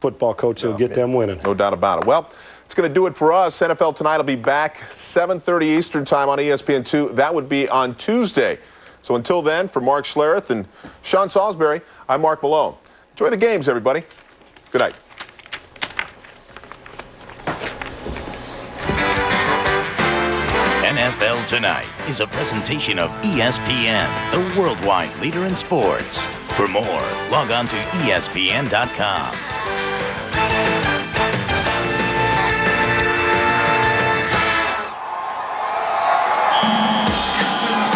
football coach will get them winning. No doubt about it. Well, it's going to do it for us. NFL Tonight will be back 7:30 Eastern Time on ESPN2. That would be on Tuesday. So until then, for Mark Schlereth and Sean Salisbury, I'm Mark Malone. Enjoy the games, everybody. Good night. NFL Tonight is a presentation of ESPN, the worldwide leader in sports. For more, log on to ESPN.com.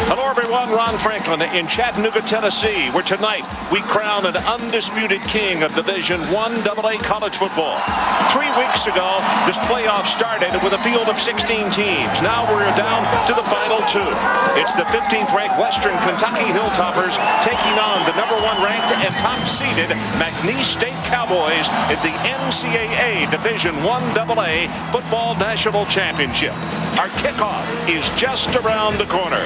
Hello, everyone. Ron Franklin in Chattanooga, Tennessee, where tonight we crown an undisputed king of Division I AA college football. 3 weeks ago, this playoff started with a field of 16 teams. Now we're down to the final 2. It's the 15th-ranked Western Kentucky Hilltoppers taking on the #1 ranked and top-seeded McNeese State Cowboys in the NCAA Division I AA Football National Championship. Our kickoff is just around the corner.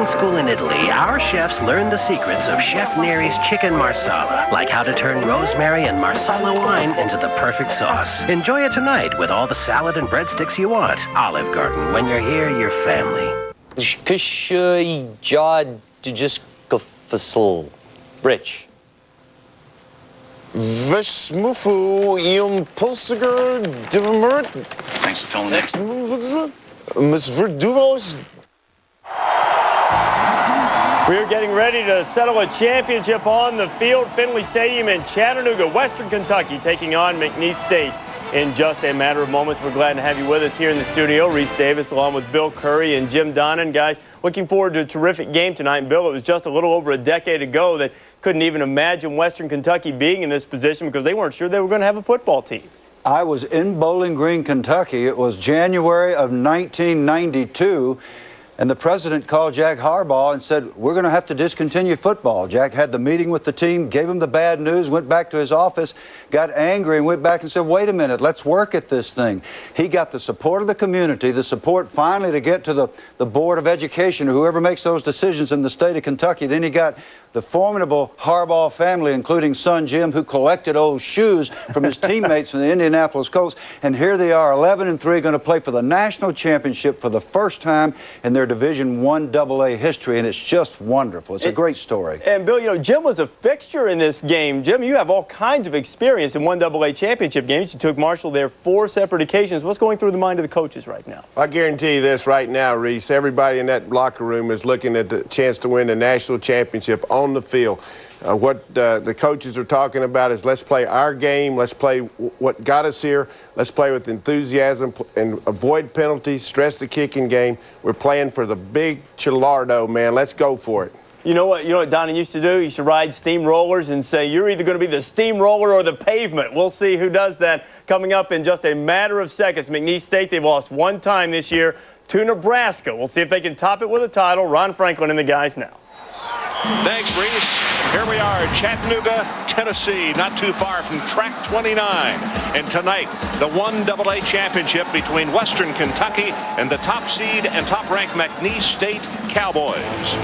School in Italy, our chefs learned the secrets of Chef Neri's chicken marsala, like how to turn rosemary and marsala wine into the perfect sauce. Enjoy it tonight with all the salad and breadsticks you want. Olive Garden, when you're here, you're family. Rich. Vesmufu ium pulsiger divamert. Thanks for filling in. Miss Verduvos. We're getting ready to settle a championship on the field. Finley Stadium in Chattanooga, Western Kentucky, taking on McNeese State in just a matter of moments. We're glad to have you with us here in the studio. Reese Davis along with Bill Curry and Jim Donnan. Guys, looking forward to a terrific game tonight. And Bill, it was just a little over a decade ago that couldn't even imagine Western Kentucky being in this position because they weren't sure they were going to have a football team. I was in Bowling Green, Kentucky. It was January of 1992. And the president called Jack Harbaugh and said, we're going to have to discontinue football. Jack had the meeting with the team, gave him the bad news, went back to his office, got angry and went back and said, wait a minute, let's work at this thing. He got the support of the community, the support finally to get to the Board of Education, or whoever makes those decisions in the state of Kentucky. Then he got the formidable Harbaugh family, including son Jim, who collected old shoes from his teammates from the Indianapolis Colts. And here they are, 11-3, going to play for the national championship for the first time in their Division I AA history, and it's just wonderful. It's a great story. And Bill, you know, Jim was a fixture in this game. Jim, you have all kinds of experience in I AA championship games. You took Marshall there 4 separate occasions. What's going through the mind of the coaches right now? I guarantee you this right now, Reese. Everybody in that locker room is looking at the chance to win the national championship on the field. What the coaches are talking about is let's play our game. Let's play what got us here. Let's play with enthusiasm and avoid penalties, stress the kicking game. We're playing for the big Chilardo, man. Let's go for it. You know what Donnie used to do? He used to ride steamrollers and say, you're either going to be the steamroller or the pavement. We'll see who does that coming up in just a matter of seconds. McNeese State, they've lost 1 time this year to Nebraska. We'll see if they can top it with a title. Ron Franklin and the guys now. Thanks, Reese. Here we are, Chattanooga, Tennessee, not too far from track 29. And tonight, the I AA championship between Western Kentucky and the top seed and top-ranked McNeese State Cowboys.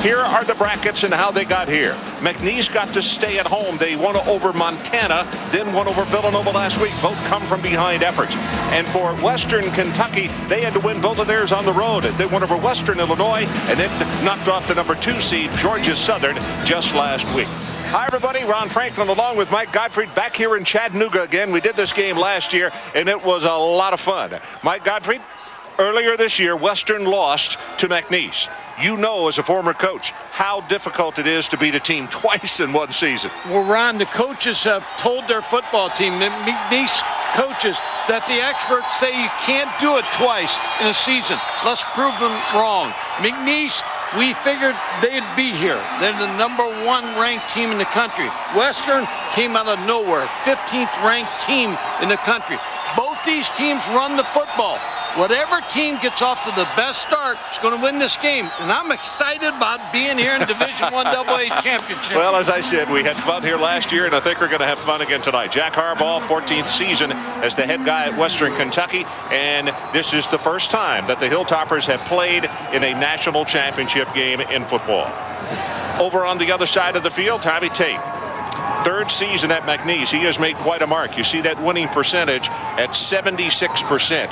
Here are the brackets and how they got here. McNeese got to stay at home. They won over Montana, then won over Villanova last week. Both come from behind efforts. And for Western Kentucky, they had to win both of theirs on the road. They won over Western Illinois and then knocked off the #2 seed, Georgia Southern, just last week. Hi, everybody. Ron Franklin along with Mike Gottfried back here in Chattanooga again. We did this game last year, and it was a lot of fun. Mike Gottfried, earlier this year, Western lost to McNeese. You know, as a former coach, how difficult it is to beat a team twice in one season. Well, Ron, the coaches have told their football team, the McNeese coaches, that the experts say you can't do it twice in a season. Let's prove them wrong. McNeese we figured they'd be here. They're the #1 ranked team in the country. Western came out of nowhere, 15th ranked team in the country. Both these teams run the football. Whatever team gets off to the best start is going to win this game. And I'm excited about being here in Division I AA Championship. Well, as I said, we had fun here last year, and I think we're going to have fun again tonight. Jack Harbaugh, 14th season as the head guy at Western Kentucky, and this is the first time that the Hilltoppers have played in a national championship game in football. Over on the other side of the field, Tommy Tate. 3rd season at McNeese. He has made quite a mark. You see that winning percentage at 76%.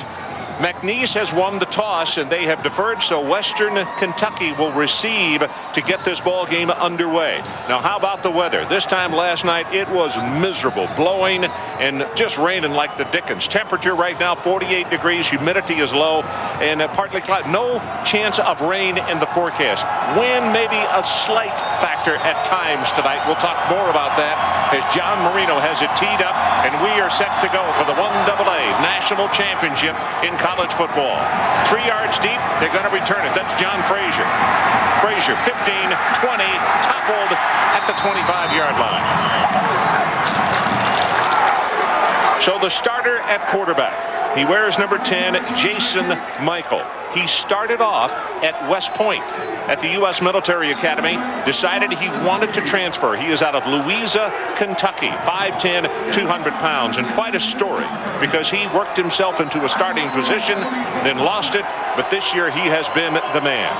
McNeese has won the toss, and they have deferred, so Western Kentucky will receive to get this ball game underway. Now, how about the weather? This time last night, it was miserable, blowing and just raining like the dickens. Temperature right now, 48 degrees. Humidity is low and partly cloudy. No chance of rain in the forecast. Wind maybe a slight factor at times tonight. We'll talk more about that as John Marino has it teed up, and we are set to go for the 1AA National Championship in college football. 3 yards deep, they're going to return it. That's John Frazier. Frazier, 15, 20, toppled at the 25-yard line. So the starter at quarterback, he wears number 10, Jason Michael. He started off at West Point at the U.S. Military Academy, decided he wanted to transfer. He is out of Louisa, Kentucky, 5'10", 200 pounds, and quite a story because he worked himself into a starting position, then lost it, but this year he has been the man.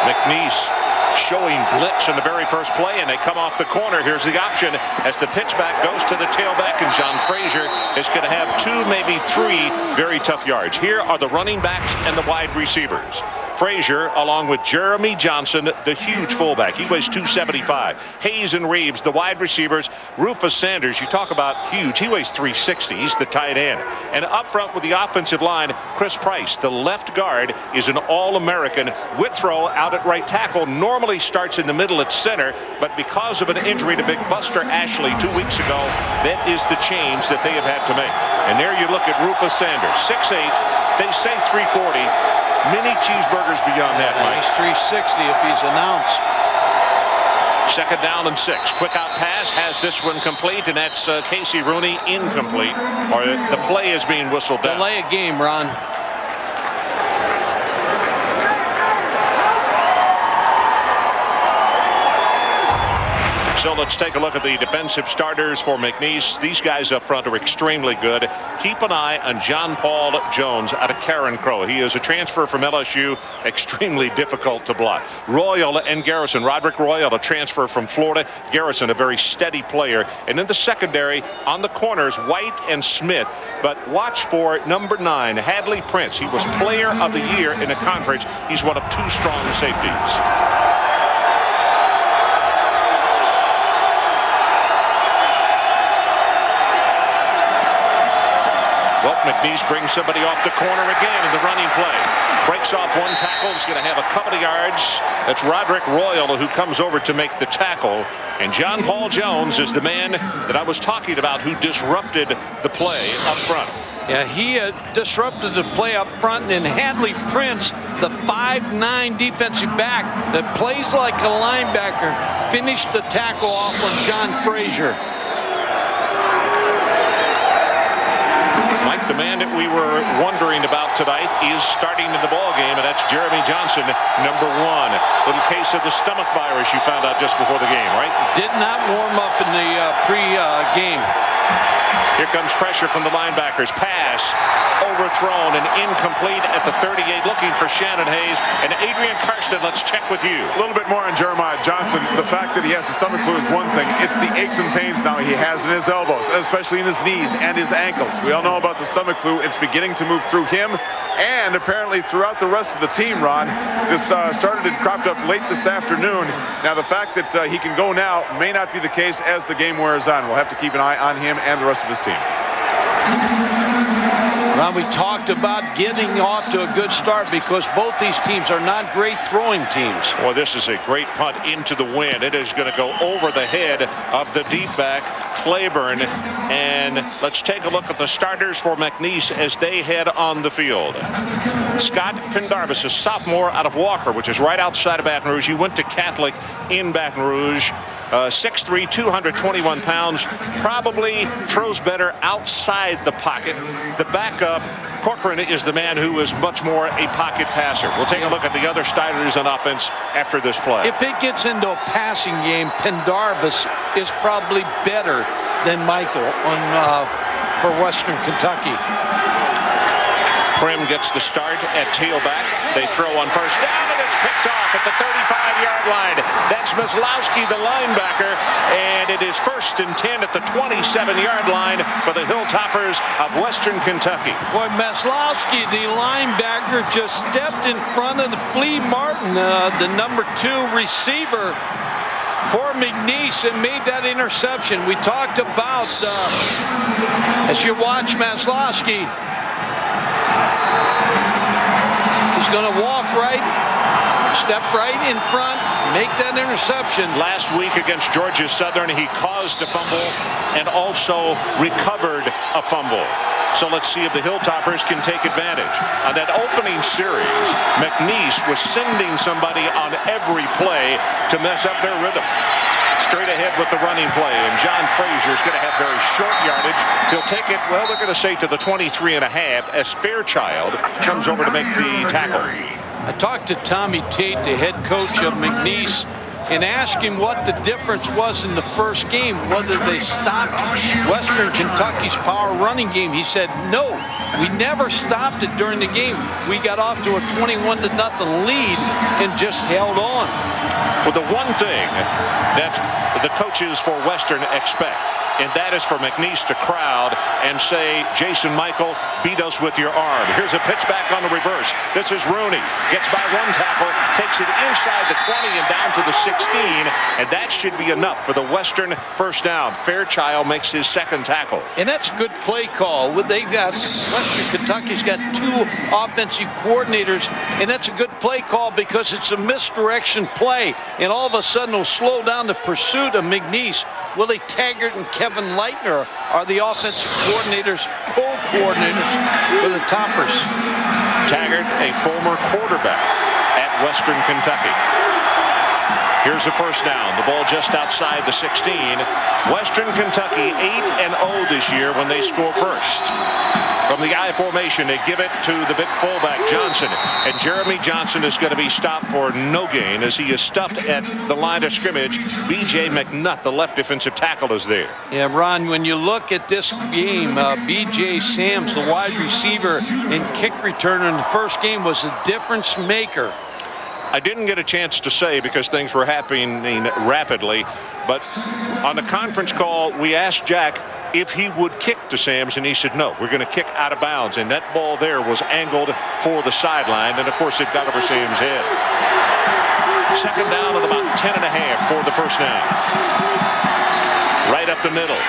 McNeese showing blitz in the very first play, and they come off the corner. Here's the option as the pitchback goes to the tailback, and John Frazier is going to have 2, maybe 3 very tough yards. Here are the running backs and the wide receivers. Frazier, along with Jeremy Johnson, the huge fullback. He weighs 275. Hayes and Reeves, the wide receivers. Rufus Sanders, you talk about huge. He weighs 360. He's the tight end. And up front with the offensive line, Chris Price, the left guard, is an All-American. Withrow out at right tackle normally starts in the middle at center, but because of an injury to Big Buster Ashley 2 weeks ago, that is the change that they have had to make. And there you look at Rufus Sanders, 6'8". They say 340. Many cheeseburgers beyond that, Mike. He's 360 if he's announced. 2nd down and 6. Quick out pass has this one complete, and that's Casey Rooney incomplete. Or the play is being whistled down. Delay a game, Ron. So let's take a look at the defensive starters for McNeese. These guys up front are extremely good. Keep an eye on John Paul Jones out of Karen Crow. He is a transfer from LSU, extremely difficult to block. Royal and Garrison. Roderick Royal, a transfer from Florida. Garrison, a very steady player. And in the secondary, on the corners, White and Smith. But watch for number 9, Hadley Prince. He was player of the year in the conference. He's one of 2 strong safeties. Well, McNeese brings somebody off the corner again in the running play. Breaks off one tackle. He's going to have a couple of yards. That's Roderick Royal who comes over to make the tackle. And John Paul Jones is the man that I was talking about who disrupted the play up front. Yeah, he disrupted the play up front, and Hadley Prince, the 5'9" defensive back that plays like a linebacker, finished the tackle off on John Frazier. Mike, the man that we were wondering about tonight is starting in the ball game, and that's Jeremy Johnson, number 1. Little case of the stomach virus you found out just before the game, right? Did not warm up in the pre-game. Here comes pressure from the linebackers. Pass overthrown and incomplete at the 38, looking for Shannon Hayes. And Adrian Karsten, let's check with you. A little bit more on Jeremiah Johnson. The fact that he has the stomach flu is one thing. It's the aches and pains now he has in his elbows, especially in his knees and his ankles. We all know about the stomach flu. It's beginning to move through him and apparently throughout the rest of the team, Ron. This started and cropped up late this afternoon. Now, the fact that he can go now may not be the case as the game wears on. We'll have to keep an eye on him and the rest of his team. Ron, we talked about getting off to a good start because both these teams are not great throwing teams. Well, this is a great punt into the wind. It is going to go over the head of the deep back, Claiborne. And let's take a look at the starters for McNeese as they head on the field. Scott Pendarvis, a sophomore out of Walker, which is right outside of Baton Rouge. He went to Catholic in Baton Rouge. 6'3", 221 pounds, probably throws better outside the pocket. The backup, Corcoran, is the man who is much more a pocket passer. We'll take a look at the other starters on offense after this play. If it gets into a passing game, Pendarvis is probably better than Michael for Western Kentucky. Prim gets the start at tailback. They throw on first down, and it's picked off at the 35-yard line. That's Maslowski, the linebacker, and it is 1st and 10 at the 27-yard line for the Hilltoppers of Western Kentucky. Boy, Maslowski, the linebacker, just stepped in front of the Flea Martin, the number 2 receiver for McNeese, and made that interception. We talked about, as you watch Maslowski, he's going to walk right, step right in front, make that interception. Last week against Georgia Southern, he caused a fumble and also recovered a fumble. So let's see if the Hilltoppers can take advantage. On that opening series, McNeese was sending somebody on every play to mess up their rhythm. Straight ahead with the running play, and John Frazier is going to have very short yardage. He'll take it, well, they're going to say to the 23.5 as Fairchild comes over to make the tackle. I talked to Tommy Tate, the head coach of McNeese, and asked him what the difference was in the first game, whether they stopped Western Kentucky's power running game. He said, no, we never stopped it during the game. We got off to a 21-0 lead and just held on. Well, the one thing that the coaches for Western expect, and that is for McNeese to crowd and say, Jason Michael, beat us with your arm. Here's a pitch back on the reverse. This is Rooney. Gets by one tackle, takes it inside the 20 and down to the 16, and that should be enough for the Western first down. Fairchild makes his second tackle. And that's a good play call. They've got, Western Kentucky's got 2 offensive coordinators, and that's a good play call because it's a misdirection play, and all of a sudden it'll slow down the pursuit of McNeese. Willie Taggart and Kevin Leitner are the offensive coordinators, co-coordinators for the Toppers. Taggart, a former quarterback at Western Kentucky. Here's the first down. The ball just outside the 16. Western Kentucky 8-0 this year when they score first. From the I formation, they give it to the big fullback, Johnson. And Jeremy Johnson is going to be stopped for no gain as he is stuffed at the line of scrimmage. B.J. McNutt, the left defensive tackle, is there. Yeah, Ron, when you look at this game, B.J. Sams, the wide receiver and kick returner in the first game, was a difference maker. I didn't get a chance to say because things were happening rapidly, but on the conference call, we asked Jack if he would kick to Sams, and he said, no, we're going to kick out of bounds. And that ball there was angled for the sideline, and of course it got over Sams' head. Second down at about 10.5 for the first down. Right up the middle.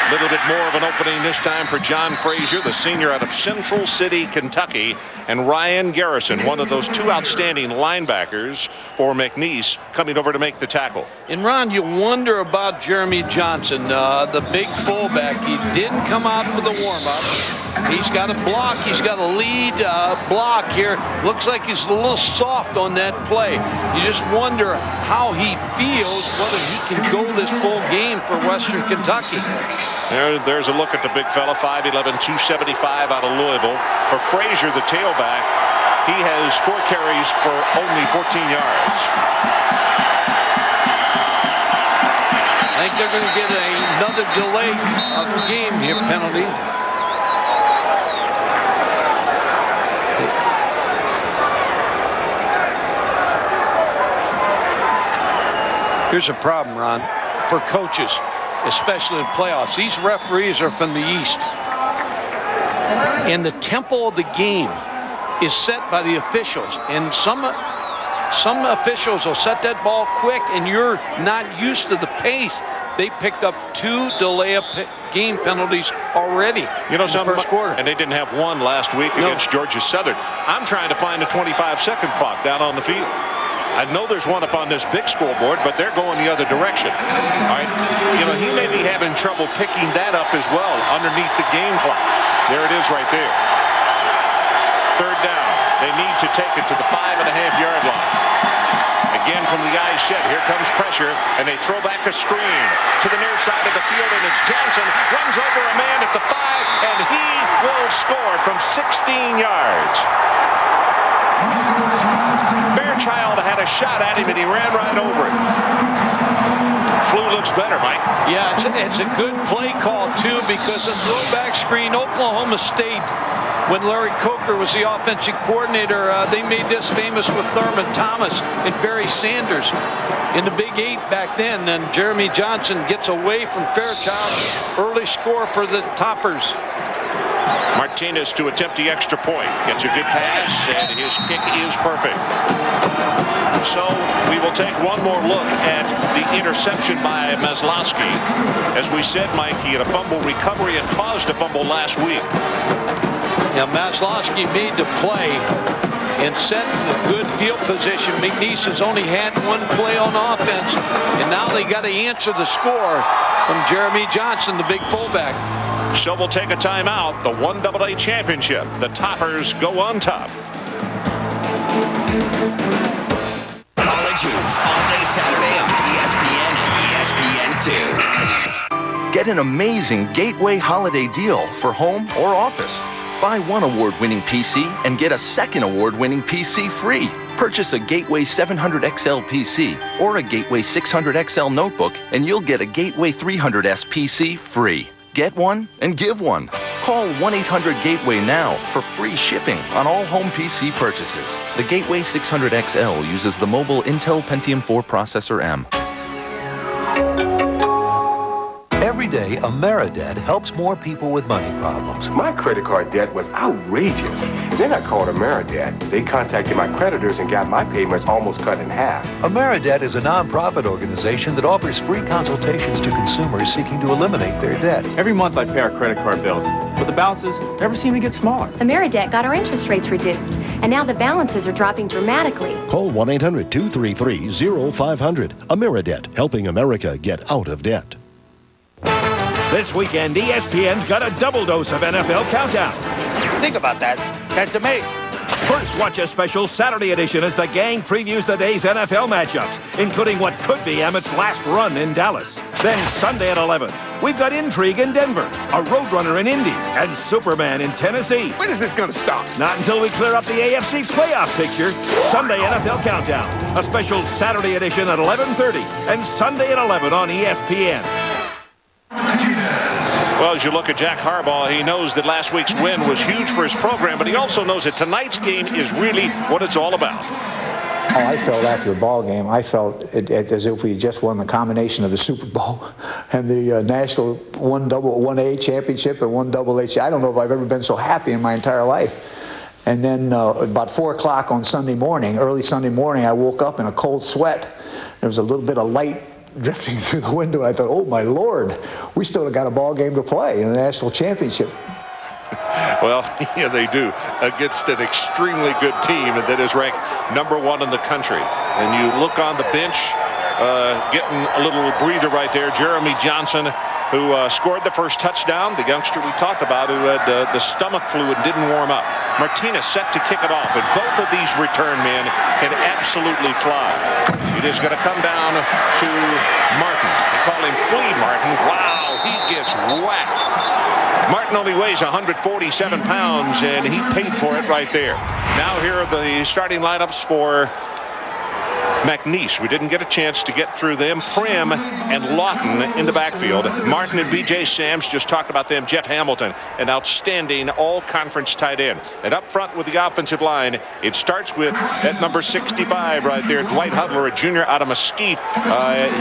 A little bit more of an opening this time for John Frazier, the senior out of Central City, Kentucky, and Ryan Garrison, one of those 2 outstanding linebackers for McNeese, coming over to make the tackle. And Ron, you wonder about Jeremy Johnson, the big fullback. He didn't come out for the warm-up. He's got a block. He's got a lead block here. Looks like he's a little soft on that play. You just wonder how he feels, whether he can go this full game for Western Kentucky. There's a look at the big fella, 5'11", 275 out of Louisville. For Frazier, the tailback, he has 4 carries for only 14 yards. I think they're going to get another delay of the game here, penalty. Here's a problem, Ron, for coaches, especially in playoffs. These referees are from the East. And the tempo of the game is set by the officials. And some officials will set that ball quick, and you're not used to the pace. They picked up 2 delay of game penalties already, you know, in the first quarter. And they didn't have one last week against Georgia Southern. I'm trying to find a 25-second clock down on the field. I know there's one up on this big scoreboard, but they're going the other direction. All right. You know, he may be having trouble picking that up as well underneath the game clock. There it is right there. Third down. They need to take it to the 5.5-yard line. Again from the guy's shed. Here comes pressure, and they throw back a screen to the near side of the field, and it's Johnson. Runs over a man at the 5, and he will score from 16 yards. Fairchild had a shot at him, and he ran right over it. Flew looks better, Mike. Yeah, it's a good play call, too, because the throwback screen, Oklahoma State, when Larry Coker was the offensive coordinator, they made this famous with Thurman Thomas and Barry Sanders in the Big 8 back then. And Jeremy Johnson gets away from Fairchild. Early score for the Toppers. Martinez to attempt the extra point. Gets a good pass, and his kick is perfect. So we will take one more look at the interception by Maslowski. As we said, Mike, he had a fumble recovery and caused a fumble last week. Now, Maslowski made the play and set a good field position. McNeese has only had one play on offense, and now they got to answer the score from Jeremy Johnson, the big fullback. So we'll take a timeout. The 1AA championship. The Toppers go on top. College Hoops all day Saturday on ESPN and ESPN2. Get an amazing Gateway holiday deal for home or office. Buy one award-winning PC and get a second award-winning PC free. Purchase a Gateway 700XL PC or a Gateway 600XL notebook, and you'll get a Gateway 300S PC free. Get one and give one. Call 1-800-GATEWAY now for free shipping on all home PC purchases. The Gateway 600XL uses the mobile Intel Pentium 4 processor M. Every day, AmeriDebt helps more people with money problems. My credit card debt was outrageous. Then I called AmeriDebt. They contacted my creditors and got my payments almost cut in half. AmeriDebt is a nonprofit organization that offers free consultations to consumers seeking to eliminate their debt. Every month I pay our credit card bills, but the balances never seem to get smaller. AmeriDebt got our interest rates reduced, and now the balances are dropping dramatically. Call 1-800-233-0500. AmeriDebt, helping America get out of debt. This weekend, ESPN's got a double dose of NFL Countdown. Think about that. That's amazing. First, watch a special Saturday edition as the gang previews the day's NFL matchups, including what could be Emmett's last run in Dallas. Then Sunday at 11, we've got intrigue in Denver, a Roadrunner in Indy, and Superman in Tennessee. When is this going to stop? Not until we clear up the AFC playoff picture. Sunday NFL Countdown, a special Saturday edition at 11:30, and Sunday at 11 on ESPN. Well, as you look at Jack Harbaugh, he knows that last week's win was huge for his program, but he also knows that tonight's game is really what it's all about. Oh, I felt after the ball game, I felt as if we had just won the combination of the Super Bowl and the national 1A championship and 1AA. I don't know if I've ever been so happy in my entire life. And then about 4 o'clock on Sunday morning, early Sunday morning, I woke up in a cold sweat. There was a little bit of light drifting through the window. I thought, oh my Lord, we still got a ball game to play in the national championship. Well, yeah, they do, against an extremely good team that is ranked #1 in the country. And you look on the bench, getting a little breather right there. Jeremy Johnson, who scored the first touchdown, the youngster we talked about who had the stomach flu and didn't warm up. Martinez set to kick it off, and both of these return men can absolutely fly. It is going to come down to Martin. They call him Flea Martin. Wow, he gets whacked. Martin only weighs 147 pounds, and he paid for it right there. Now here are the starting lineups for McNeese. We didn't get a chance to get through them. Prim and Lawton in the backfield. Martin and B.J. Sams, just talked about them. Jeff Hamilton, an outstanding all-conference tight end. And up front with the offensive line, it starts with at number 65 right there, Dwight Hudler, a junior out of Mesquite.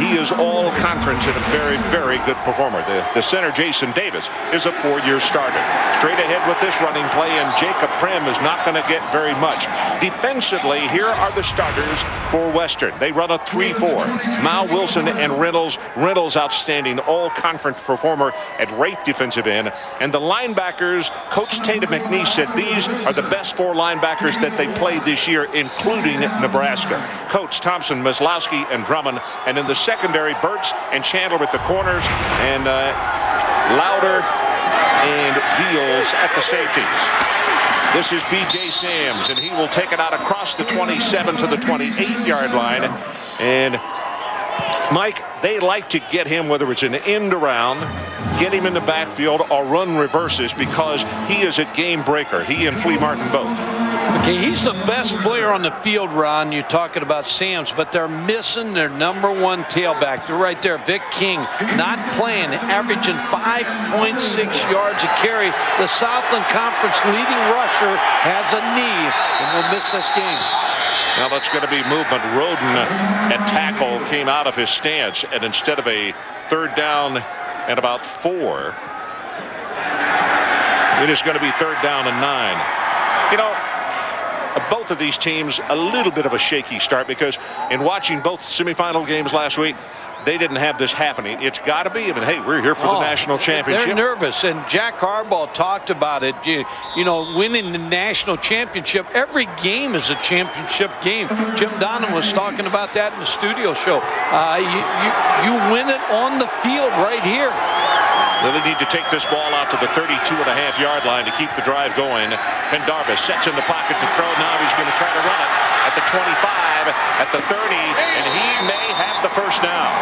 He is all-conference and a very, very good performer. The center, Jason Davis, is a 4-year starter. straight ahead with this running play, and Jacob Prim is not going to get very much. Defensively, here are the starters for Western. They run a 3-4. Mal Wilson and Reynolds. Reynolds, outstanding all-conference performer at right defensive end. And the linebackers, Coach Tatum McNeese said these are the best 4 linebackers that they played this year, including Nebraska. Coach Thompson, Maslowski, and Drummond. And in the secondary, Burks and Chandler at the corners, and Lauder and Fields at the safeties. This is B.J. Sams, and he will take it out across the 27 to the 28-yard line. And Mike, they like to get him, whether it's an end around, get him in the backfield, or run reverses, because he is a game breaker. He and Flea Martin both. Okay, he's the best player on the field, Ron. You're talking about Sams, but they're missing their #1 tailback. They're right there. Vic King not playing, averaging 5.6 yards a carry. The Southland Conference leading rusher has a knee and will miss this game. Now that's going to be movement. Roden at tackle came out of his stance, and instead of a 3rd down and about 4, it is going to be 3rd down and 9. You know, both of these teams a little bit of a shaky start, because in watching both semifinal games last week, they didn't have this happening. It's got to be. I mean, hey, we're here for the national championship. They're nervous, and Jack Harbaugh talked about it. You know, winning the national championship, every game is a championship game. Jim Donovan was talking about that in the studio show. You win it on the field right here. They need to take this ball out to the 32.5-yard line to keep the drive going. Pendarvis sets in the pocket to throw. Now he's going to try to run it at the 25, at the 30, and he may have the first down.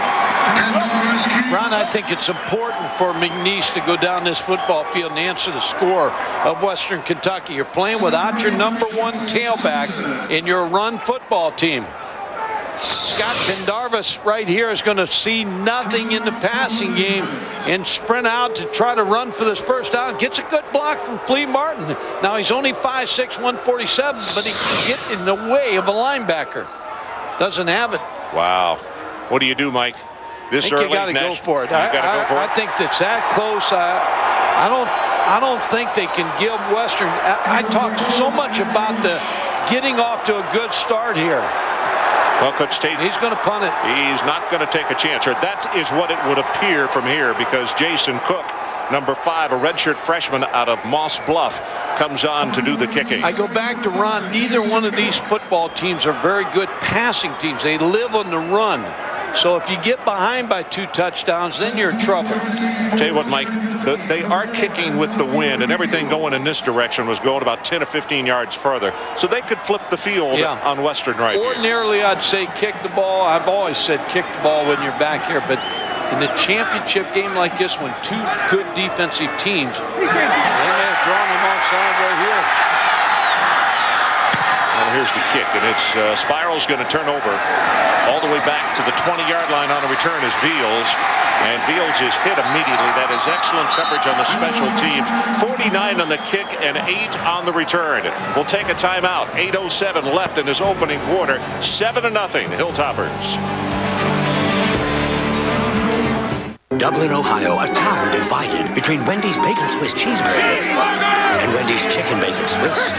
Ron, I think it's important for McNeese to go down this football field and answer the score of Western Kentucky. You're playing without your #1 tailback in your run football team. Scott Pendarvis right here is going to see nothing in the passing game and sprint out to try to run for this first down. Gets a good block from Flea Martin. Now he's only 5'6", 147, but he can get in the way of a linebacker. Doesn't have it. Wow. What do you do, Mike? This early, you got to go for it. I think that's that close. I don't think they can give Western. I talked so much about the getting off to a good start here. Well, Coach Tate, he's going to punt it. He's not going to take a chance, or that is what it would appear from here, because Jason Cook, #5, a redshirt freshman out of Moss Bluff, comes on to do the kicking. I go back to Ron. Neither one of these football teams are very good passing teams. They live on the run. So if you get behind by 2 touchdowns, then you're in trouble. Tell you what, Mike, they are kicking with the wind, and everything going in this direction was going about 10 or 15 yards further. So they could flip the field on Western right here. Ordinarily, I'd say kick the ball. I've always said kick the ball when you're back here. But in the championship game like this one, 2 good defensive teams, they may have drawn them offside right here. And here's the kick, and it's Spiral's going to turn over all the way back to the 20-yard line on the return is Veals. And Veals is hit immediately. That is excellent coverage on the special teams. 49 on the kick and 8 on the return. We'll take a timeout. 8:07 left in this opening quarter. 7-0 Hilltoppers. Dublin, Ohio, a town divided between Wendy's Bacon Swiss Cheeseburger and Wendy's Chicken Bacon Swiss.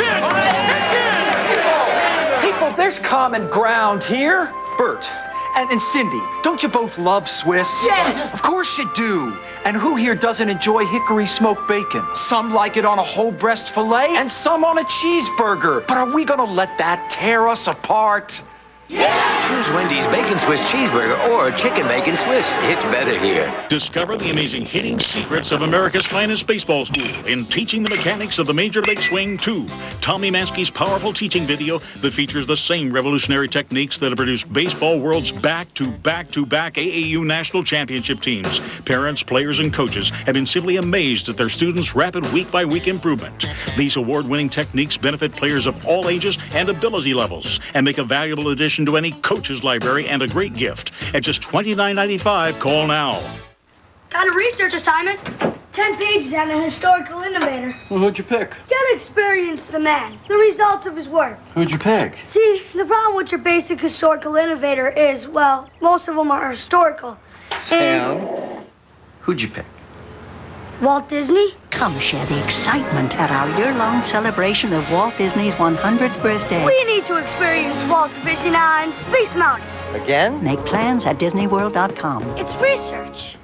People, there's common ground here. Bert and Cindy, don't you both love Swiss? Yes. Of course you do. And who here doesn't enjoy hickory smoked bacon? Some like it on a whole breast filet and some on a cheeseburger. But are we gonna let that tear us apart? Yeah. Choose Wendy's Bacon Swiss Cheeseburger or Chicken Bacon Swiss. It's better here. Discover the amazing hidden secrets of America's finest baseball school in Teaching the Mechanics of the Major League Swing 2. Tommy Maskey's powerful teaching video that features the same revolutionary techniques that have produced baseball world's back-to-back AAU national championship teams. Parents, players, and coaches have been simply amazed at their students' rapid week-by-week improvement. These award-winning techniques benefit players of all ages and ability levels and make a valuable addition to any coach's library and a great gift. At just $29.95, call now. Got a research assignment. 10 pages on a historical innovator. Well, who'd you pick? Gotta experience the man, the results of his work. Who'd you pick? See, the problem with your basic historical innovator is, well, most of them are historical. Sam, who'd you pick? Walt Disney? Come share the excitement at our year-long celebration of Walt Disney's 100th birthday. We need to experience Walt's Fishing Eye and Space Mountain. Again? Make plans at DisneyWorld.com. It's research.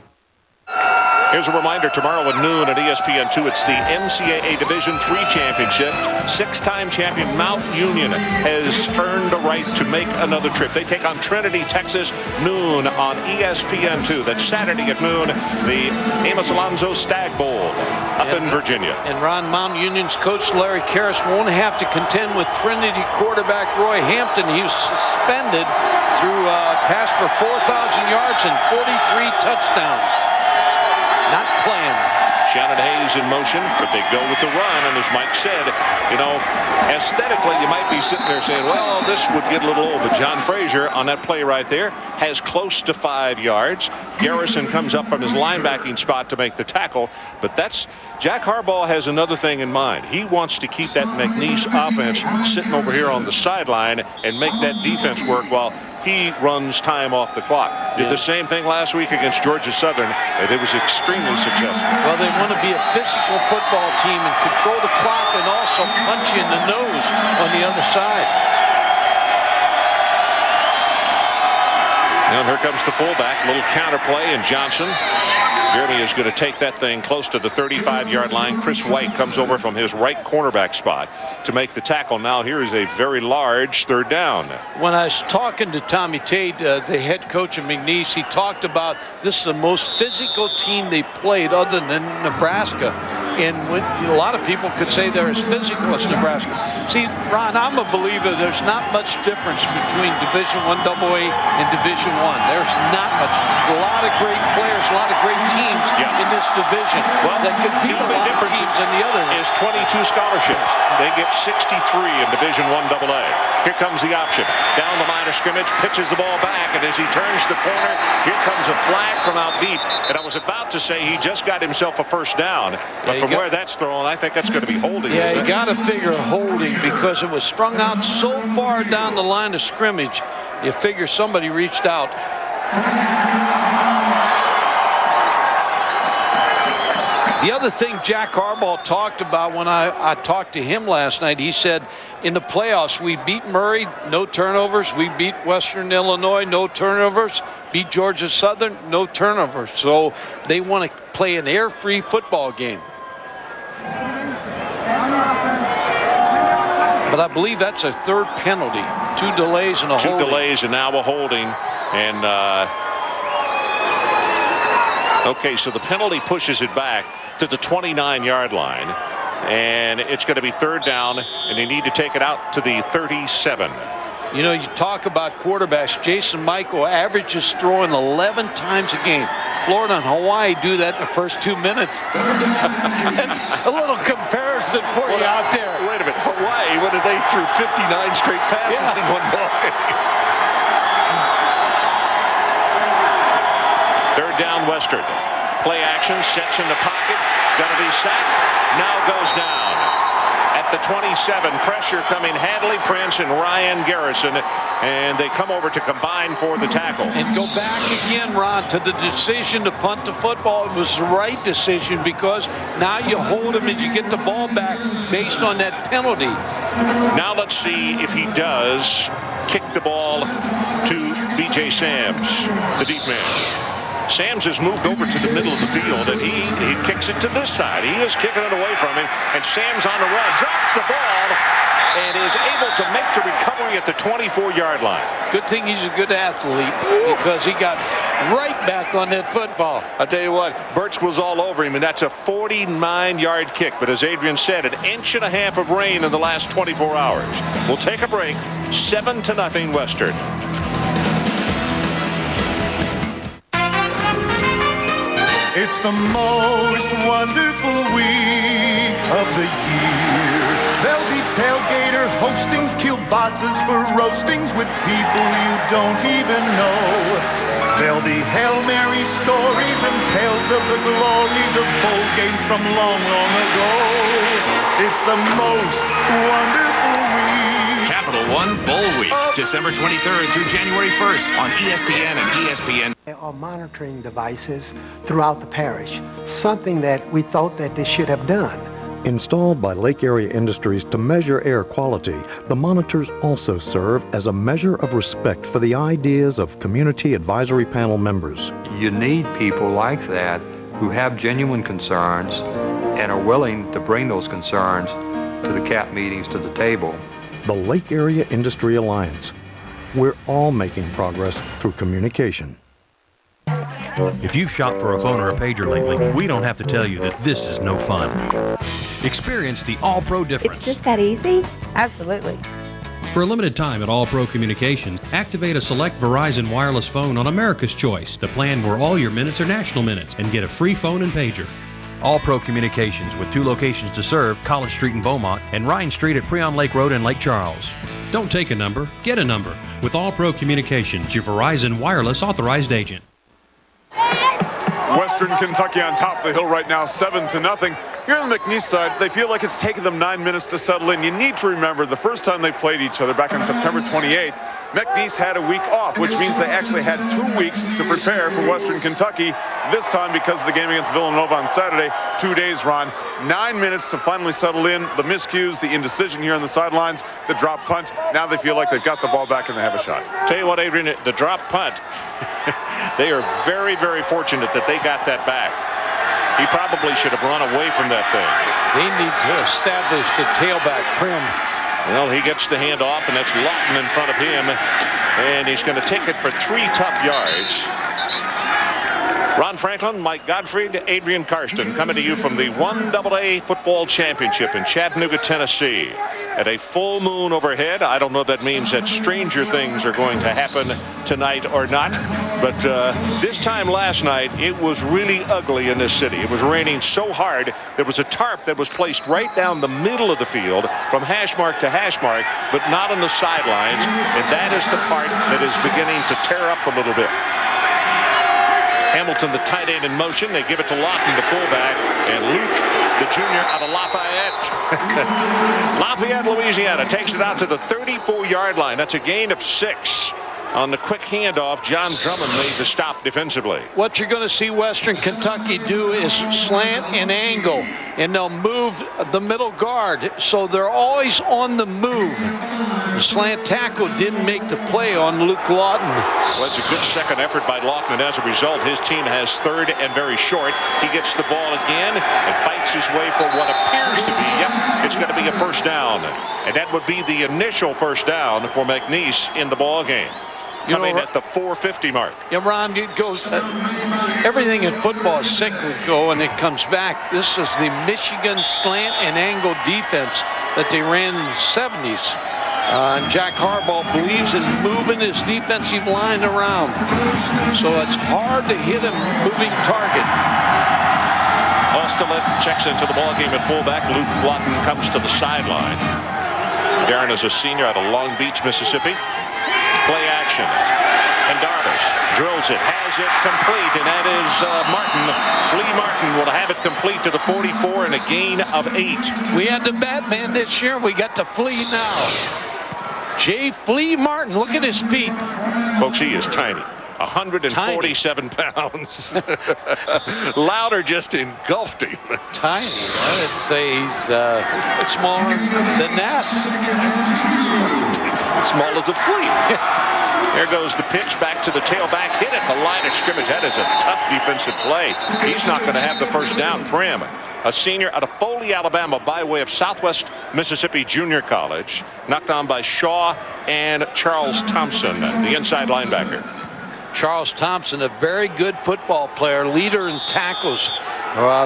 Here's a reminder, tomorrow at noon at ESPN2, it's the NCAA Division III Championship. Six-time champion Mount Union has earned the right to make another trip. They take on Trinity, Texas, noon on ESPN2. That's Saturday at noon, the Amos Alonzo Stag Bowl up in Virginia. And Ron, Mount Union's coach Larry Karras won't have to contend with Trinity quarterback Roy Hampton. He was suspended through pass for 4,000 yards and 43 touchdowns. Not playing. Shannon Hayes in motion, but they go with the run. And as Mike said, you know, aesthetically, you might be sitting there saying, well, this would get a little old. But John Frazier on that play right there has close to 5 yards. Garrison comes up from his linebacking spot to make the tackle. But that's Jack Harbaugh has another thing in mind. He wants to keep that McNeese offense sitting over here on the sideline and make that defense work while he runs time off the clock. Did the same thing last week against Georgia Southern, and it was extremely successful. Well, they want to be a physical football team and control the clock and also punch you in the nose on the other side. Now here comes the fullback, little counterplay, and Johnson. Jeremy is going to take that thing close to the 35-yard line. Chris White comes over from his right cornerback spot to make the tackle. Now here is a very large third down. When I was talking to Tommy Tate, the head coach of McNeese, he talked about this is the most physical team they played other than Nebraska. And when, a lot of people could say they're as physical as Nebraska. See, Ron, I'm a believer there's not much difference between Division I AA and Division I. There's not much. A lot of great players, a lot of great teams in this division. Well, that could beat a lot of teams in the other is 22 scholarships. They get 63 in Division I AA. Here comes the option. Down the line of scrimmage, pitches the ball back, and as he turns the corner, here comes a flag from out deep. And I was about to say he just got himself a first down. But from where that's thrown, I think that's going to be holding. Yeah, you got to figure holding because it was strung out so far down the line of scrimmage. You figure somebody reached out. The other thing Jack Harbaugh talked about when I talked to him last night, he said in the playoffs we beat Murray, no turnovers. We beat Western Illinois, no turnovers. Beat Georgia Southern, no turnovers. So they want to play an air-free football game. But I believe that's a third penalty. 2 delays and a holding. 2 delays and now a holding. And okay, so the penalty pushes it back to the 29-yard line. And it's going to be third down, and they need to take it out to the 37. You know, you talk about quarterbacks. Jason Michael averages throwing 11 times a game. Florida and Hawaii do that in the first 2 minutes. That's a little comparison for you out there. Wait a minute. Hawaii, what did they threw 59 straight passes in one ball game? Third down, Western. Play action, sets in the pocket. Gonna be sacked. Now goes down. At the 27, pressure coming Hadley Prince and Ryan Garrison, and they come over to combine for the tackle. And go back again, Ron, to the decision to punt the football. It was the right decision because now you hold him and you get the ball back based on that penalty. Now let's see if he does kick the ball to B.J. Sams, the deep man. Sams has moved over to the middle of the field, and he kicks it to this side. He is kicking it away from him, and Sams on the run, drops the ball, and is able to make the recovery at the 24-yard line. Good thing he's a good athlete because he got right back on that football. I'll tell you what, Birch was all over him, and that's a 49-yard kick. But as Adrian said, 1.5 inches of rain in the last 24 hours. We'll take a break. 7-0 Western. It's the most wonderful week of the year. There'll be tailgater hostings, kielbasa's for roastings with people you don't even know. There'll be Hail Mary stories and tales of the glories of bowl games from long, long ago. It's the most wonderful week. Capital One Bowl Week, December 23rd through January 1st on ESPN and ESPN. There are monitoring devices throughout the parish, something that we thought that they should have done. Installed by Lake Area Industries to measure air quality, the monitors also serve as a measure of respect for the ideas of Community Advisory Panel members. You need people like that who have genuine concerns and are willing to bring those concerns to the CAP meetings, to the table. The Lake Area Industry Alliance. We're all making progress through communication. If you've shopped for a phone or a pager lately, we don't have to tell you that this is no fun. Experience the All-Pro difference. It's just that easy? Absolutely. For a limited time at All-Pro Communications, activate a select Verizon wireless phone on America's Choice, the plan where all your minutes are national minutes, and get a free phone and pager. All-Pro Communications with 2 locations to serve, College Street in Beaumont and Ryan Street at Preon Lake Road in Lake Charles. Don't take a number, get a number with All-Pro Communications, your Verizon wireless authorized agent. Western Kentucky on top of the hill right now, 7-0. Here on the McNeese side, they feel like it's taken them 9 minutes to settle in. You need to remember the first time they played each other back on September 28th, McNeese had a week off, which means they actually had 2 weeks to prepare for Western Kentucky. This time, because of the game against Villanova on Saturday, 2 days, Ron. 9 minutes to finally settle in. The miscues, the indecision here on the sidelines, the drop punt. Now they feel like they've got the ball back and they have a shot. Tell you what, Adrian, the drop punt, they are very, very fortunate that they got that back. He probably should have run away from that thing. They need to establish the tailback Prim. Well, he gets the hand off, and that's Lawton in front of him. And he's going to take it for 3 tough yards. Ron Franklin, Mike Gottfried, Adrian Karsten coming to you from the 1AA Football Championship in Chattanooga, Tennessee. At a full moon overhead. I don't know if that means that stranger things are going to happen tonight or not. But this time last night, it was really ugly in this city. It was raining so hard. There was a tarp that was placed right down the middle of the field from hash mark to hash mark, but not on the sidelines. And that is the part that is beginning to tear up a little bit. Hamilton, the tight end in motion. They give it to Lawton, the fullback, and Luke, the junior out of Lafayette. Lafayette, Louisiana, takes it out to the 34-yard line. That's a gain of 6. On the quick handoff, John Drummond made the stop defensively. What you're going to see Western Kentucky do is slant and angle, and they'll move the middle guard, so they're always on the move. The slant tackle didn't make the play on Luke Lawton. Well, it's a good second effort by Lawton, and as a result, his team has 3rd and very short. He gets the ball again and fights his way for what appears to be, it's going to be a first down. And that would be the initial first down for McNeese in the ball game. Coming at the 4:50 mark. Yeah, Ron, it goes. Everything in football is cyclical, and it comes back. This is the Michigan slant and angle defense that they ran in the 70s. And Jack Harbaugh believes in moving his defensive line around. So it's hard to hit a moving target. Osterlet checks into the ball game at fullback. Luke Lawton comes to the sideline. Darren is a senior out of Long Beach, Mississippi. Play action, and Darvish drills it, has it complete, and that is Martin. Flea Martin will have it complete to the 44 and a gain of 8. We had the Batman this year, we got the Flea now. Jay Flea Martin, look at his feet. Folks, he is tiny. 147 pounds. Louder just engulfed him. Tiny. I would say he's smaller than that. Small as a flea. There goes the pitch back to the tailback. Hit at the line of scrimmage. That is a tough defensive play. He's not going to have the first down. Prim, a senior out of Foley, Alabama, by way of Southwest Mississippi Junior College. Knocked on by Shaw and Charles Thompson, the inside linebacker. Charles Thompson, a very good football player, leader in tackles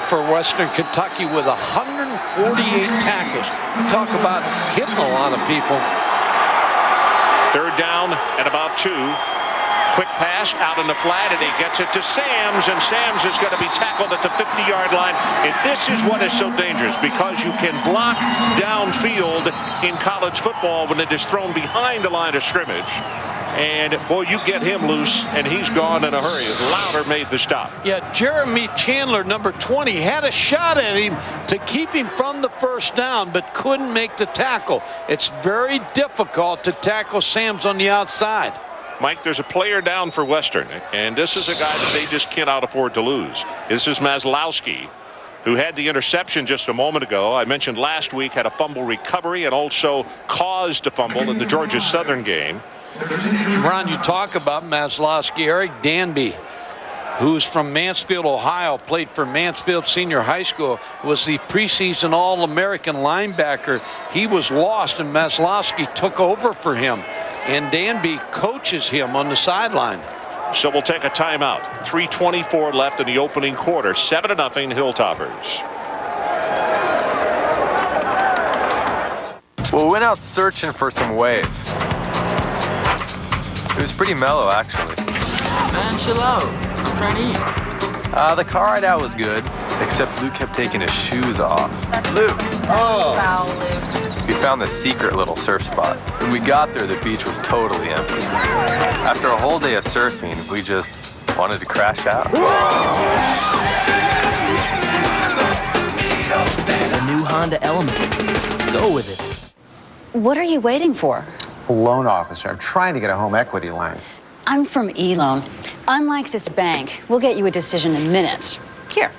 for Western Kentucky with 148 tackles. Talk about hitting a lot of people. 3rd down at about 2. Quick pass out in the flat, and he gets it to Sams, and Sams is going to be tackled at the 50-yard line. And this is what is so dangerous, because you can block downfield in college football when it is thrown behind the line of scrimmage. And, boy, you get him loose, and he's gone in a hurry. Louder made the stop. Yeah, Jeremy Chandler, number 20, had a shot at him to keep him from the first down, but couldn't make the tackle. It's very difficult to tackle Sams on the outside. Mike, there's a player down for Western, and this is a guy that they just cannot afford to lose. This is Maslowski, who had the interception just a moment ago. I mentioned last week had a fumble recovery and also caused a fumble in the Georgia Southern game. Ron, you talk about Maslowski. Eric Danby, who's from Mansfield, Ohio, played for Mansfield Senior High School, was the preseason All-American linebacker. He was lost, and Maslowski took over for him. And Danby coaches him on the sideline. So we'll take a timeout. 3:24 left in the opening quarter. 7-0 Hilltoppers. Well, we went out searching for some waves. It was pretty mellow, actually. Man, chill out. I'm trying to eat. The car ride out was good, except Luke kept taking his shoes off. Luke. Oh. Foul, Luke. We found this secret little surf spot. When we got there, the beach was totally empty. After a whole day of surfing, we just wanted to crash out. The new Honda Element. Go with it. What are you waiting for? A loan officer. I'm trying to get a home equity line. I'm from eLoan. Unlike this bank, we'll get you a decision in minutes. Here.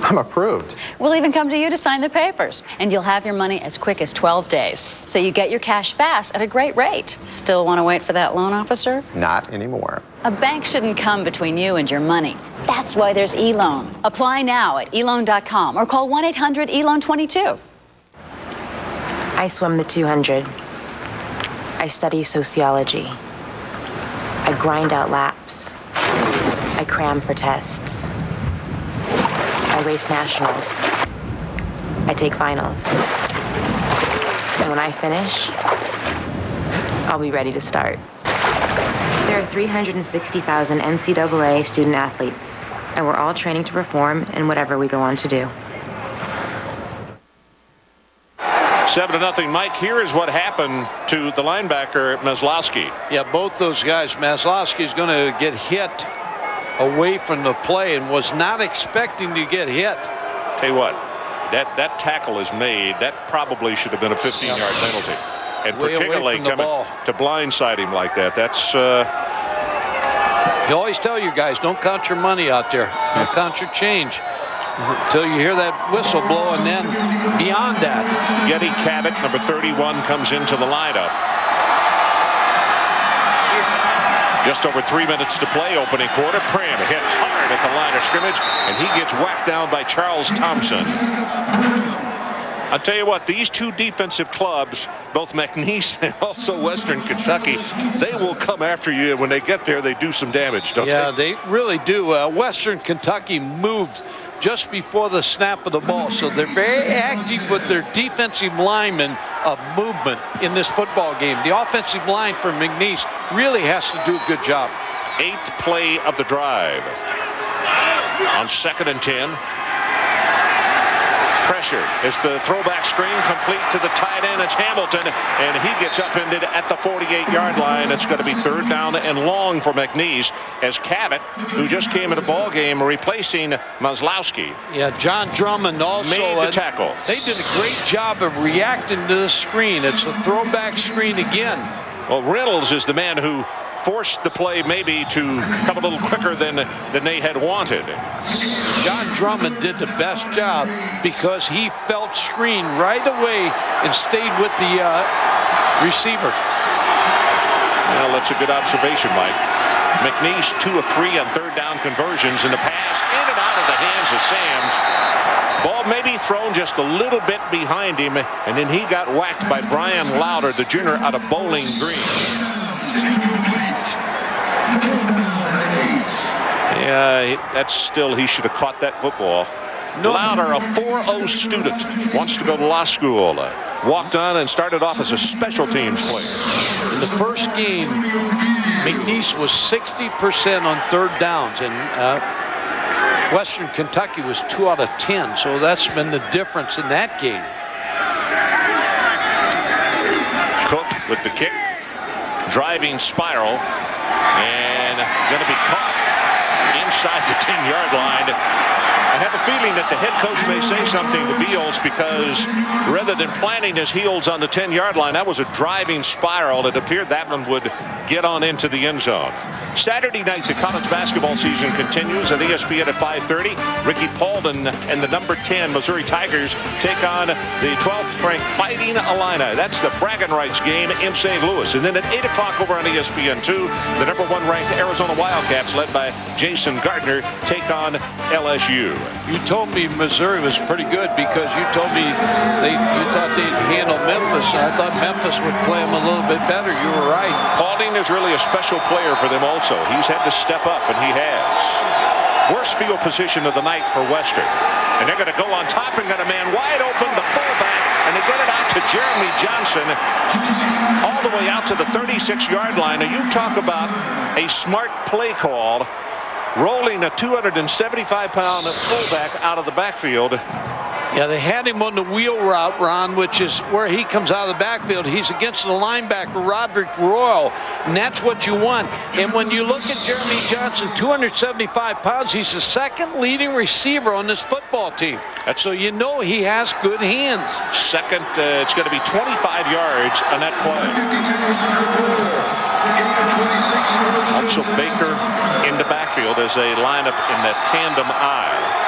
I'm approved. We'll even come to you to sign the papers. And you'll have your money as quick as 12 days. So you get your cash fast at a great rate. Still want to wait for that loan officer? Not anymore. A bank shouldn't come between you and your money. That's why there's eLoan. Apply now at eLoan.com or call 1-800-ELOAN22. I swim the 200. I study sociology. I grind out laps. I cram for tests. I race nationals. I take finals. And when I finish, I'll be ready to start. There are 360,000 NCAA student athletes, and we're all training to perform in whatever we go on to do. 7-0, Mike. Here is what happened to the linebacker, Maslowski. Yeah, both those guys. Maslowski's going to get hit away from the play and was not expecting to get hit. Tell you what, that tackle is made. That probably should have been a 15-yard penalty. And Way particularly away from the coming ball. to blindside him like that. That's... You always tell your guys, don't count your money out there. Don't count your change until you hear that whistle blow, and then beyond that. Getty Cabot, number 31, comes into the lineup. Just over 3 minutes to play, opening quarter. Pram hit hard at the line of scrimmage, and he gets whacked down by Charles Thompson. I'll tell you what, these two defensive clubs, both McNeese and also Western Kentucky, they will come after you. When they get there, they do some damage, don't they? Yeah, they really do. Western Kentucky moves just before the snap of the ball, so they're very active with their defensive linemen of movement in this football game. The offensive line for McNeese really has to do a good job. 8th play of the drive. On 2nd and 10. Pressure is the throwback screen complete to the tight end. It's Hamilton, and he gets upended at the 48-yard line. It's going to be 3rd down and long for McNeese as Cabot, who just came in the ball game, replacing Maslowski. Yeah, John Drummond also made the tackle. They did a great job of reacting to the screen. It's a throwback screen again. Well, Reynolds is the man who forced the play maybe to come a little quicker than they had wanted. John Drummond did the best job because he felt screen right away and stayed with the receiver. Well, that's a good observation, Mike. McNeese 2 of 3 on 3rd down conversions, and the pass in and out of the hands of Sams. Ball maybe thrown just a little bit behind him, and then he got whacked by Brian Lauder, the junior out of Bowling Green. Yeah, that's still, he should have caught that football. Lauder, a 4.0 student, wants to go to law school. Walked on and started off as a special teams player. In the first game, McNeese was 60% on 3rd downs, and Western Kentucky was 2 out of 10, so that's been the difference in that game. Cook with the kick. driving spiral and going to be caught inside the 10-yard line. I have a feeling that the head coach may say something to Beals, because rather than planting his heels on the 10-yard line, that was a driving spiral. It appeared that one would get on into the end zone. Saturday night, the college basketball season continues at ESPN at 5:30. Ricky Paulding and the number 10 Missouri Tigers take on the 12th-ranked Fighting Illini. That's the bragging rights game in St. Louis. And then at 8 o'clock over on ESPN2, the number 1-ranked Arizona Wildcats, led by Jason Gardner, take on LSU. You told me Missouri was pretty good, because you told me you thought they'd handle Memphis. I thought Memphis would play them a little bit better. You were right. Paulding is really a special player for them also. He's had to step up, and he has. Worst field position of the night for Western. And they're going to go on top and got a man wide open, the fullback, and they get it out to Jeremy Johnson all the way out to the 36-yard line. Now, you talk about a smart play call, rolling a 275-pound fullback out of the backfield. Yeah, they had him on the wheel route, Ron, which is where he comes out of the backfield. He's against the linebacker, Roderick Royal, and that's what you want. And when you look at Jeremy Johnson, 275 pounds, he's the second leading receiver on this football team. So you know he has good hands. Second, it's going to be 25 yards on that play. Also Baker in the backfield as they line up in that tandem eye.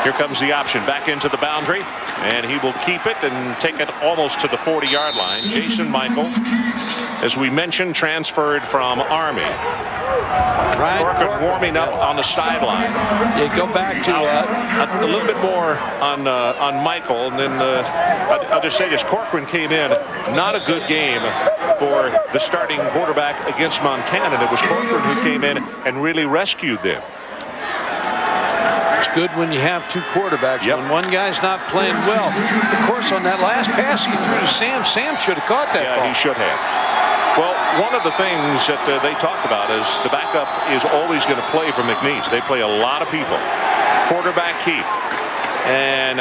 Here comes the option back into the boundary, and he will keep it and take it almost to the 40-yard line. Jason Michael, as we mentioned, transferred from Army. Corcoran warming up on the sideline. Yeah, go back to a little bit more on Michael, and then I'll just say this: Corcoran came in, not a good game for the starting quarterback against Montana, and it was Corcoran who came in and really rescued them. It's good when you have two quarterbacks. Yep. When one guy's not playing well. Of course, on that last pass he threw to Sam should have caught that ball. Yeah, he should have. Well, one of the things that they talk about is the backup is always going to play for McNeese. They play a lot of people. Quarterback keep. And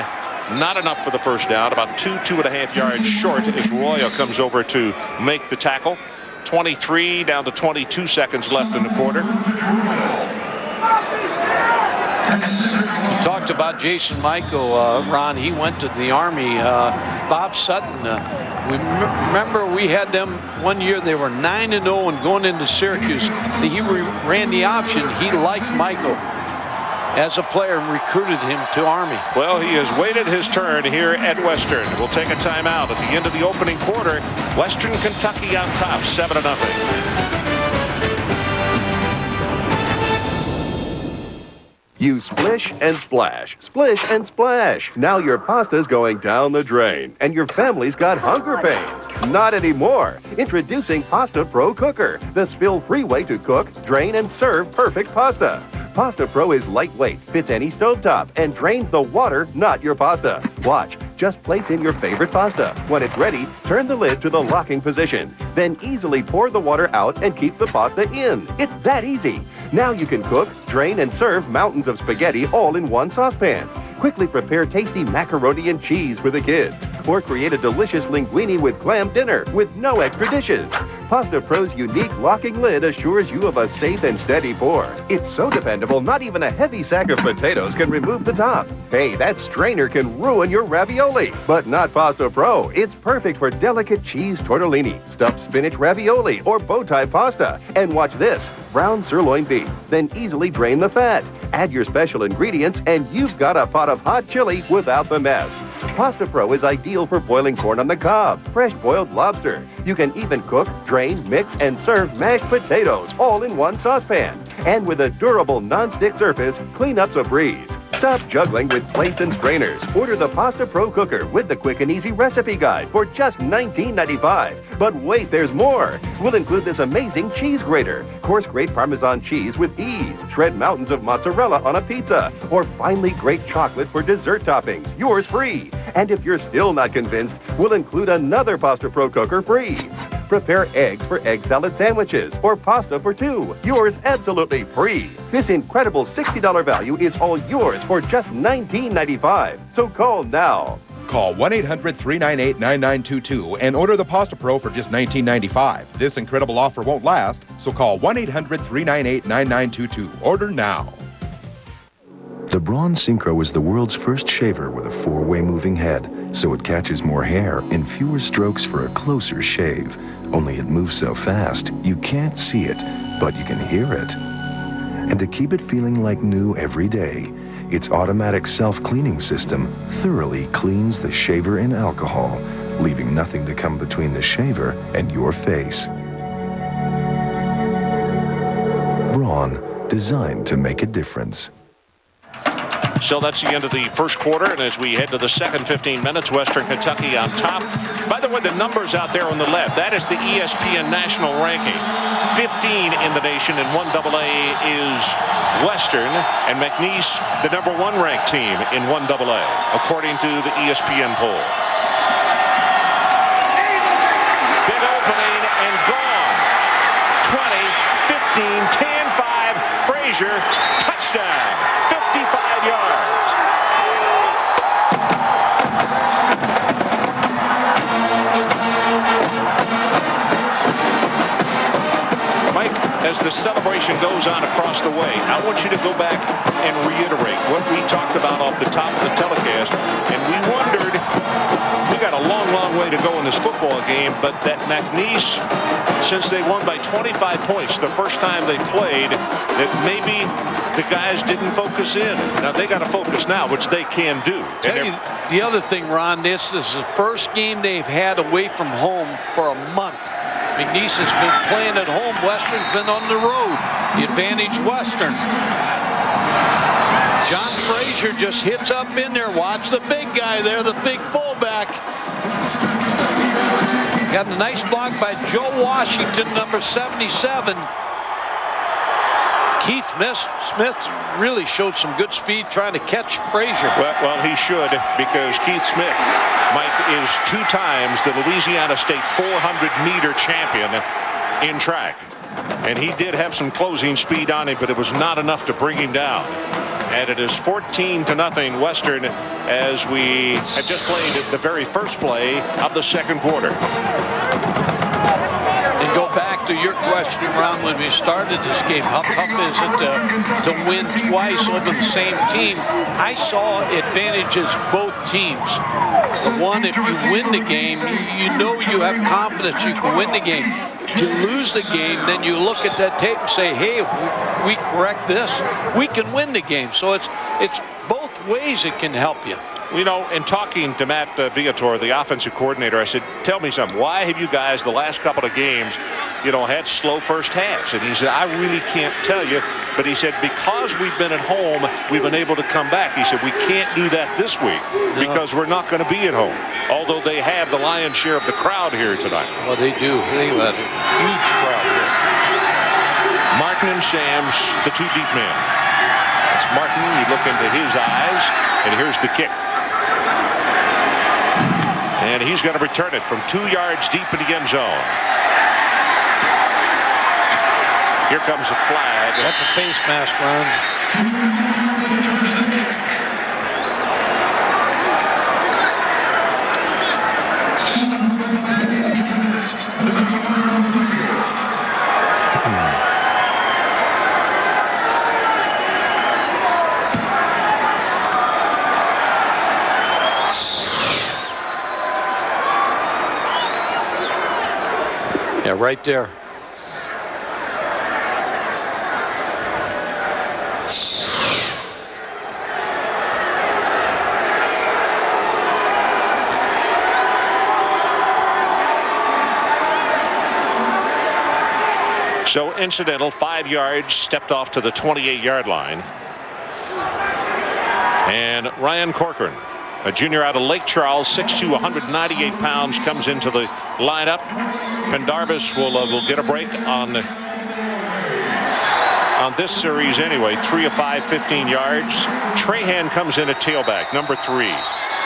not enough for the first down. About 2.5 yards short as Royal comes over to make the tackle. 23 down to 22 seconds left in the quarter. You talked about Jason Michael, Ron. He went to the Army. Bob Sutton, remember we had them one year. They were 9-0 and going into Syracuse. He ran the option. He liked Michael as a player and recruited him to Army. Well, he has waited his turn here at Western. We'll take a timeout at the end of the opening quarter. Western Kentucky on top, 7-0. You splish and splash, splish and splash. Now your pasta's going down the drain, and your family's got hunger pains. Not anymore. Introducing Pasta Pro Cooker, the spill-free way to cook, drain, and serve perfect pasta. Pasta Pro is lightweight, fits any stovetop, and drains the water, not your pasta. Watch. Just place in your favorite pasta. When it's ready, turn the lid to the locking position. Then easily pour the water out and keep the pasta in. It's that easy. Now you can cook, drain, and serve mountains of spaghetti all in one saucepan. Quickly prepare tasty macaroni and cheese for the kids. Or create a delicious linguine with clam dinner with no extra dishes. Pasta Pro's unique locking lid assures you of a safe and steady pour. It's so dependable, not even a heavy sack of potatoes can remove the top. Hey, that strainer can ruin your ravioli. But not Pasta Pro. It's perfect for delicate cheese tortellini, stuffed spinach ravioli, or bow tie pasta. And watch this, brown sirloin beef. Then easily drain the fat. Add your special ingredients, and you've got a pot of hot chili without the mess. Pasta Pro is ideal for boiling corn on the cob, fresh boiled lobster. You can even cook, drain, mix, and serve mashed potatoes all in one saucepan. And with a durable non-stick surface, cleanup's a breeze. Stop juggling with plates and strainers. Order the Pasta Pro Cooker with the quick and easy recipe guide for just $19.95. But wait, there's more. We'll include this amazing cheese grater. Coarse grate Parmesan cheese with ease. Shred mountains of mozzarella on a pizza. Or finely grate chocolate for dessert toppings. Yours free. And if you're still not convinced, we'll include another Pasta Pro Cooker free. Prepare eggs for egg salad sandwiches or pasta for two. Yours absolutely free. This incredible $60 value is all yours for just $19.95. So call now. Call 1-800-398-9922 and order the Pasta Pro for just $19.95. This incredible offer won't last, so call 1-800-398-9922. Order now. The Braun Synchro is the world's first shaver with a 4-way moving head, so it catches more hair in fewer strokes for a closer shave. Only it moves so fast, you can't see it, but you can hear it. And to keep it feeling like new every day, its automatic self-cleaning system thoroughly cleans the shaver in alcohol, leaving nothing to come between the shaver and your face. Braun, designed to make a difference. So that's the end of the first quarter, and as we head to the second 15 minutes, Western Kentucky on top. By the way, the numbers out there on the left, that is the ESPN national ranking. 15 in the nation, and 1AA is Western, and McNeese, the #1 ranked team in 1AA, according to the ESPN poll. Big opening and gone. 20, 15, 10-5, Frazier, touchdown. 55 yards. Mike, as the celebration goes on across the way, I want you to go back and reiterate what we talked about off the top of the telecast. And we wondered, we got a long, long way to go in this football game, but that McNeese, since they won by 25 points the first time they played, that maybe the guys didn't focus in. Now they got to focus now, which they can do. Tell you the other thing, Ron, this is the first game they've had away from home for a month. McNeese has been playing at home. Western's been on the road. The advantage Western. John Frazier just hits up in there. Watch the big guy there, the big fullback. Got a nice block by Joe Washington, number 77. Keith Smith really showed some good speed trying to catch Frazier. Well, he should, because Keith Smith, Mike, is 2 times the Louisiana State 400-meter champion in track. And he did have some closing speed on him, but it was not enough to bring him down. And it is 14-0 Western as we have just played the very first play of the second quarter. And go back to your question, Ron, when we started this game, how tough is it to win twice over the same team? I saw advantages both teams. One, if you win the game, you know you have confidence you can win the game. If you lose the game, then you look at that tape and say, hey, if we correct this, we can win the game. So it's both ways it can help you. You know, in talking to Matt Viator, the offensive coordinator, I said, tell me something. Why have you guys the last couple of games, you know, had slow first halves? And he said, I really can't tell you. But he said, because we've been at home, we've been able to come back. He said, we can't do that this week because we're not going to be at home. Although they have the lion's share of the crowd here tonight. Well, they do. They have a huge crowd here. Martin and Shams, the 2 deep men. It's Martin. You look into his eyes, and here's the kick. And he's going to return it from 2 yards deep in the end zone. Here comes a flag. That's a face mask, Ron. Yeah, right there. So incidental, 5 yards, stepped off to the 28-yard line. And Ryan Corcoran, a junior out of Lake Charles, 6'2", 198 pounds, comes into the lineup. Pendarvis will get a break on this series anyway. 3 of 5, 15 yards. Trahan comes in at tailback, number 3.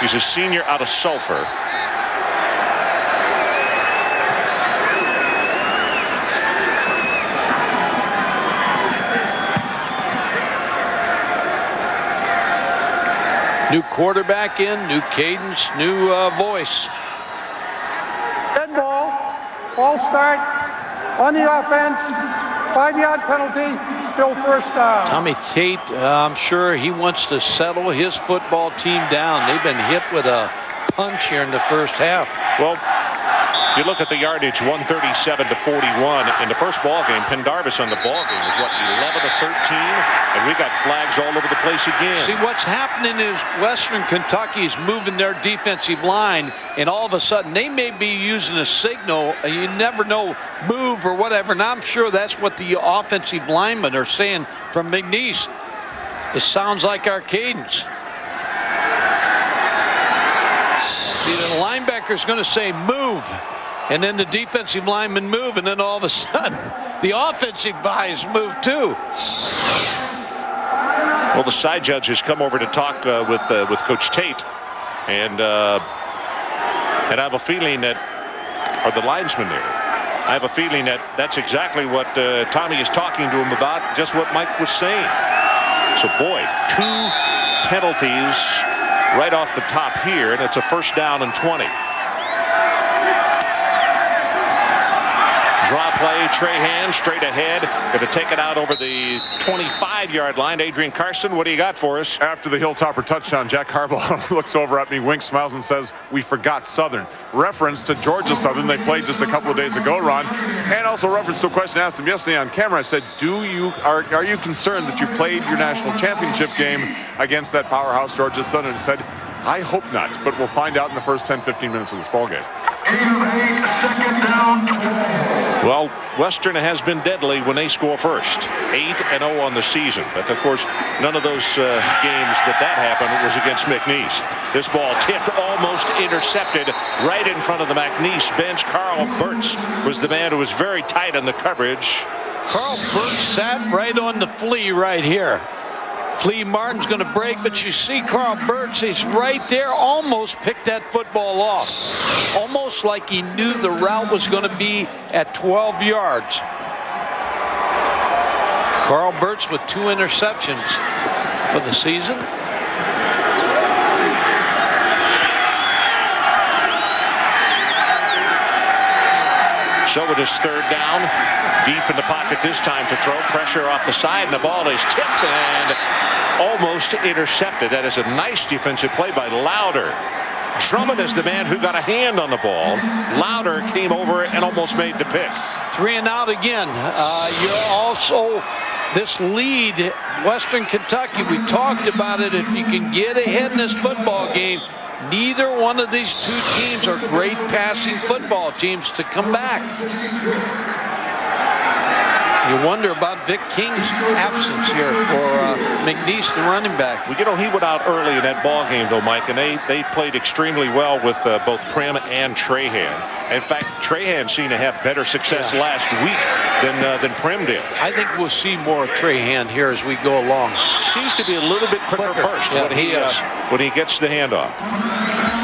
He's a senior out of Sulphur. New quarterback in, new cadence, new voice. Dead ball, false start on the offense, 5-yard penalty, still first down. Tommy Tate, I'm sure he wants to settle his football team down. They've been hit with a punch here in the first half. Well, you look at the yardage, 137 to 41 in the first ball game. Pendarvis on the ball game was 11 to 13, and we got flags all over the place again. See, what's happening is Western Kentucky is moving their defensive line, and all of a sudden they may be using a signal. You never know, move or whatever. And I'm sure that's what the offensive linemen are saying from McNeese. It sounds like our cadence. See, the linebacker's going to say move. And then the defensive linemen move, and then all of a sudden, the offensive guys move too. Well, the side judge has come over to talk with Coach Tate, and I have a feeling that, are the linesmen there? I have a feeling that that's exactly what Tommy is talking to him about, just what Mike was saying. So, boy, 2 penalties right off the top here, and it's a first down and 20. Draw play, Trahan straight ahead. Going to take it out over the 25-yard line. Adrian Carson, what do you got for us? After the Hilltopper touchdown, Jack Harbaugh looks over at me, winks, smiles, and says, "We forgot Southern." Reference to Georgia Southern. They played just a couple of days ago, Ron. And also reference to a question I asked him yesterday on camera. I said, are you concerned that you played your national championship game against that powerhouse Georgia Southern? He said, "I hope not, but we'll find out in the first 10-15 minutes of this ball game." Second down. Well, Western has been deadly when they score first. 8-0 on the season. But, of course, none of those games that happened was against McNeese. This ball tipped, almost intercepted right in front of the McNeese bench. Carl Burtz was the man who was very tight on the coverage. Carl Burtz sat right on the flea right here. Flea Martin's going to break, but you see Carl Burtz, he's right there, almost picked that football off. Almost like he knew the route was going to be at 12 yards. Carl Burtz with 2 interceptions for the season. So it is third down, deep in the pocket this time to throw. Pressure off the side, and the ball is tipped and almost intercepted. That is a nice defensive play by Lauder. Drummond is the man who got a hand on the ball. Lauder came over and almost made the pick. 3 and out again. You're also this lead, Western Kentucky. We talked about it. If you can get ahead in this football game, neither one of these 2 teams are great passing football teams to come back. You wonder about Vic King's absence here for McNeese, the running back. Well, you know, he went out early in that ball game, though, Mike, and they played extremely well with both Prim and Trahan. In fact, Trahan seemed to have better success last week than Prim did. I think we'll see more of Trahan here as we go along. Seems to be a little bit quicker burst when he gets the handoff.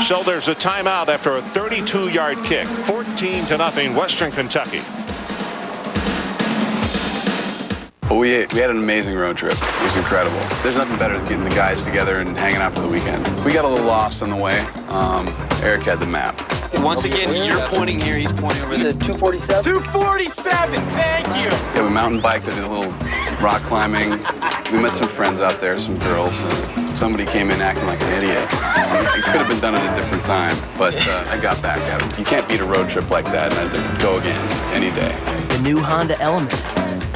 So there's a timeout after a 32-yard kick. 14-0, Western Kentucky. Well, we had an amazing road trip. It was incredible. There's nothing better than getting the guys together and hanging out for the weekend. We got a little lost on the way. Eric had the map. Once again, you're pointing here, he's pointing over there. 247? 247! Thank you! We have a mountain bike that did a little rock climbing. We met some friends out there, some girls. Somebody came in acting like an idiot. It could have been done at a different time, but I got back at him. You can't beat a road trip like that, and I'd go again any day. The new Honda Element.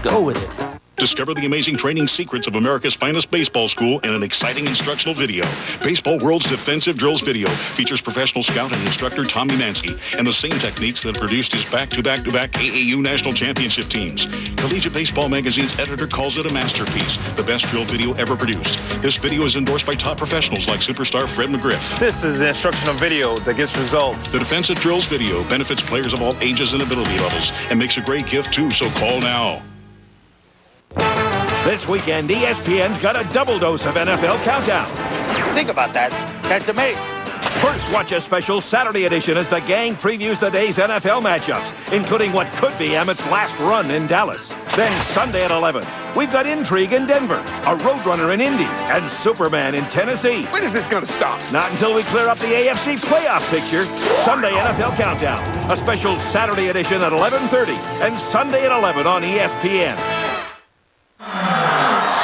Go with it. Discover the amazing training secrets of America's finest baseball school in an exciting instructional video. Baseball World's Defensive Drills video features professional scout and instructor Tommy Mansky and the same techniques that produced his back-to-back-to-back AAU national championship teams. Collegiate Baseball Magazine's editor calls it a masterpiece, the best drill video ever produced. This video is endorsed by top professionals like superstar Fred McGriff. This is an instructional video that gets results. The Defensive Drills video benefits players of all ages and ability levels and makes a great gift too, so call now. This weekend, ESPN's got a double dose of NFL Countdown. Think about that. That's amazing. First, watch a special Saturday edition as the gang previews the day's NFL matchups, including what could be Emmett's last run in Dallas. Then Sunday at 11, we've got intrigue in Denver, a Roadrunner in Indy, and Superman in Tennessee. When is this going to stop? Not until we clear up the AFC playoff picture. Sunday NFL Countdown, a special Saturday edition at 11:30, and Sunday at 11 on ESPN.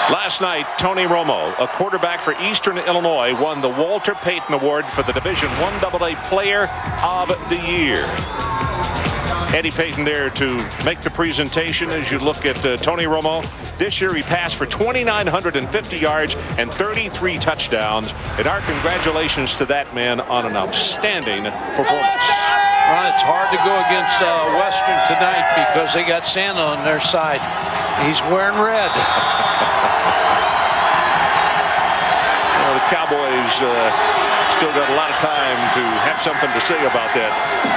Last night, Tony Romo, a quarterback for Eastern Illinois, won the Walter Payton Award for the Division I AA Player of the Year. Eddie Payton there to make the presentation as you look at Tony Romo. This year he passed for 2,950 yards and 33 touchdowns. And our congratulations to that man on an outstanding performance. Ron, it's hard to go against Western tonight because they got Santa on their side. He's wearing red. The Cowboys still got a lot of time to have something to say about that,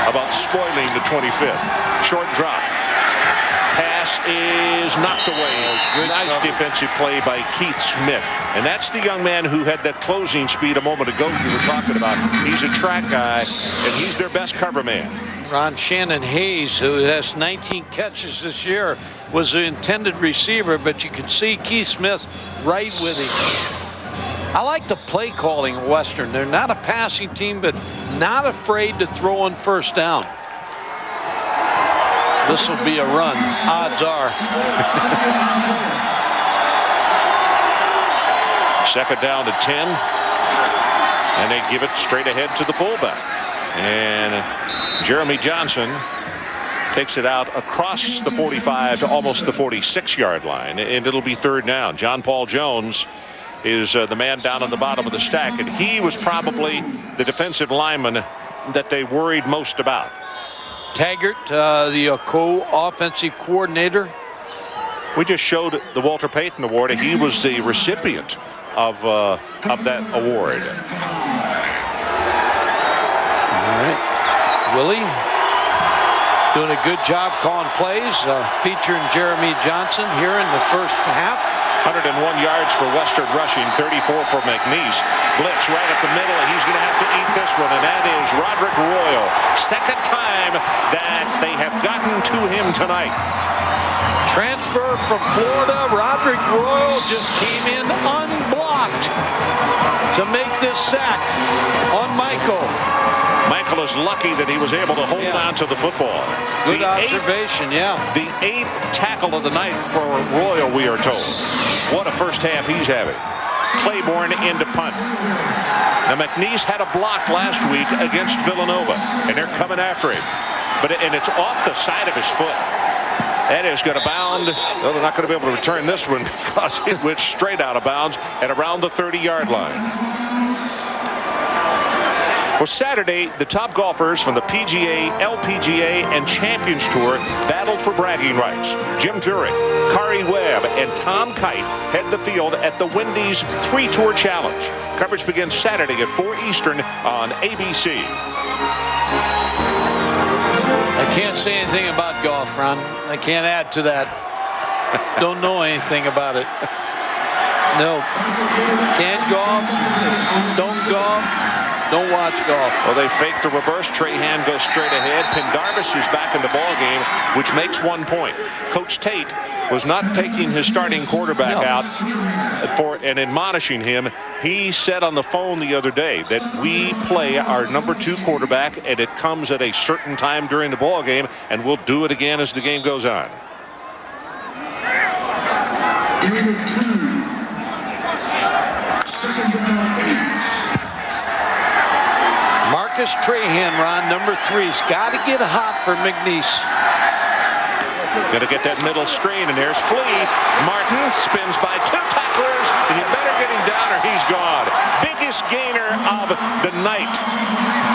about spoiling the 25th. Short drop. Pass is knocked away. Nice defensive play by Keith Smith. And that's the young man who had that closing speed a moment ago you were talking about. He's a track guy, and he's their best cover man. Ron, Shannon Hayes, who has 19 catches this year, was the intended receiver, but you can see Keith Smith right with him. I like the play calling at Western. They're not a passing team, but not afraid to throw on first down. This will be a run, odds are. Second down to 10. And they give it straight ahead to the fullback. And Jeremy Johnson takes it out across the 45 to almost the 46-yard line. And it'll be third down. John Paul Jones is the man down on the bottom of the stack. And he was probably the defensive lineman that they worried most about. Taggart, the co-offensive coordinator. We just showed the Walter Payton Award. He was the recipient of that award. All right. Willie doing a good job calling plays, featuring Jeremy Johnson here in the first half. 101 yards for Western rushing, 34 for McNeese. Blitz right up the middle, and he's going to have to eat this one, and that is Roderick Royal. Second time that they have gotten to him tonight. Transfer from Florida, Roderick Royal just came in unblocked to make this sack on Michael. Michael is lucky that he was able to hold on to the football. Good observation, yeah. The 8th tackle of the night for Royal, we are told. What a first half he's having. Claiborne into punt. Now McNeese had a block last week against Villanova, and they're coming after him. And it's off the side of his foot. That is going to bound. Well, they're not going to be able to return this one because it went straight out of bounds at around the 30-yard line. Well, Saturday, the top golfers from the PGA, LPGA, and Champions Tour battled for bragging rights. Jim Furyk, Kari Webb, and Tom Kite head the field at the Wendy's 3-Tour Challenge. Coverage begins Saturday at 4 Eastern on ABC. I can't say anything about golf, Ron. I can't add to that. Don't know anything about it. No. Can't golf. Don't golf. Don't watch golf. Well, they faked the reverse. Trahan goes straight ahead. Pendarvis is back in the ball game, which makes 1 point. Coach Tate was not taking his starting quarterback out and admonishing him. He said on the phone the other day that we play our number 2 quarterback, and it comes at a certain time during the ball game, and we'll do it again as the game goes on. Marcus Trahan, Ron, number 3's got to get hot for McNeese. Going to get that middle screen, and there's Flea. Martin spins by 2 tacklers, and you better get him down or he's gone. Biggest gainer of the night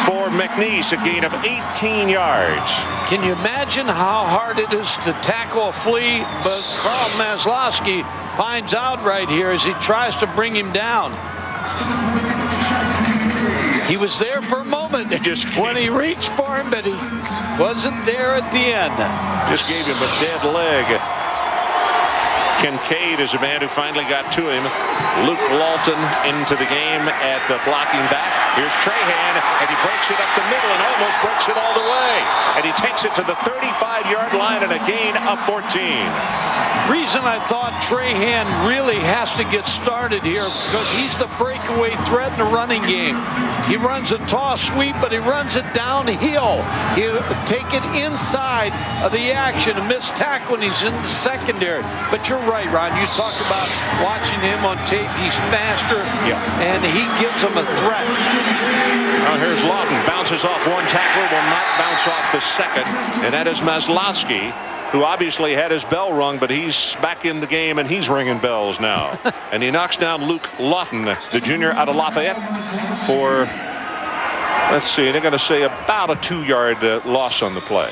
for McNeese, a gain of 18 yards. Can you imagine how hard it is to tackle a Flea? But Carl Maslowski finds out right here as he tries to bring him down. He was there for a moment when he reached for him, but he wasn't there at the end. Just gave him a dead leg. Kincaid is a man who finally got to him. Luke Lawton into the game at the blocking back. Here's Trahan, and he breaks it up the middle and almost breaks it all the way. And he takes it to the 35-yard line and a gain of 14. Reason I thought Trahan really has to get started here because he's the breakaway threat in the running game. He runs a toss sweep, but he runs it downhill. He'll take it inside of the action, a missed tackle when he's in the secondary. But you're right, Ron. You talk about watching him on tape. He's faster, and he gives them a threat. Now here's Lawton. Bounces off one tackler, will not bounce off the second, and that is Maslowski, who obviously had his bell rung, but he's back in the game and he's ringing bells now. And he knocks down Luke Lawton, the junior out of Lafayette, for, let's see, they're going to say about a 2-yard loss on the play.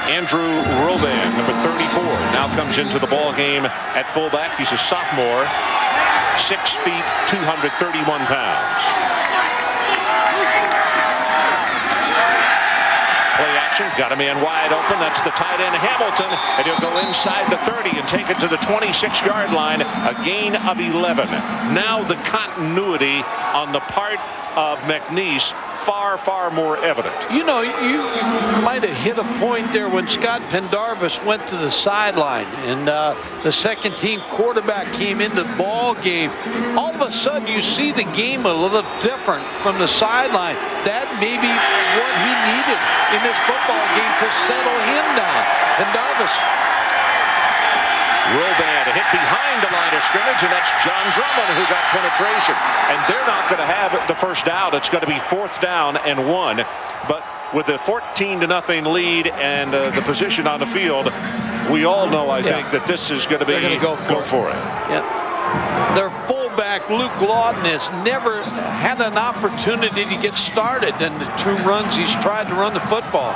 Andrew Roban, number 34, now comes into the ball game at fullback. He's a sophomore, 6 feet, 231 pounds. Play action, got a man wide open. That's the tight end Hamilton, and he'll go inside the 30 and take it to the 26-yard line, a gain of 11. Now the continuity on the part of McNeese far more evident. You know, you might have hit a point there when Scott Pendarvis went to the sideline and the second team quarterback came into the ball game. All of a sudden you see the game a little different from the sideline. That may be what he needed in this football game to settle him down. Pendarvis. Roban hit behind the line of scrimmage, and that's John Drummond who got penetration. And they're not going to have the first down. It's going to be 4th down and 1. But with a 14-0 lead and the position on the field, we all know, I think, that this is going to be go for it. Yep. Their fullback, Luke Lawton, has never had an opportunity to get started in the 2 runs he's tried to run the football.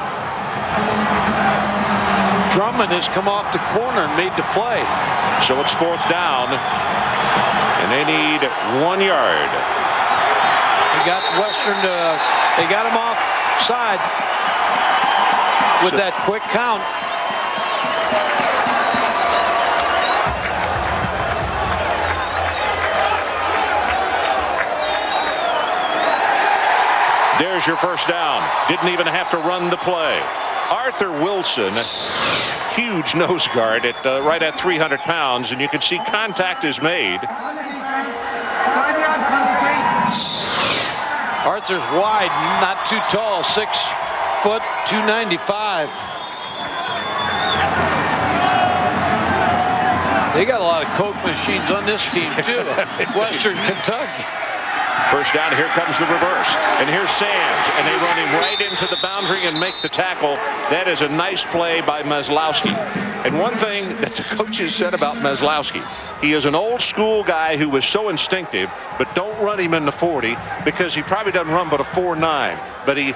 Drummond has come off the corner and made the play. So it's 4th down, and they need 1 yard. They got Western, they got him offside with that quick count. There's your first down. Didn't even have to run the play. Arthur Wilson, huge nose guard at right at 300 pounds, and you can see contact is made. Arthur's wide, not too tall, 6 foot, 295. They got a lot of Coke machines on this team too. Western Kentucky. First down, here comes the reverse. And here's Sands, and they run him right into the boundary and make the tackle. That is a nice play by Maslowski. And one thing that the coaches said about Maslowski, he is an old school guy who was so instinctive, but don't run him in the 40 because he probably doesn't run but a 4.9. But he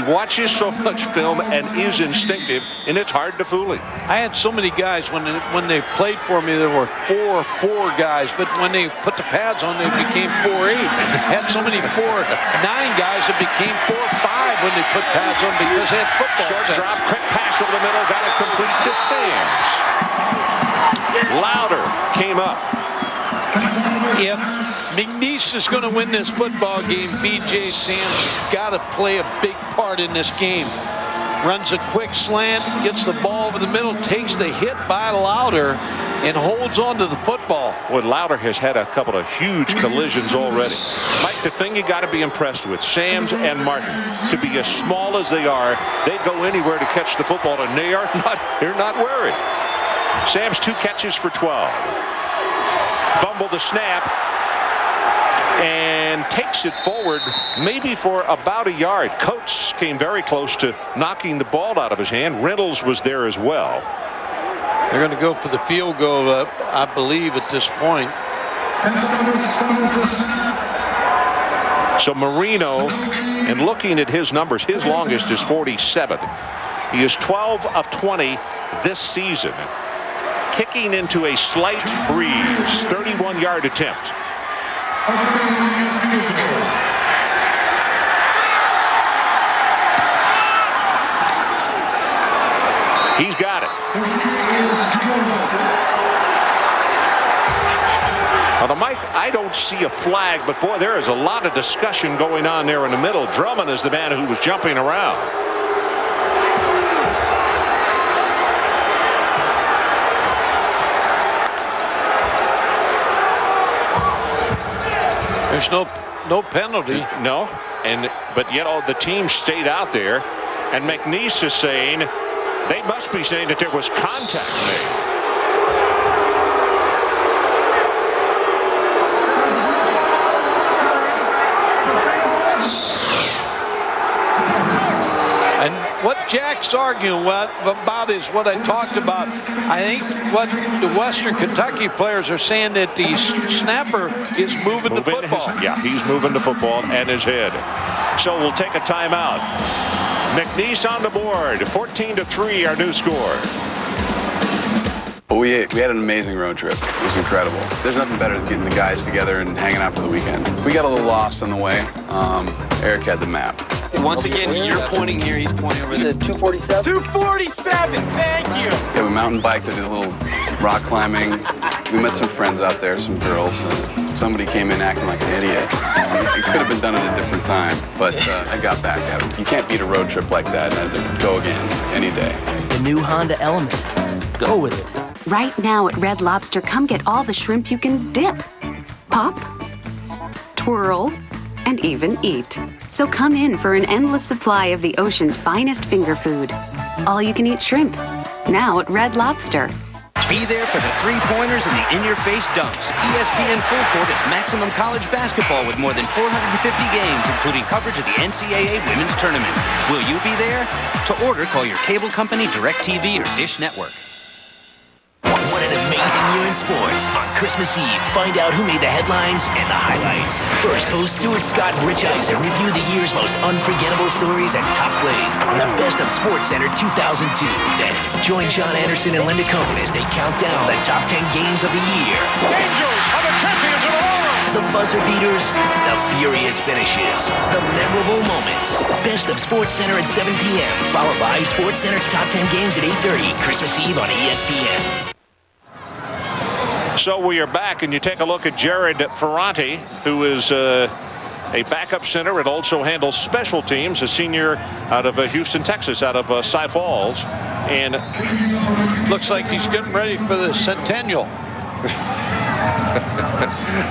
watches so much film and is instinctive, and it's hard to fool him. I had so many guys when they played for me, there were 4-4 guys, but when they put the pads on, they became 4-8. Had so many 4-9 guys that became 4-5 when they put pads on because they had football. Short drop, quick pass over the middle, got it complete to Sands. Louder came up. If McNeese is going to win this football game, B.J. Sands got to play a big part in this game. Runs a quick slant, gets the ball over the middle, takes the hit by Louder, and holds on to the football. Well, Louder has had a couple of huge collisions already. Mike, the thing you got to be impressed with, Sams and Martin, to be as small as they are, they go anywhere to catch the football, and they're not worried. Sams 2 catches for 12. Fumble the snap and takes it forward maybe for about a yard. Coates came very close to knocking the ball out of his hand. Reynolds was there as well. They're going to go for the field goal, I believe, at this point. So Marino, and looking at his numbers, his longest is 47. He is 12 of 20 this season. Kicking into a slight breeze, 31-yard attempt. He's got it. Now, Mike, I don't see a flag, but boy, there is a lot of discussion going on there in the middle. Drummond is the man who was jumping around. There's no penalty. No, but yet all the team stayed out there, and McNeese is saying they must be saying that there was contact made. And what Jack's arguing about is what I talked about. I think what the Western Kentucky players are saying that the snapper is moving the football. He's moving the football and his head. So we'll take a timeout. McNeese on the board, 14-3, our new score. Well, we had an amazing road trip. It was incredible. There's nothing better than getting the guys together and hanging out for the weekend. We got a little lost on the way. Eric had the map. Once again, you're pointing here, he's pointing over there. 247? 247! Thank you! We have a mountain bike that did a little rock climbing. We met some friends out there, some girls. Somebody came in acting like an idiot. It could have been done at a different time, but I got back at him. You can't beat a road trip like that, and I'd go again, any day. The new Honda Element. Go with it. Right now at Red Lobster, come get all the shrimp you can dip, pop, twirl, and even eat. So come in for an endless supply of the ocean's finest finger food. All you can eat shrimp. Now at Red Lobster. Be there for the three-pointers and the in-your-face dunks. ESPN Full Court is maximum college basketball with more than 450 games, including coverage of the NCAA Women's Tournament. Will you be there? To order, call your cable company, DirecTV, or Dish Network. What an amazing year in sports. On Christmas Eve, find out who made the headlines and the highlights. First, host Stuart Scott and Rich Eisen review the year's most unforgettable stories and top plays on the Best of Sports Center 2002. Then, join John Anderson and Linda Cohn as they count down the top 10 games of the year. Angels are the champions of Aurora! The buzzer beaters, the furious finishes, the memorable moments. Best of Sports Center at 7 p.m., followed by Sports Center's top 10 games at 8:30, Christmas Eve on ESPN. So we are back, and you take a look at Jared Ferranti, who is a backup center and also handles special teams, a senior out of Houston, Texas, out of Cy Falls. And looks like he's getting ready for the centennial.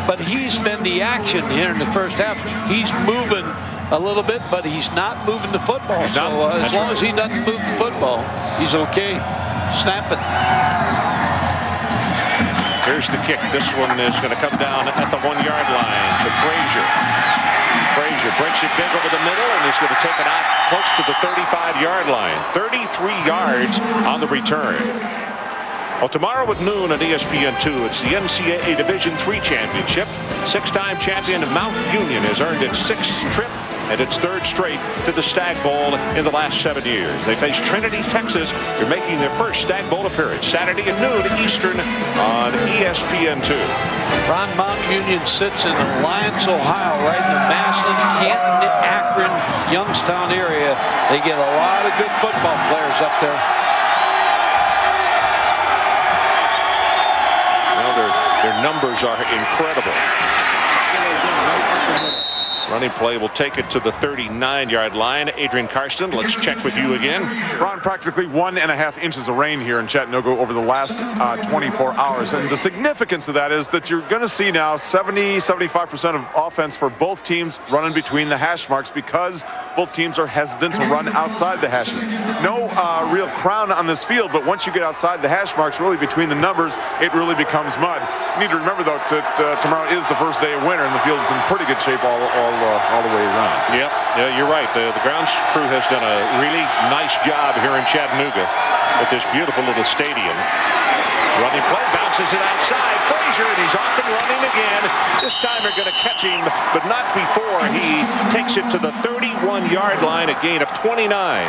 But he's been the action here in the first half. He's moving a little bit, but he's not moving the football. As long as he doesn't move the football, he's okay. Snapping. Here's the kick. This one is going to come down at the 1-yard line to Frazier. Frazier breaks it big over the middle and is going to take it out close to the 35-yard line. 33 yards on the return. Well, tomorrow at noon on ESPN2, it's the NCAA Division III Championship. 6-time champion Mount Union has earned its 6th trip and its 3rd straight to the Stag Bowl in the last 7 years. They face Trinity, Texas. They're making their first Stag Bowl appearance Saturday at noon Eastern on ESPN2. Ron, Mount Union sits in Alliance, Ohio, right in the Massillon, Canton, Akron, Youngstown area. They get a lot of good football players up there. Their numbers are incredible. Running play will take it to the 39-yard line. Adrian Karsten, let's check with you again. Ron, practically 1.5 inches of rain here in Chattanooga over the last 24 hours. And the significance of that is that you're going to see now 70-75% of offense for both teams running between the hash marks because both teams are hesitant to run outside the hashes. No real crown on this field, but once you get outside the hash marks, really between the numbers, it really becomes mud. You need to remember, though, that tomorrow is the first day of winter, and the field is in pretty good shape all the way around. Yep, yeah, you're right. The grounds crew has done a really nice job here in Chattanooga at this beautiful little stadium. Running play, bounces it outside. Frazier, and he's off and running again. This time they're going to catch him, but not before he takes it to the 31-yard line, a gain of 29.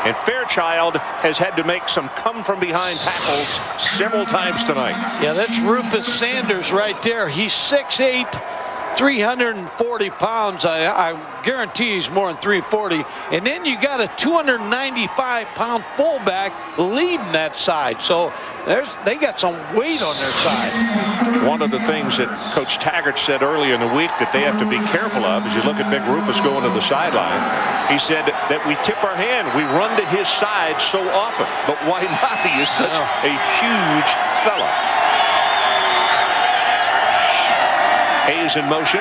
And Fairchild has had to make some come-from-behind tackles several times tonight. Yeah, that's Rufus Sanders right there. He's 6'8", 340 pounds. I guarantee he's more than 340. And then you got a 295-pound fullback leading that side. So they got some weight on their side. One of the things that Coach Taggart said earlier in the week that they have to be careful of, as you look at Big Rufus going to the sideline, he said that we tip our hand. We run to his side so often. But why not? He is such a huge fella. Hayes in motion.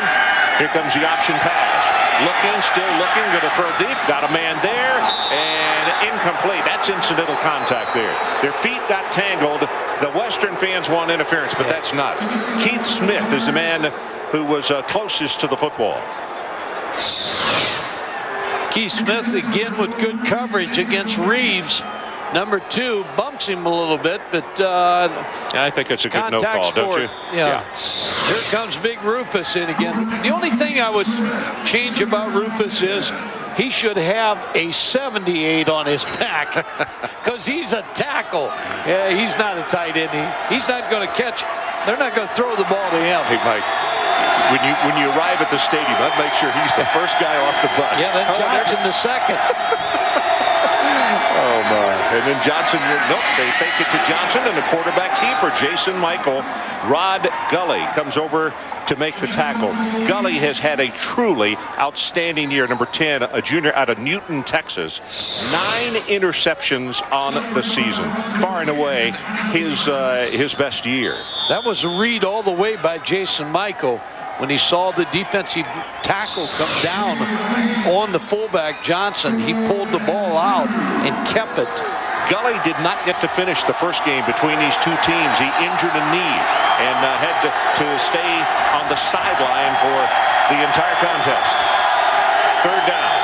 Here comes the option pass. Looking, still looking, going to throw deep. Got a man there, and incomplete. That's incidental contact there. Their feet got tangled. The Western fans want interference, but that's not. Keith Smith is the man who was closest to the football. Keith Smith again with good coverage against Reeves. Number 2 bumps him a little bit, but I think it's a good no call, don't you? Yeah. Here comes Big Rufus in again. The only thing I would change about Rufus is he should have a 78 on his back because he's a tackle. Yeah, he's not a tight end. He's not going to catch. They're not going to throw the ball to him. Hey, Mike. When you arrive at the stadium, I'd make sure he's the first guy off the bus. Yeah, then Johnson the second. Oh, my. And then Johnson, nope, they fake it to Johnson, and the quarterback keeper, Jason Michael. Rod Gully comes over to make the tackle. Gully has had a truly outstanding year. Number 10, a junior out of Newton, Texas. 9 interceptions on the season. Far and away his best year. That was a read all the way by Jason Michael. When he saw the defensive tackle come down on the fullback, Johnson, he pulled the ball out and kept it. Gully did not get to finish the first game between these two teams. He injured a knee and had to stay on the sideline for the entire contest. 3rd down.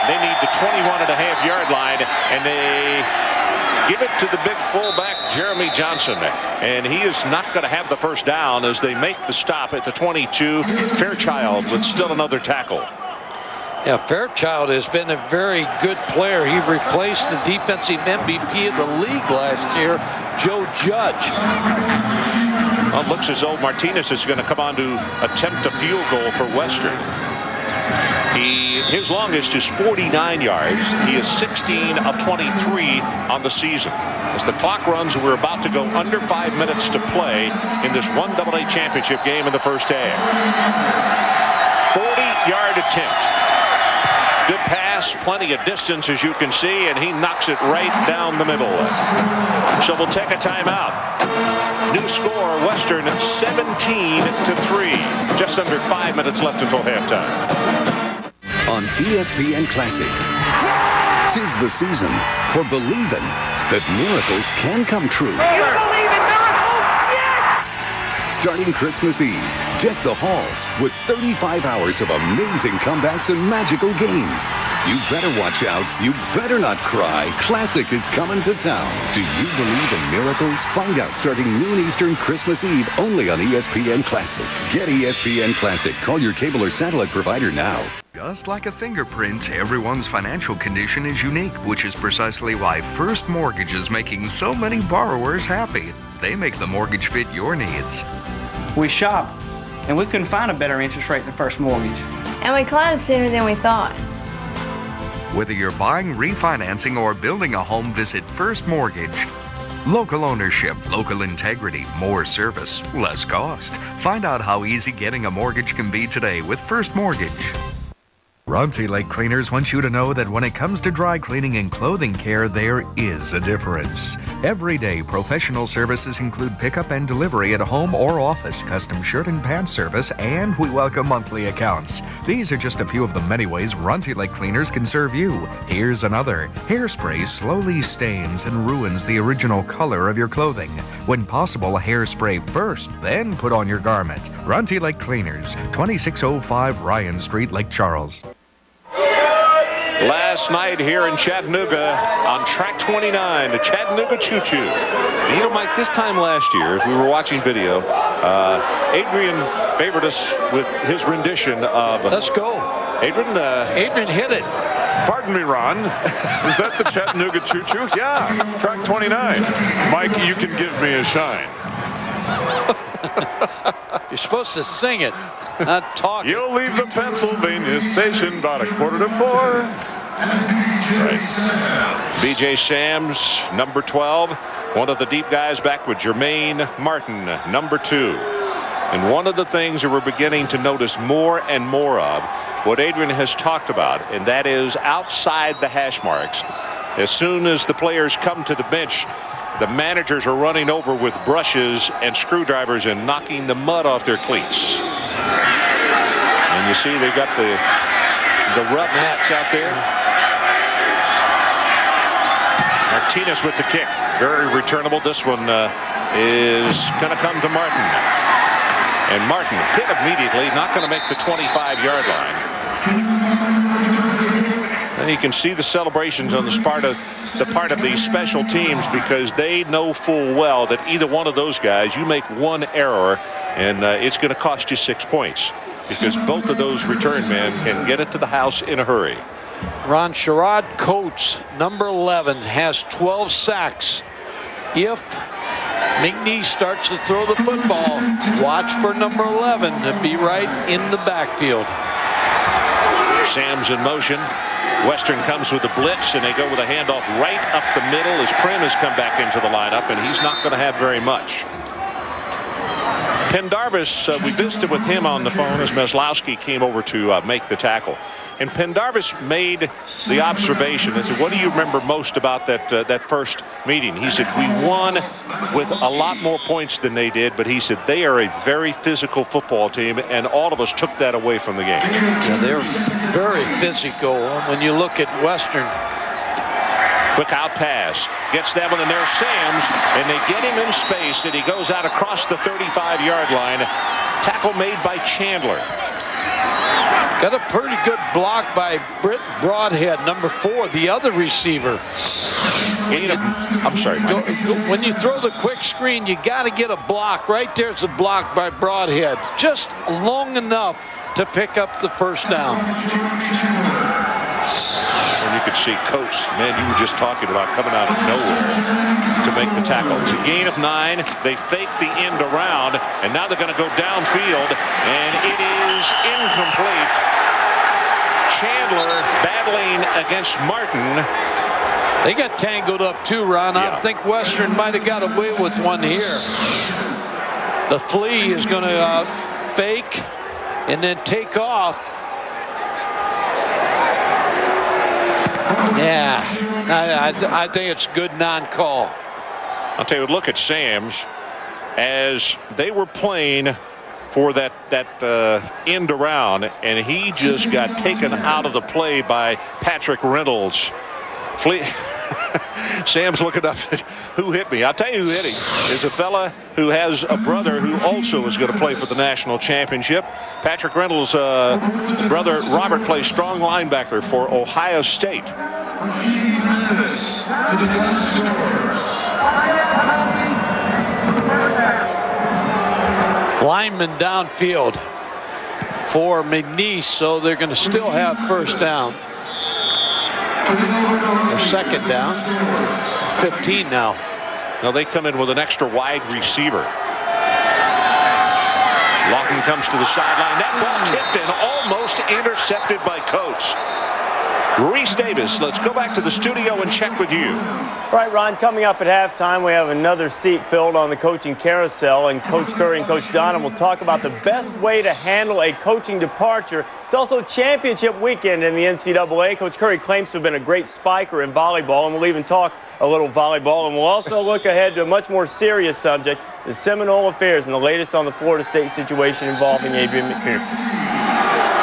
They need the 21.5-yard line, and they give it to the big fullback, Jeremy Johnson. And he is not going to have the first down as they make the stop at the 22. Fairchild with still another tackle. Yeah, Fairchild has been a very good player. He replaced the defensive MVP of the league last year, Joe Judge. Well, it looks as though Martinez is going to come on to attempt a field goal for Western. His longest is 49 yards. He is 16 of 23 on the season. As the clock runs, we're about to go under 5 minutes to play in this 1AA championship game in the first half. 40-yard attempt. Good pass, plenty of distance, as you can see, and he knocks it right down the middle. So we'll take a timeout. New score, Western 17-3. Just under 5 minutes left until halftime. On ESPN Classic, 'tis the season for believing that miracles can come true. Starting Christmas Eve, deck the halls with 35 hours of amazing comebacks and magical games. You better watch out. You better not cry. Classic is coming to town. Do you believe in miracles? Find out starting noon Eastern Christmas Eve only on ESPN Classic. Get ESPN Classic. Call your cable or satellite provider now. Just like a fingerprint, everyone's financial condition is unique, which is precisely why First Mortgage is making so many borrowers happy. They make the mortgage fit your needs. We shopped, and we couldn't find a better interest rate than First Mortgage. And we closed sooner than we thought. Whether you're buying, refinancing, or building a home, visit First Mortgage. Local ownership, local integrity, more service, less cost. Find out how easy getting a mortgage can be today with First Mortgage. Bronte Lake Cleaners wants you to know that when it comes to dry cleaning and clothing care, there is a difference. Everyday professional services include pickup and delivery at home or office, custom shirt and pants service, and we welcome monthly accounts. These are just a few of the many ways Bronte Lake Cleaners can serve you. Here's another. Hairspray slowly stains and ruins the original color of your clothing. When possible, hairspray first, then put on your garment. Bronte Lake Cleaners, 2605 Ryan Street, Lake Charles. Last night here in Chattanooga on track 29, the Chattanooga Choo Choo. You know, Mike, this time last year, as we were watching video, Adrian favored us with his rendition of Let's Go. Adrian hit it. Pardon me, Ron. Is that the Chattanooga Choo Choo? Yeah, track 29. Mike, you can give me a shine. You're supposed to sing it, not talk. You'll leave the Pennsylvania station about 3:45. Right. B.J. Sams, number 12. One of the deep guys back with Jermaine Martin, number 2. And one of the things that we're beginning to notice more and more of, what Adrian has talked about, and that is outside the hash marks. As soon as the players come to the bench, the managers are running over with brushes and screwdrivers and knocking the mud off their cleats. And you see they've got the rub mats out there. Martinez with the kick. Very returnable. This one is going to come to Martin. And Martin hit immediately. Not going to make the 25-yard line. And you can see the celebrations on the part of the special teams, because they know full well that either one of those guys, you make one error and it's going to cost you 6 points, because both of those return men can get it to the house in a hurry. Ron, Sherrod Coates, number 11, has 12 sacks. If McNeese starts to throw the football, watch for number 11 to be right in the backfield. Sams in motion. Western comes with a blitz, and they go with a handoff right up the middle as Prim has come back into the lineup, and he's not going to have very much. Pendarvis, we visited with him on the phone as Meslowski came over to make the tackle. And Pendarvis made the observation and said, what do you remember most about that first meeting? He said, we won with a lot more points than they did, but he said they are a very physical football team, and all of us took that away from the game. Yeah, they're very physical. When you look at Western. Quick out pass. Gets that one, and there's Sams, and they get him in space, and he goes out across the 35-yard line. Tackle made by Chandler. Got a pretty good block by Britt Broadhead, number 4, the other receiver. I'm sorry, when you throw the quick screen, you got to get a block. Right there's a block by Broadhead, just long enough to pick up the first down. And you could see Coates, man, you were just talking about coming out of nowhere to make the tackle. It's a gain of 9. They fake the end around, and now they're going to go downfield, and it is incomplete. Chandler battling against Martin. They got tangled up too, Ron. Yeah. I think Western might have got away with one here. The flea is going to fake and then take off. Yeah, I think it's good non-call. I'll tell you, look at Sams as they were playing for that end around, and he just got taken out of the play by Patrick Reynolds. Sam's looking up at who hit me. I'll tell you who hit him is a fella who has a brother who also is going to play for the national championship. Patrick Reynolds' brother Robert plays strong linebacker for Ohio State. Lineman downfield for McNeese, so they're going to still have first down. Or second down. 15 now. Now they come in with an extra wide receiver. Lawton comes to the sideline. That ball tipped and almost intercepted by Coates. Reese Davis, let's go back to the studio and check with you. Right, Ron, coming up at halftime, we have another seat filled on the coaching carousel, and Coach Curry and Coach Donham will talk about the best way to handle a coaching departure. It's also championship weekend in the NCAA. Coach Curry claims to have been a great spiker in volleyball, and we'll even talk a little volleyball, and we'll also look ahead to a much more serious subject, the Seminole affairs, and the latest on the Florida State situation involving Adrian McPherson.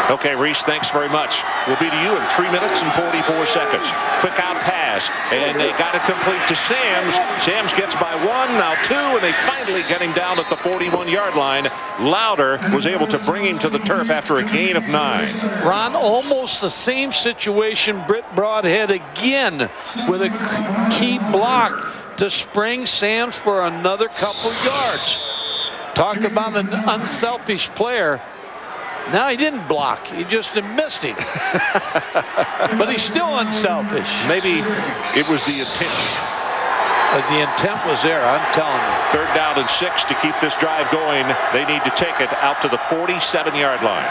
Okay, Reese, thanks very much. We'll be to you in 3 minutes and 44 seconds. Quick out pass, and they got it complete to Sams. Sams gets by 1, now 2, and they finally get him down at the 41-yard line. Lauder was able to bring him to the turf after a gain of 9. Ron, almost the same situation. Britt Broadhead again with a key block to spring Sams for another couple yards. Talk about an unselfish player. Now he didn't block, he just missed him. But he's still unselfish. Maybe it was the intent. But the intent was there, I'm telling you. 3rd down and 6 to keep this drive going. They need to take it out to the 47-yard line.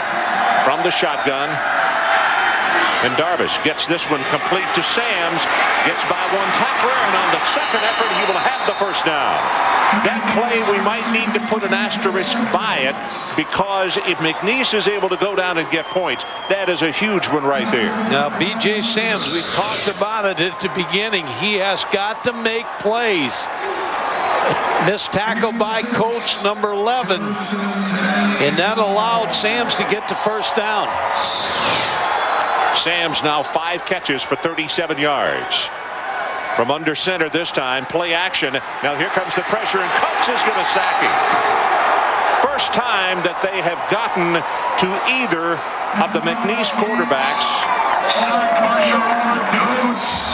From the shotgun. And Darvish gets this one complete to Sams. Gets by one tackler, and on the second effort, he will have the first down. That play, we might need to put an asterisk by it, because if McNeese is able to go down and get points, that is a huge one right there. Now, B.J. Sams, we talked about it at the beginning. He has got to make plays. Missed tackle by coach number 11, and that allowed Sams to get the first down. Sams now 5 catches for 37 yards. From under center this time, play action. Now here comes the pressure, and Coates is going to sack him. First time that they have gotten to either of the McNeese quarterbacks.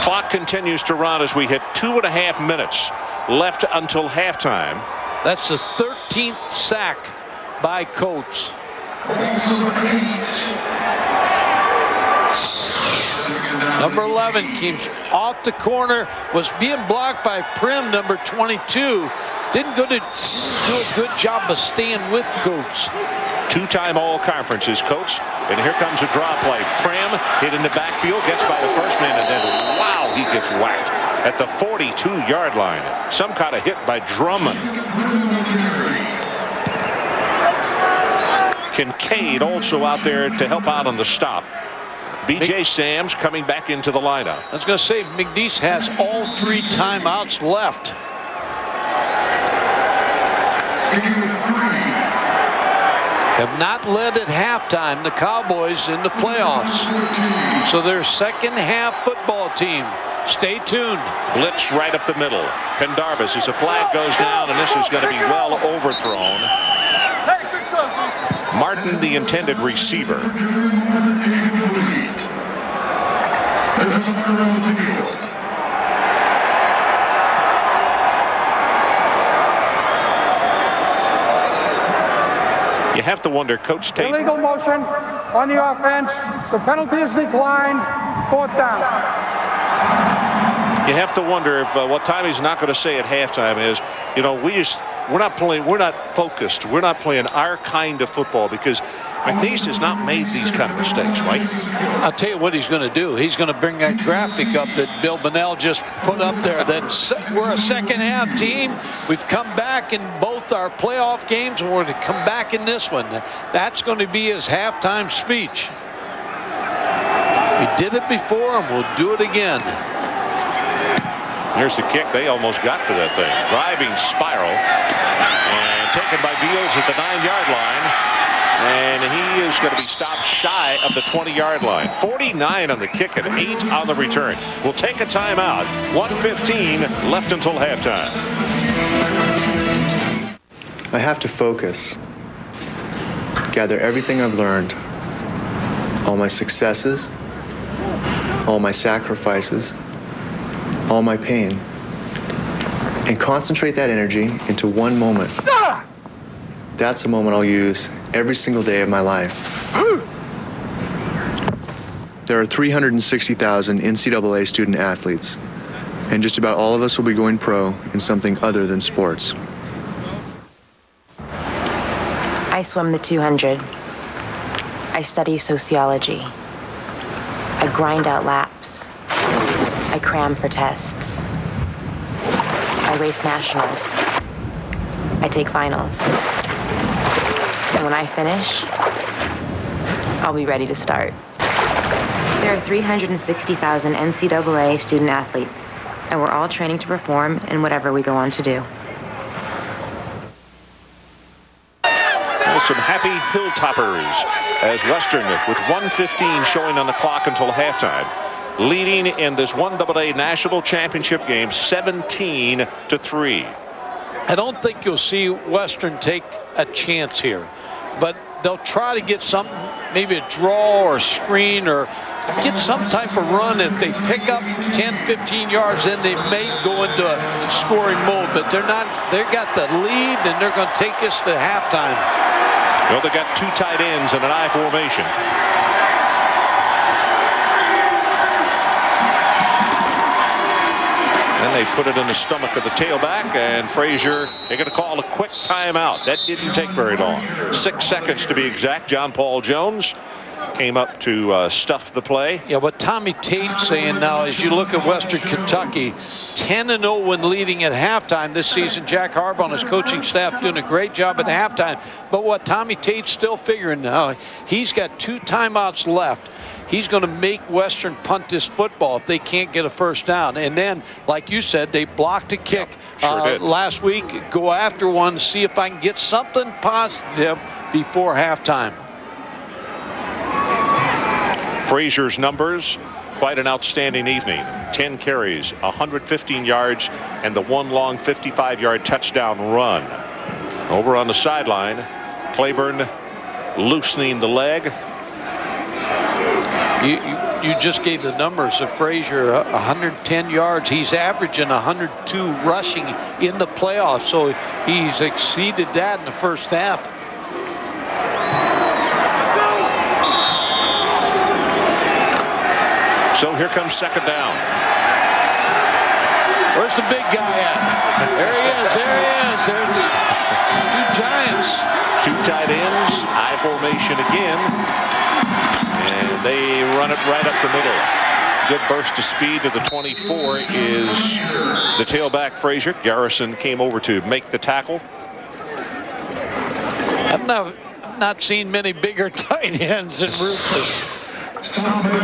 Clock continues to run as we hit 2.5 minutes left until halftime. That's the 13th sack by Coates. Number 11 keeps off the corner, was being blocked by Prim, number 22. Didn't do a good job of staying with Coates. 2-time All-Conference is Coates, and here comes a draw play. Prim hit in the backfield, gets by the first man, and then, wow, he gets whacked at the 42-yard line. Some kind of hit by Drummond. Kincaid also out there to help out on the stop. B.J. Sams coming back into the lineup. I was going to say, McNeese has all 3 timeouts left. Have not led at halftime, the Cowboys, in the playoffs. So their second half football team. Stay tuned. Blitz right up the middle. Pendarvis as a flag goes down, and this is going to be well overthrown. Martin, the intended receiver. You have to wonder, Coach Tate. Illegal motion on the offense. The penalty is declined. 4th down. You have to wonder if what Tommy's not going to say at halftime is, you know, we're not focused. We're not playing our kind of football, because McNeese has not made these kind of mistakes, Mike. I'll tell you what he's going to do. He's going to bring that graphic up that Bill Bunnell just put up there. That we're a second half team. We've come back in both our playoff games, and we're going to come back in this one. That's going to be his halftime speech. We did it before, and we'll do it again. Here's the kick. They almost got to that thing. Driving spiral. And taken by Beals at the 9-yard line. And he is going to be stopped shy of the 20-yard line. 49 on the kick and 8 on the return. We'll take a timeout. 1:15 left until halftime. I have to focus. Gather everything I've learned. All my successes. All my sacrifices. All my pain, and concentrate that energy into one moment. That's a moment I'll use every single day of my life. There are 360,000 NCAA student athletes, and just about all of us will be going pro in something other than sports. I swim the 200. I study sociology. I grind out laps. I cram for tests. I race nationals. I take finals. And when I finish, I'll be ready to start. There are 360,000 NCAA student athletes, and we're all training to perform in whatever we go on to do. Well, some happy Hilltoppers as Western, with 1:15 showing on the clock until halftime, leading in this 1AA national championship game 17-3. I don't think you'll see Western take a chance here, but they'll try to get something, maybe a draw or a screen, or get some type of run. If they pick up 10-15 yards, then they may go into a scoring mode, but they're not. They've got the lead, and they're going to take us to halftime. Well, they got 2 tight ends in an I formation. And And they put it in the stomach of the tailback, and Frazier, they're going to call a quick timeout. That didn't take very long. 6 seconds to be exact. John Paul Jones came up to stuff the play. Yeah, what Tommy Tate's saying now, as you look at Western Kentucky, 10-0 when leading at halftime this season. Jack Harbaugh and his coaching staff doing a great job at halftime. But what Tommy Tate's still figuring now, he's got 2 timeouts left. He's going to make Western punt this football if they can't get a first down. And then, like you said, they blocked a kick last week. Go after one, see if I can get something positive before halftime. Frazier's numbers, quite an outstanding evening. 10 carries, 115 yards, and the one long 55-yard touchdown run. Over on the sideline, Claiborne loosening the leg. You just gave the numbers of Frazier, 110 yards. He's averaging 102 rushing in the playoffs, so he's exceeded that in the first half. So here comes second down. Where's the big guy at? There he is, there he is. There's 2 giants. 2 tight ends, I formation again. And they run it right up the middle. Good burst of speed to the 24 is the tailback Frazier. Garrison came over to make the tackle. I've not seen many bigger tight ends than Rufus.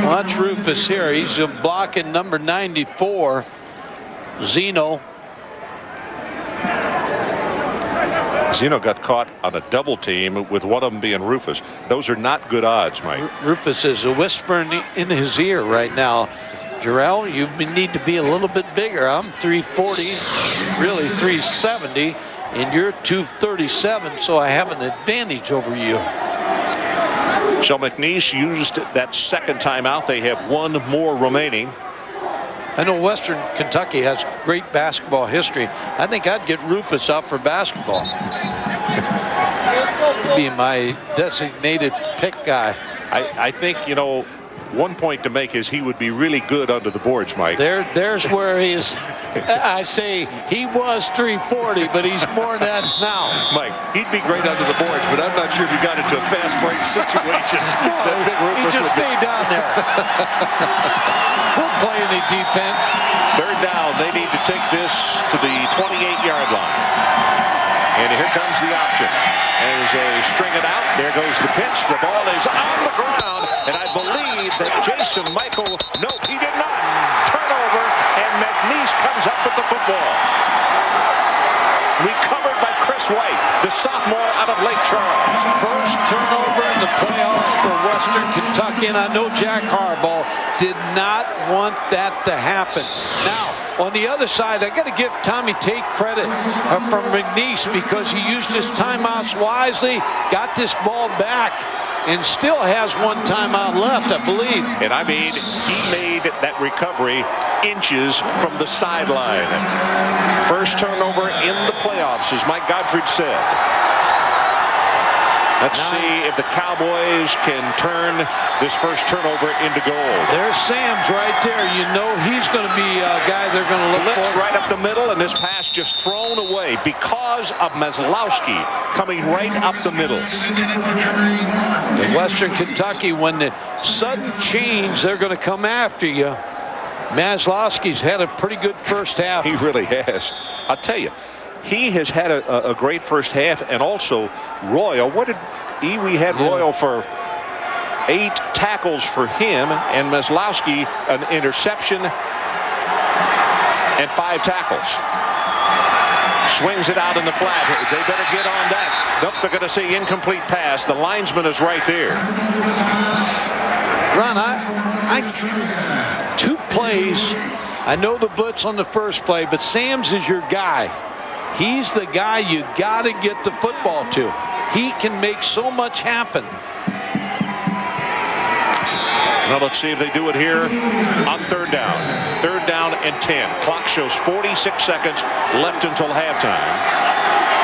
Watch Rufus here. He's blocking number 94, Zeno. Zeno got caught on a double team with one of them being Rufus. Those are not good odds, Mike. Rufus is whispering in his ear right now. Jarrell, you need to be a little bit bigger. I'm 340, really 370, and you're 237, so I have an advantage over you. So McNeese used that second timeout. They have 1 more remaining. I know Western Kentucky has great basketball history. I think I'd get Rufus out for basketball. Be my designated pick guy. I think, you know, one point to make is he would be really good under the boards, Mike. There's where he is. I say he was 340, but he's more than that now. Mike, he'd be great under the boards, but I'm not sure if he got into a fast break situation. He just stayed down there. Won't play any defense. Third down. They need to take this to the 28-yard line. And here comes the option. As they string it out, there goes the pitch. The ball is on the ground, and I believe that Jason Michael, nope, he did not. Turnover, and McNeese comes up with the football. Recovered by Chris White, the sophomore out of Lake Charles. First turnover in the playoffs for Western Kentucky, and I know Jack Harbaugh did not want that to happen. Now, on the other side, I got to give Tommy Tate credit from McNeese because he used his timeouts wisely, got this ball back, and still has 1 timeout left, I believe. And I mean, he made that recovery inches from the sideline. First turnover in the playoffs, as Mike Gottfried said. Let's see if the Cowboys can turn this first turnover into goal. There's Sam's right there. You know he's going to be a guy they're going to look Blitz for. right up the middle, and this pass just thrown away because of Maslowski coming right up the middle. In Western Kentucky, when the sudden change, they're going to come after you. Maslowski's had a pretty good first half. He really has. I'll tell you, he has had a great first half, and also Royal. We had Royal for 8 tackles for him, and Maslowski an interception and 5 tackles. Swings it out in the flat. They better get on that. Nope, they're going to say incomplete pass. The linesman is right there. Ron, 2 plays. I know the blitz on the first play, but Sam's is your guy. He's the guy you got to get the football to. He can make so much happen. Now let's see if they do it here on third down. Third down and 10. Clock shows 46 seconds left until halftime.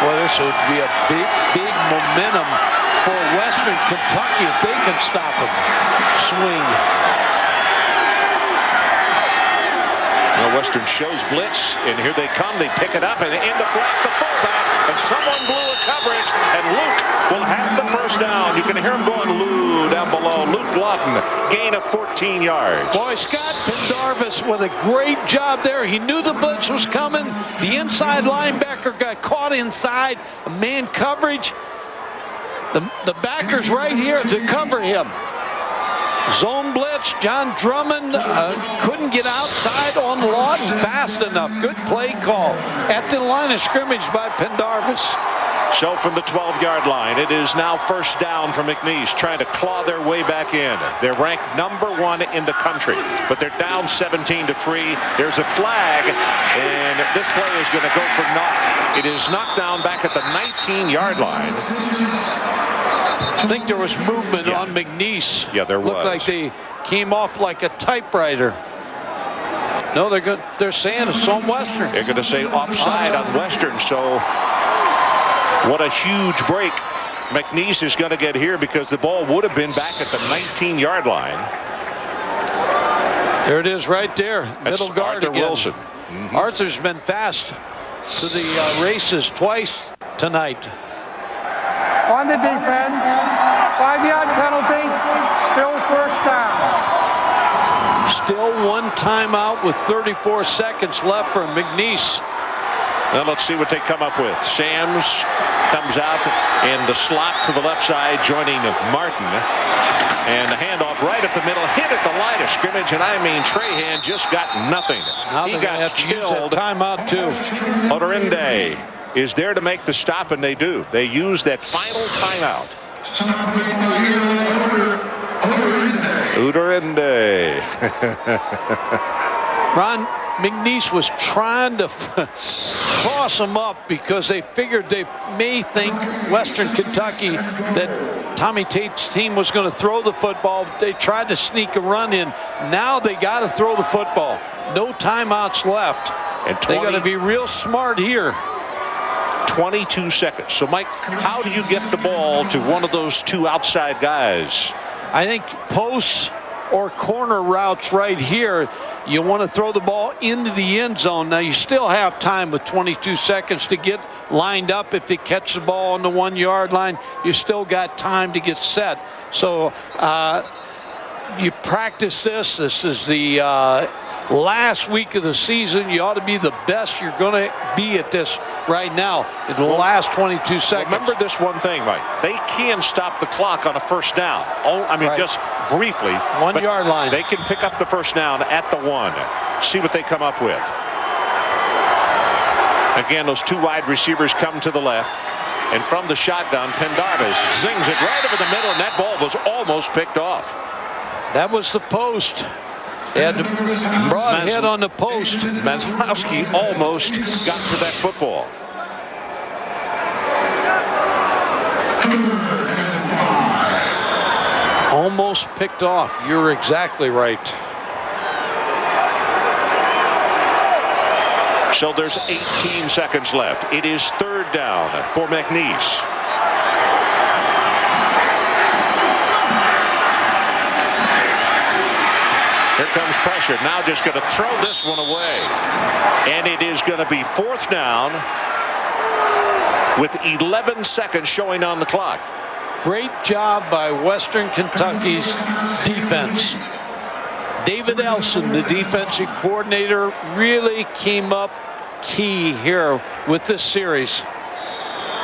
Well, this would be a big momentum for Western Kentucky if they can stop him. Swing. Well, Western shows blitz, and here they come. They pick it up, and in the flat, the fullback, and someone blew a coverage, and Luke will have the first down. You can hear him going, Lou, down below. Luke Lawton, gain of 14 yards. Boy, Scott Pendarvis with a great job there. He knew the blitz was coming. The inside linebacker got caught inside a man coverage. The backer's right here to cover him. Zone blitz. John Drummond couldn't get outside on Lawton fast enough. Good play call at the line of scrimmage by Pendarvis. So from the 12-yard line, it is now first down for McNeese, trying to claw their way back in. They're ranked #1 in the country, but they're down 17-3. There's a flag, and this play is going to go for naught. It is knocked down back at the 19-yard line. I think there was movement on McNeese. Yeah, there was. Looked like they came off like a typewriter. No, they're saying it's on Western. They're going to say offside on Western, so what a huge break McNeese is going to get here, because the ball would have been back at the 19-yard line. There it is right there. That's Middle guard Arthur again. Wilson. Arthur's been fast to the races twice tonight. On the defense, 5-yard penalty, still first down. Still one timeout with 34 seconds left for McNeese. Now let's see what they come up with. Sams comes out in the slot to the left side, joining Martin. And the handoff right at the middle, hit at the line of scrimmage, and I mean Trahan just got nothing. Now he got got killed. Timeout too. Odorinde is there to make the stop, and they do. They use that final timeout. Odorinde. Ron, McNeese was trying to cross them up because they figured they may think Western Kentucky, that Tommy Tate's team was going to throw the football. They tried to sneak a run in. Now they got to throw the football. No timeouts left. And they got to be real smart here. 22 seconds. So, Mike, how do you get the ball to one of those two outside guys? I think posts or corner routes right here. You want to throw the ball into the end zone. Now, you still have time with 22 seconds to get lined up. If you catch the ball on the 1-yard line, you still got time to get set. So you practice this. This is the last week of the season. You ought to be the best you're going to be at this right now in the last 22 seconds. Remember this one thing, Mike. They can stop the clock on a first down. Oh, I mean, just briefly. 1-yard line. They can pick up the first down at the 1. See what they come up with. Again, those two wide receivers come to the left. And from the shotgun, Pendarvis zings it right over the middle, and that ball was almost picked off. That was the post. He had the broad head on the post. Maslowski almost got to that football. Almost picked off. You're exactly right. So there's 18 seconds left. It is third down for McNeese. Here comes pressure. Now just going to throw this one away. And it is going to be fourth down with 11 seconds showing on the clock. Great job by Western Kentucky's defense. David Elson, the defensive coordinator, really came up key here with this series.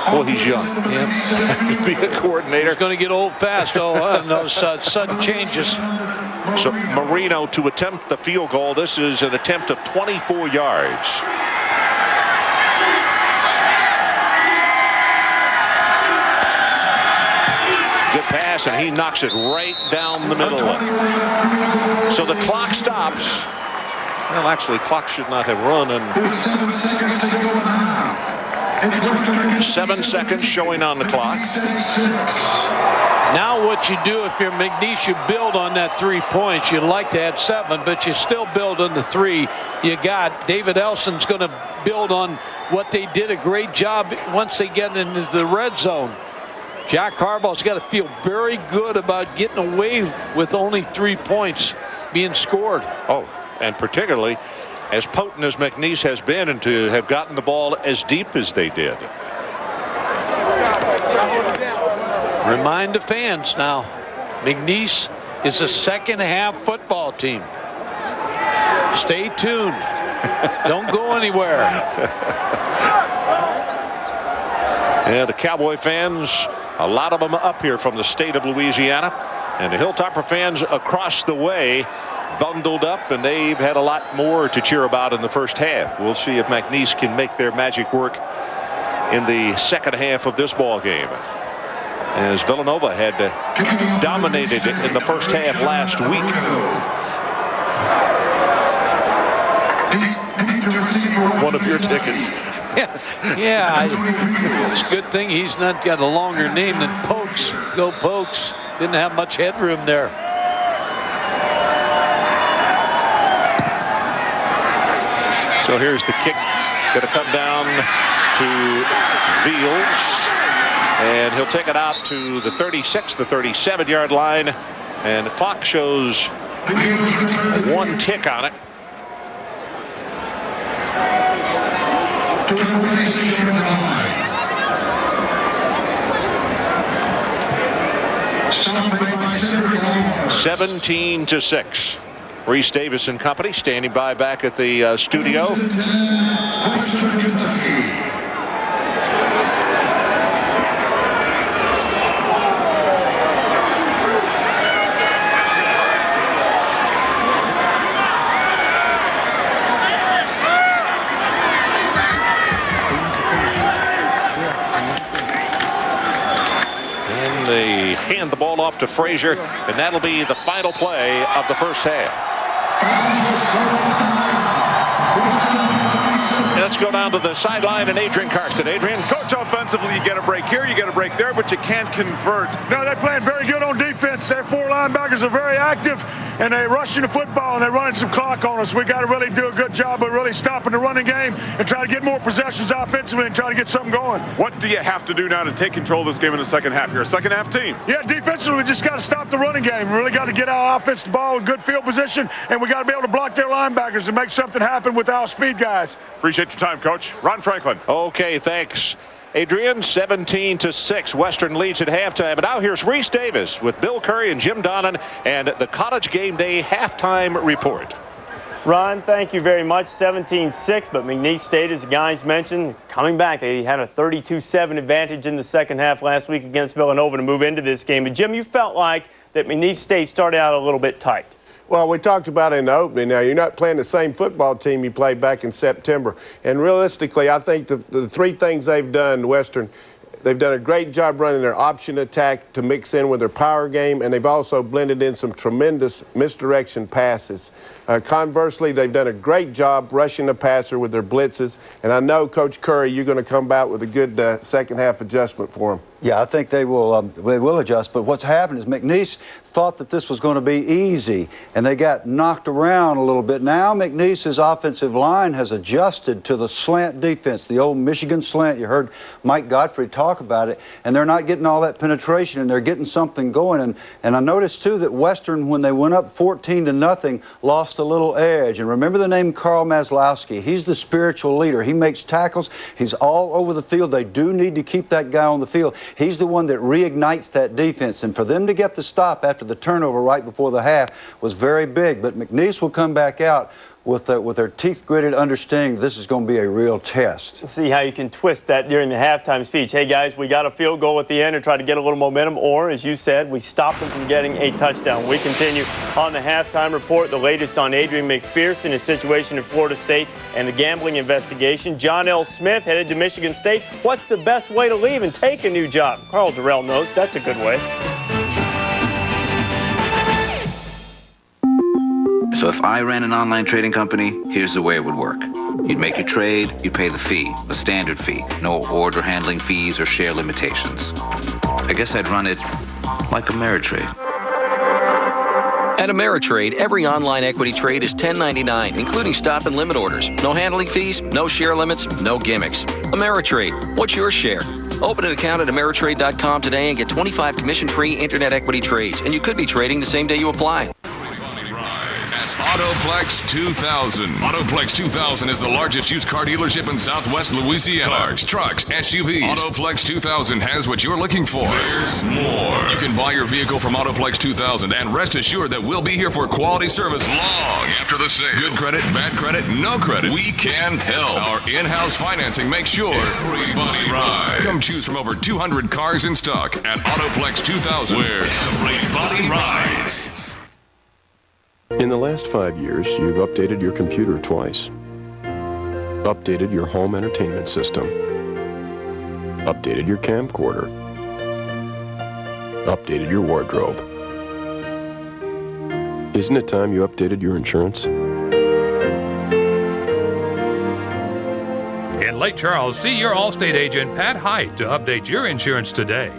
Well, he's young. Yeah. He'd be a coordinator. He's going to get old fast, though, those sudden changes. So Marino to attempt the field goal. This is an attempt of 24 yards. Good pass, and he knocks it right down the middle. So the clock stops. Well, actually, clock should not have run. And 7 seconds showing on the clock. Now what you do if you're McNeese, you build on that 3 points. You'd like to add 7, but you still build on the 3 you got. David Elson's going to build on what they did a great job once they get into the red zone. Jack Harbaugh's got to feel very good about getting away with only 3 points being scored. Oh, and particularly as potent as McNeese has been and to have gotten the ball as deep as they did. Remind the fans now, McNeese is a second-half football team. Stay tuned. Don't go anywhere. Yeah, the Cowboy fans, a lot of them up here from the state of Louisiana, and the Hilltopper fans across the way bundled up, and they've had a lot more to cheer about in the first half. We'll see if McNeese can make their magic work in the second half of this ball game, as Villanova had dominated in the first half last week. One of your tickets. Yeah, it's a good thing he's not got a longer name than Pokes. Go Pokes. Didn't have much headroom there. So here's the kick. Going to come down to Veals. And he'll take it out to the 36, the 37-yard line. And the clock shows 1 tick on it. (17-6). Reese Davis and company standing by back at the studio. They hand the ball off to Frazier, and that'll be the final play of the first half. Let's go down to the sideline and Adrian Karsten. Adrian. Coach, offensively, you get a break here, you get a break there, but you can't convert. No, they're playing very good on defense. Their 4 linebackers are very active, and they're rushing the football, and they're running some clock on us. We got to really do a good job of really stopping the running game and try to get more possessions offensively and try to get something going. What do you have to do now to take control of this game in the second half? You're a second-half team. Yeah, defensively, we just got to stop the running game. We really got to get our offense the ball in good field position, and we got to be able to block their linebackers and make something happen with our speed guys. Appreciate your time, Coach. Ron Franklin. Okay, thanks, Adrian. 17-6. Western leads at halftime. And now here's Reese Davis with Bill Curry and Jim Donnan and the College Game Day halftime report. Ron, thank you very much. 17-6, but McNeese State, as the guys mentioned, coming back. They had a 32-7 advantage in the second half last week against Villanova to move into this game. But, Jim, you felt like that McNeese State started out a little bit tight. Well, we talked about it in the opening. Now, you're not playing the same football team you played back in September. And realistically, I think the 3 things they've done, Western, they've done a great job running their option attack to mix in with their power game, and they've also blended in some tremendous misdirection passes. Conversely, they've done a great job rushing the passer with their blitzes. And I know, Coach Curry, you're going to come back with a good second-half adjustment for them. Yeah, I think they will adjust. But what's happened is McNeese thought that this was going to be easy, and they got knocked around a little bit. Now McNeese's offensive line has adjusted to the slant defense, the old Michigan slant. You heard Mike Godfrey talk about it, and they're not getting all that penetration, and they're getting something going. And I noticed, too, that Western, when they went up 14-0, lost a little edge. And remember the name Carl Maslowski. He's the spiritual leader. He makes tackles. He's all over the field. They do need to keep that guy on the field. He's the one that reignites that defense. And for them to get the stop after the turnover right before the half was very big. But McNeese will come back out with their teeth gritted, understanding this is going to be a real test. See how you can twist that during the halftime speech. Hey, guys, we got a field goal at the end to try to get a little momentum, or, as you said, we stopped them from getting a touchdown. We continue on the halftime report, the latest on Adrian McPherson, his situation in Florida State, and the gambling investigation. John L. Smith headed to Michigan State. What's the best way to leave and take a new job? Carl Durrell knows that's a good way. So if I ran an online trading company, here's the way it would work. You'd make your trade, you'd pay the fee, a standard fee, no order handling fees or share limitations. I guess I'd run it like Ameritrade. At Ameritrade, every online equity trade is $10.99, including stop and limit orders. No handling fees, no share limits, no gimmicks. Ameritrade, what's your share? Open an account at Ameritrade.com today and get 25 commission-free internet equity trades, and you could be trading the same day you apply. Autoplex 2000. Autoplex 2000 is the largest used car dealership in Southwest Louisiana. Cars, trucks, SUVs. Autoplex 2000 has what you're looking for. There's more. You can buy your vehicle from Autoplex 2000 and rest assured that we'll be here for quality service long after the sale. Good credit, bad credit, no credit. We can help. Our in-house financing makes sure everybody rides. Come choose from over 200 cars in stock at Autoplex 2000, where everybody rides. In the last 5 years, you've updated your computer twice, updated your home entertainment system, updated your camcorder, updated your wardrobe. Isn't it time you updated your insurance? In Lake Charles, see your Allstate agent, Pat Height, to update your insurance today.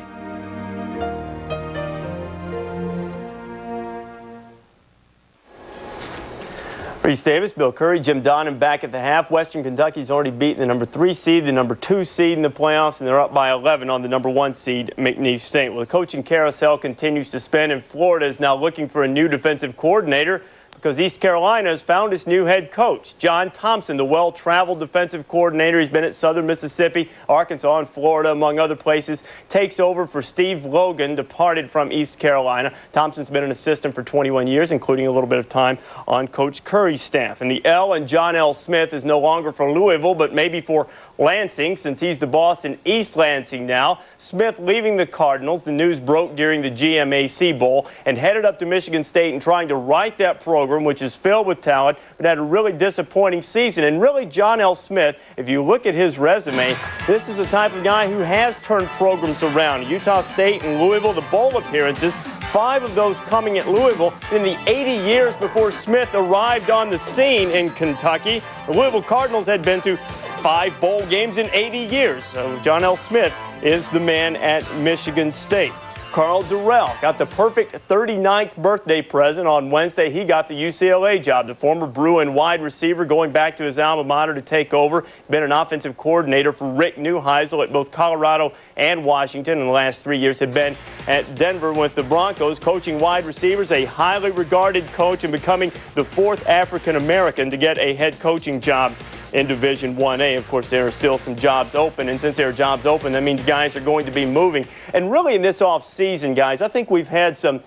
Reese Davis, Bill Curry, Jim Donnan back at the half. Western Kentucky's already beaten the number 3 seed, the number 2 seed in the playoffs, and they're up by 11 on the number 1 seed, McNeese State. Well, the coaching carousel continues to spin, and Florida is now looking for a new defensive coordinator because East Carolina has found its new head coach. John Thompson, the well-traveled defensive coordinator, he's been at Southern Mississippi, Arkansas, and Florida, among other places, takes over for Steve Logan, departed from East Carolina. Thompson's been an assistant for 21 years, including a little bit of time on Coach Curry's staff. And the L and John L. Smith is no longer for Louisville, but maybe for Lansing, since he's the boss in East Lansing now. Smith leaving the Cardinals. The news broke during the GMAC Bowl, and headed up to Michigan State and trying to right that program, which is filled with talent, but had a really disappointing season. And really, John L. Smith, if you look at his resume, this is the type of guy who has turned programs around. Utah State and Louisville, the bowl appearances, 5 of those coming at Louisville in the 80 years before Smith arrived on the scene in Kentucky. The Louisville Cardinals had been to 5 bowl games in 80 years. So John L. Smith is the man at Michigan State. Carl Durrell got the perfect 39th birthday present on Wednesday. He got the UCLA job. The former Bruin wide receiver going back to his alma mater to take over. Been an offensive coordinator for Rick Neuheisel at both Colorado and Washington in the last 3 years. Had been at Denver with the Broncos, coaching wide receivers, a highly regarded coach, and becoming the 4th African American to get a head coaching job in Division 1A. Of course, there are still some jobs open, and since there are jobs open, that means guys are going to be moving. And really in this offseason, guys, I think we've had some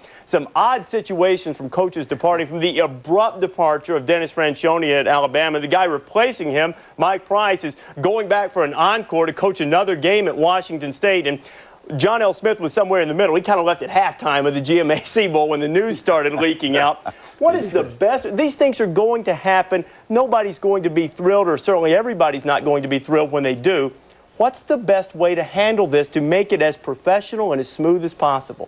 odd situations from coaches departing, from the abrupt departure of Dennis Franchione at Alabama. The guy replacing him, Mike Price, is going back for an encore to coach another game at Washington State. And John L. Smith was somewhere in the middle. He kind of left at halftime of the GMAC Bowl when the news started leaking out. What is the best? These things are going to happen. Nobody's going to be thrilled, or certainly everybody's not going to be thrilled when they do. What's the best way to handle this to make it as professional and as smooth as possible?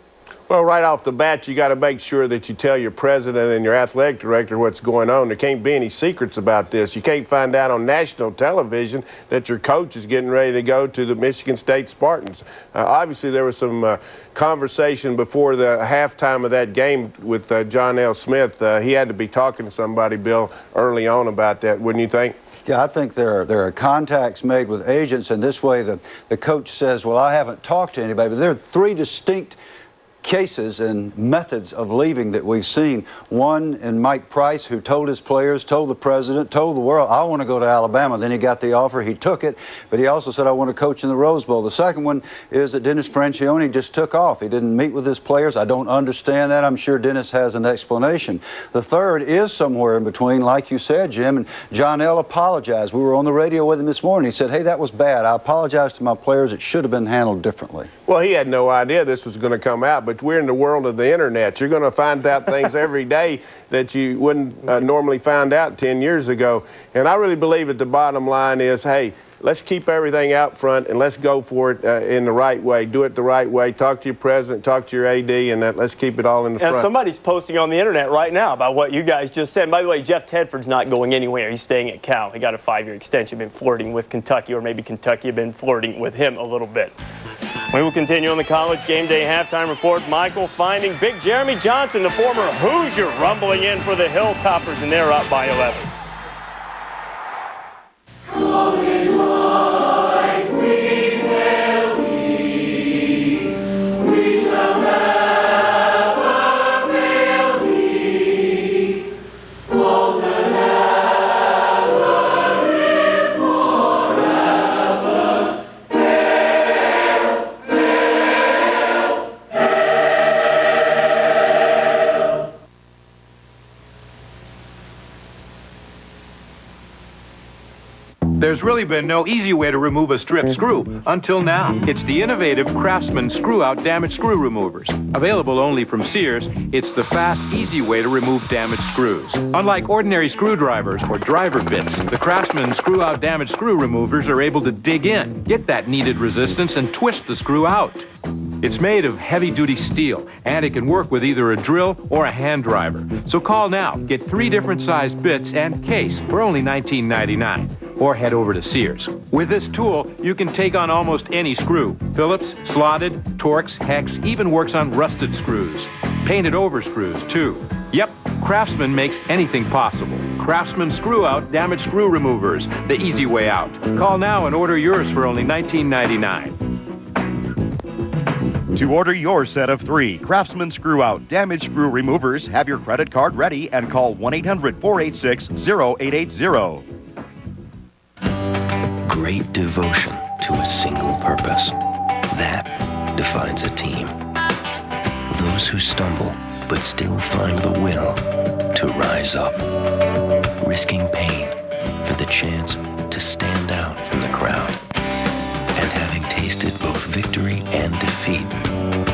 Well, right off the bat, you got to make sure that you tell your president and your athletic director what's going on. There can't be any secrets about this. You can't find out on national television that your coach is getting ready to go to the Michigan State Spartans. Obviously, there was some conversation before the halftime of that game with John L. Smith. He had to be talking to somebody, Bill, early on about that, wouldn't you think? Yeah, I think there are contacts made with agents, and this way the coach says, well, I haven't talked to anybody. But there are 3 distinct cases and methods of leaving that we've seen. One in Mike Price, who told his players, told the president, told the world, I want to go to Alabama. Then he got the offer, he took it, but he also said, I want to coach in the Rose Bowl. The second one is that Dennis Franchione just took off. He didn't meet with his players. I don't understand that. I'm sure Dennis has an explanation. The third is somewhere in between, like you said, Jim, and John L. apologized. We were on the radio with him this morning. He said, hey, that was bad. I apologize to my players. It should have been handled differently. Well, he had no idea this was going to come out, but we're in the world of the internet. You're going to find out things every day that you wouldn't normally find out 10 years ago. And I really believe that the bottom line is, hey, let's keep everything out front and let's go for it in the right way. Do it the right way. Talk to your president, talk to your AD, and let's keep it all in the front. Somebody's posting on the internet right now about what you guys just said. By the way, Jeff Tedford's not going anywhere. He's staying at Cal. He got a 5-year extension, been flirting with Kentucky, or maybe Kentucky had been flirting with him a little bit. We will continue on the College Game Day halftime report. Michael finding Big Jeremy Johnson, the former Hoosier, rumbling in for the Hilltoppers, and they're up by 11. For There's really been no easy way to remove a strip screw until now. It's the innovative Craftsman Screw-Out Damaged Screw Removers. Available only from Sears, it's the fast, easy way to remove damaged screws. Unlike ordinary screwdrivers or driver bits, the Craftsman Screw-Out Damaged Screw Removers are able to dig in, get that needed resistance, and twist the screw out. It's made of heavy-duty steel, and it can work with either a drill or a hand driver. So call now. Get 3 different sized bits and case for only $19.99. Or head over to Sears. With this tool, you can take on almost any screw. Phillips, slotted, Torx, hex, even works on rusted screws. Painted over screws, too. Yep, Craftsman makes anything possible. Craftsman Screw-Out Damaged Screw Removers, the easy way out. Call now and order yours for only $19.99. To order your set of 3 Craftsman Screw-Out Damaged Screw Removers, have your credit card ready and call 1-800-486-0880. Great devotion to a single purpose. That defines a team. Those who stumble but still find the will to rise up. Risking pain for the chance to stand out from the crowd. And having tasted both victory and defeat,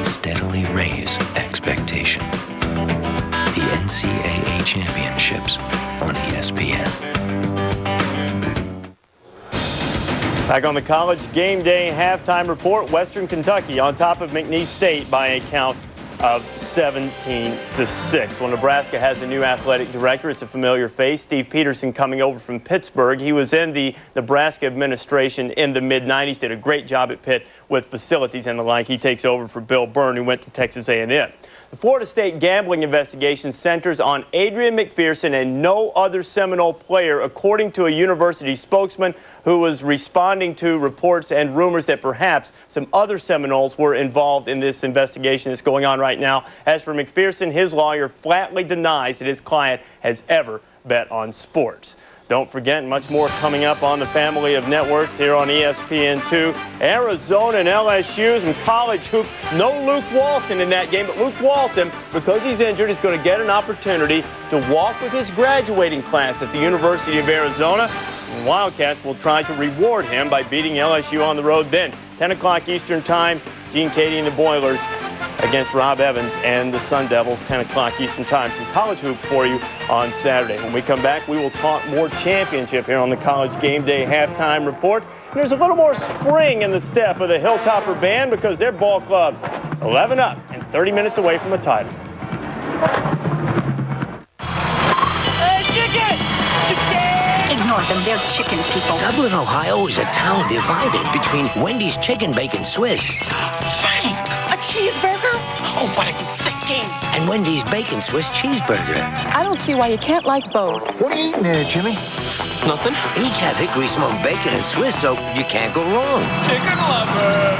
steadily raise expectation. The NCAA Championships on ESPN. Back on the College Game Day halftime report, Western Kentucky on top of McNeese State by a count of 17-6. Well, Nebraska has a new athletic director. It's a familiar face, Steve Peterson, coming over from Pittsburgh. He was in the Nebraska administration in the mid-'90s, did a great job at Pitt with facilities and the like. He takes over for Bill Byrne, who went to Texas A&M. The Florida State gambling investigation centers on Adrian McPherson and no other Seminole player, according to a university spokesman who was responding to reports and rumors that perhaps some other Seminoles were involved in this investigation that's going on right now. As for McPherson, his lawyer flatly denies that his client has ever bet on sports. Don't forget, much more coming up on the family of networks here on ESPN2. Arizona and LSU, some college hoops. No Luke Walton in that game, but Luke Walton, because he's injured, is going to get an opportunity to walk with his graduating class at the University of Arizona. And Wildcats will try to reward him by beating LSU on the road then. 10 o'clock Eastern Time, Gene Cady and the Boilers against Rob Evans and the Sun Devils, 10 o'clock Eastern Time. Some college hoop for you on Saturday. When we come back, we will talk more championship here on the College Game Day halftime report. And there's a little more spring in the step of the Hilltopper band because their ball club 11 up and 30 minutes away from a title. Ignore them, they're chicken people. Dublin, Ohio is a town divided between Wendy's Chicken Bacon Swiss. Frank, a cheeseburger? Oh, what are you thinking? And Wendy's Bacon Swiss Cheeseburger. I don't see why you can't like both. What are you eating there, Jimmy? Nothing. Each have hickory smoked bacon and Swiss, so you can't go wrong. Chicken lover.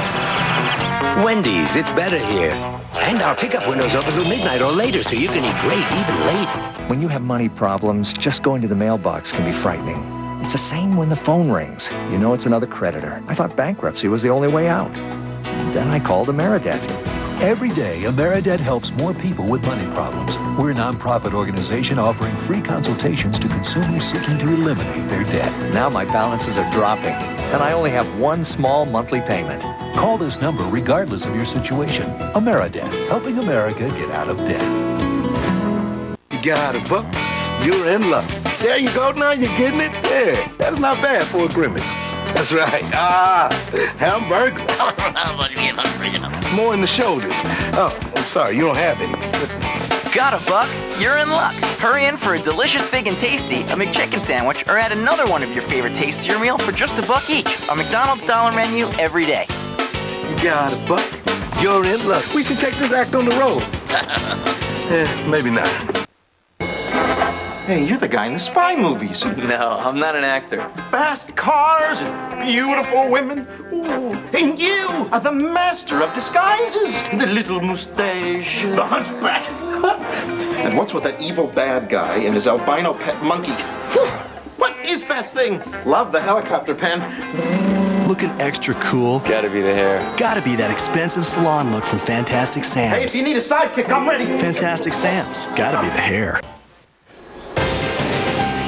Wendy's, it's better here. And our pickup window's open till midnight or later, so you can eat great even late. When you have money problems, just going to the mailbox can be frightening. It's the same when the phone rings. You know it's another creditor. I thought bankruptcy was the only way out. Then I called Ameridebt. Every day, Ameridebt helps more people with money problems. We're a nonprofit organization offering free consultations to consumers seeking to eliminate their debt. Now my balances are dropping, and I only have one small monthly payment. Call this number regardless of your situation. Ameridebt, helping America get out of debt. You got it, Buck. You're in luck. There you go. Now you're getting it. Yeah, that's not bad for a grimace. That's right. Hamburger. More in the shoulders. Oh, I'm sorry. You don't have any. Got it, Buck. You're in luck. Hurry in for a delicious, big, and tasty, a McChicken sandwich, or add another one of your favorite tastes to your meal for just $1 each. A McDonald's dollar menu every day. You got it, Buck. You're in luck. We should take this act on the road. Maybe not. Hey, you're the guy in the spy movies. No, I'm not an actor. Fast cars and beautiful women. Ooh, and you are the master of disguises. The little mustache. The hunchback. And what's with that evil bad guy and his albino pet monkey? What is that thing? Love the helicopter pen. Looking extra cool. Gotta be the hair. Gotta be that expensive salon look from Fantastic Sam's. Hey, if you need a sidekick, I'm ready. Fantastic Sam's. Gotta be the hair.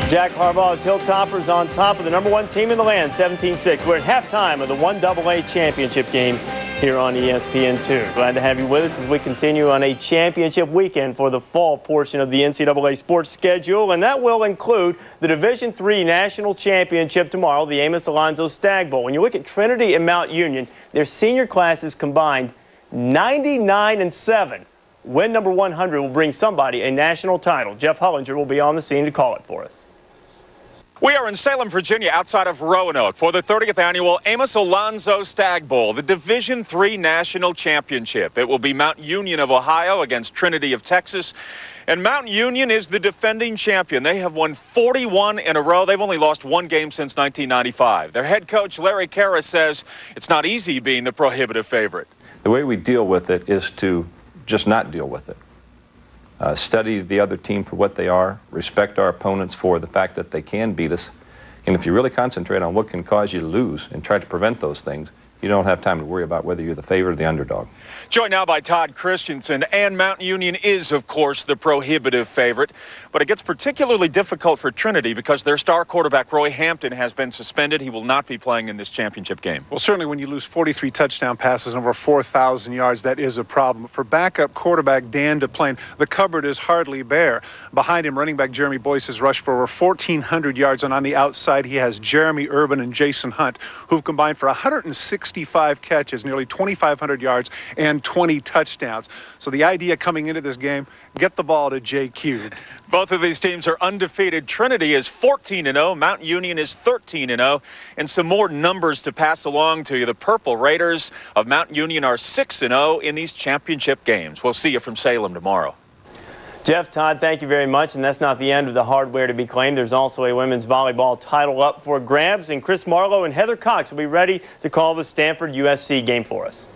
Jack Harbaugh's Hilltoppers on top of the #1 team in the land, 17-6. We're at halftime of the 1AA championship game here on ESPN2. Glad to have you with us as we continue on a championship weekend for the fall portion of the NCAA sports schedule, and that will include the Division III National Championship tomorrow, the Amos Alonzo Stag Bowl. When you look at Trinity and Mount Union, their senior classes combined 99-7. Win number 100 will bring somebody a national title. Jeff Hullinger will be on the scene to call it for us. We are in Salem, Virginia, outside of Roanoke for the 30th annual Amos Alonzo Stag Bowl, the Division III National Championship. It will be Mount Union of Ohio against Trinity of Texas. And Mount Union is the defending champion. They have won 41 in a row. They've only lost one game since 1995. Their head coach, Larry Karras, says it's not easy being the prohibitive favorite. The way we deal with it is to just not deal with it. Study the other team for what they are, respect our opponents for the fact that they can beat us, and if you really concentrate on what can cause you to lose and try to prevent those things, you don't have time to worry about whether you're the favorite or the underdog. Joined now by Todd Christensen, and Mount Union is, of course, the prohibitive favorite, but it gets particularly difficult for Trinity because their star quarterback, Roy Hampton, has been suspended. He will not be playing in this championship game. Well, certainly when you lose 43 touchdown passes and over 4,000 yards, that is a problem. For backup quarterback Dan DePlane, the cupboard is hardly bare. Behind him, running back Jeremy Boyce has rushed for over 1,400 yards, and on the outside, he has Jeremy Urban and Jason Hunt, who've combined for 165 catches, nearly 2,500 yards, and 20 touchdowns. So the idea coming into this game, get the ball to JQ. Both of these teams are undefeated. Trinity is 14-0. Mount Union is 13-0. And some more numbers to pass along to you. The Purple Raiders of Mount Union are 6-0 in these championship games. We'll see you from Salem tomorrow. Jeff, Todd, thank you very much. And that's not the end of the hardware to be claimed. There's also a women's volleyball title up for grabs. And Chris Marlowe and Heather Cox will be ready to call the Stanford-USC game for us.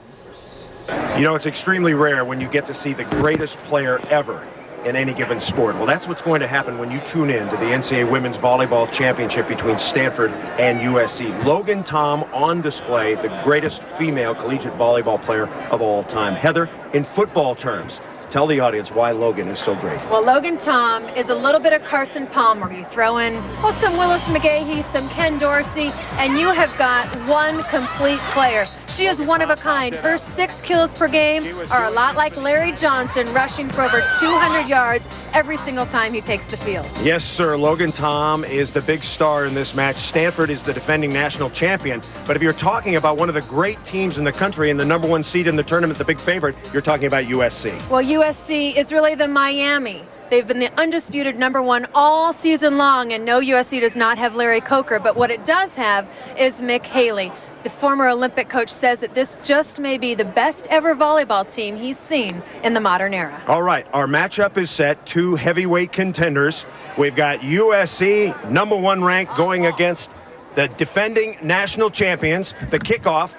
You know, it's extremely rare when you get to see the greatest player ever in any given sport. Well, that's what's going to happen when you tune in to the NCAA Women's Volleyball Championship between Stanford and USC. Logan Tom on display, the greatest female collegiate volleyball player of all time. Heather, in football terms, tell the audience why Logan is so great. Well, Logan Tom is a little bit of Carson Palmer. You throw in, well, some Willis McGahee, some Ken Dorsey, and you have got one complete player. She is one of a kind. Her 6 kills per game are a lot like Larry Johnson, rushing for over 200 yards every single time he takes the field. Yes, sir. Logan Tom is the big star in this match. Stanford is the defending national champion. But if you're talking about one of the great teams in the country and the #1 seed in the tournament, the big favorite, you're talking about USC. Well, USC is really the Miami. They've been the undisputed #1 all season long, and no, USC does not have Larry Coker, but what it does have is Mick Haley. The former Olympic coach says that this just may be the best ever volleyball team he's seen in the modern era. All right, our matchup is set. 2 heavyweight contenders. We've got USC, #1 ranked, going against the defending national champions. The kickoff,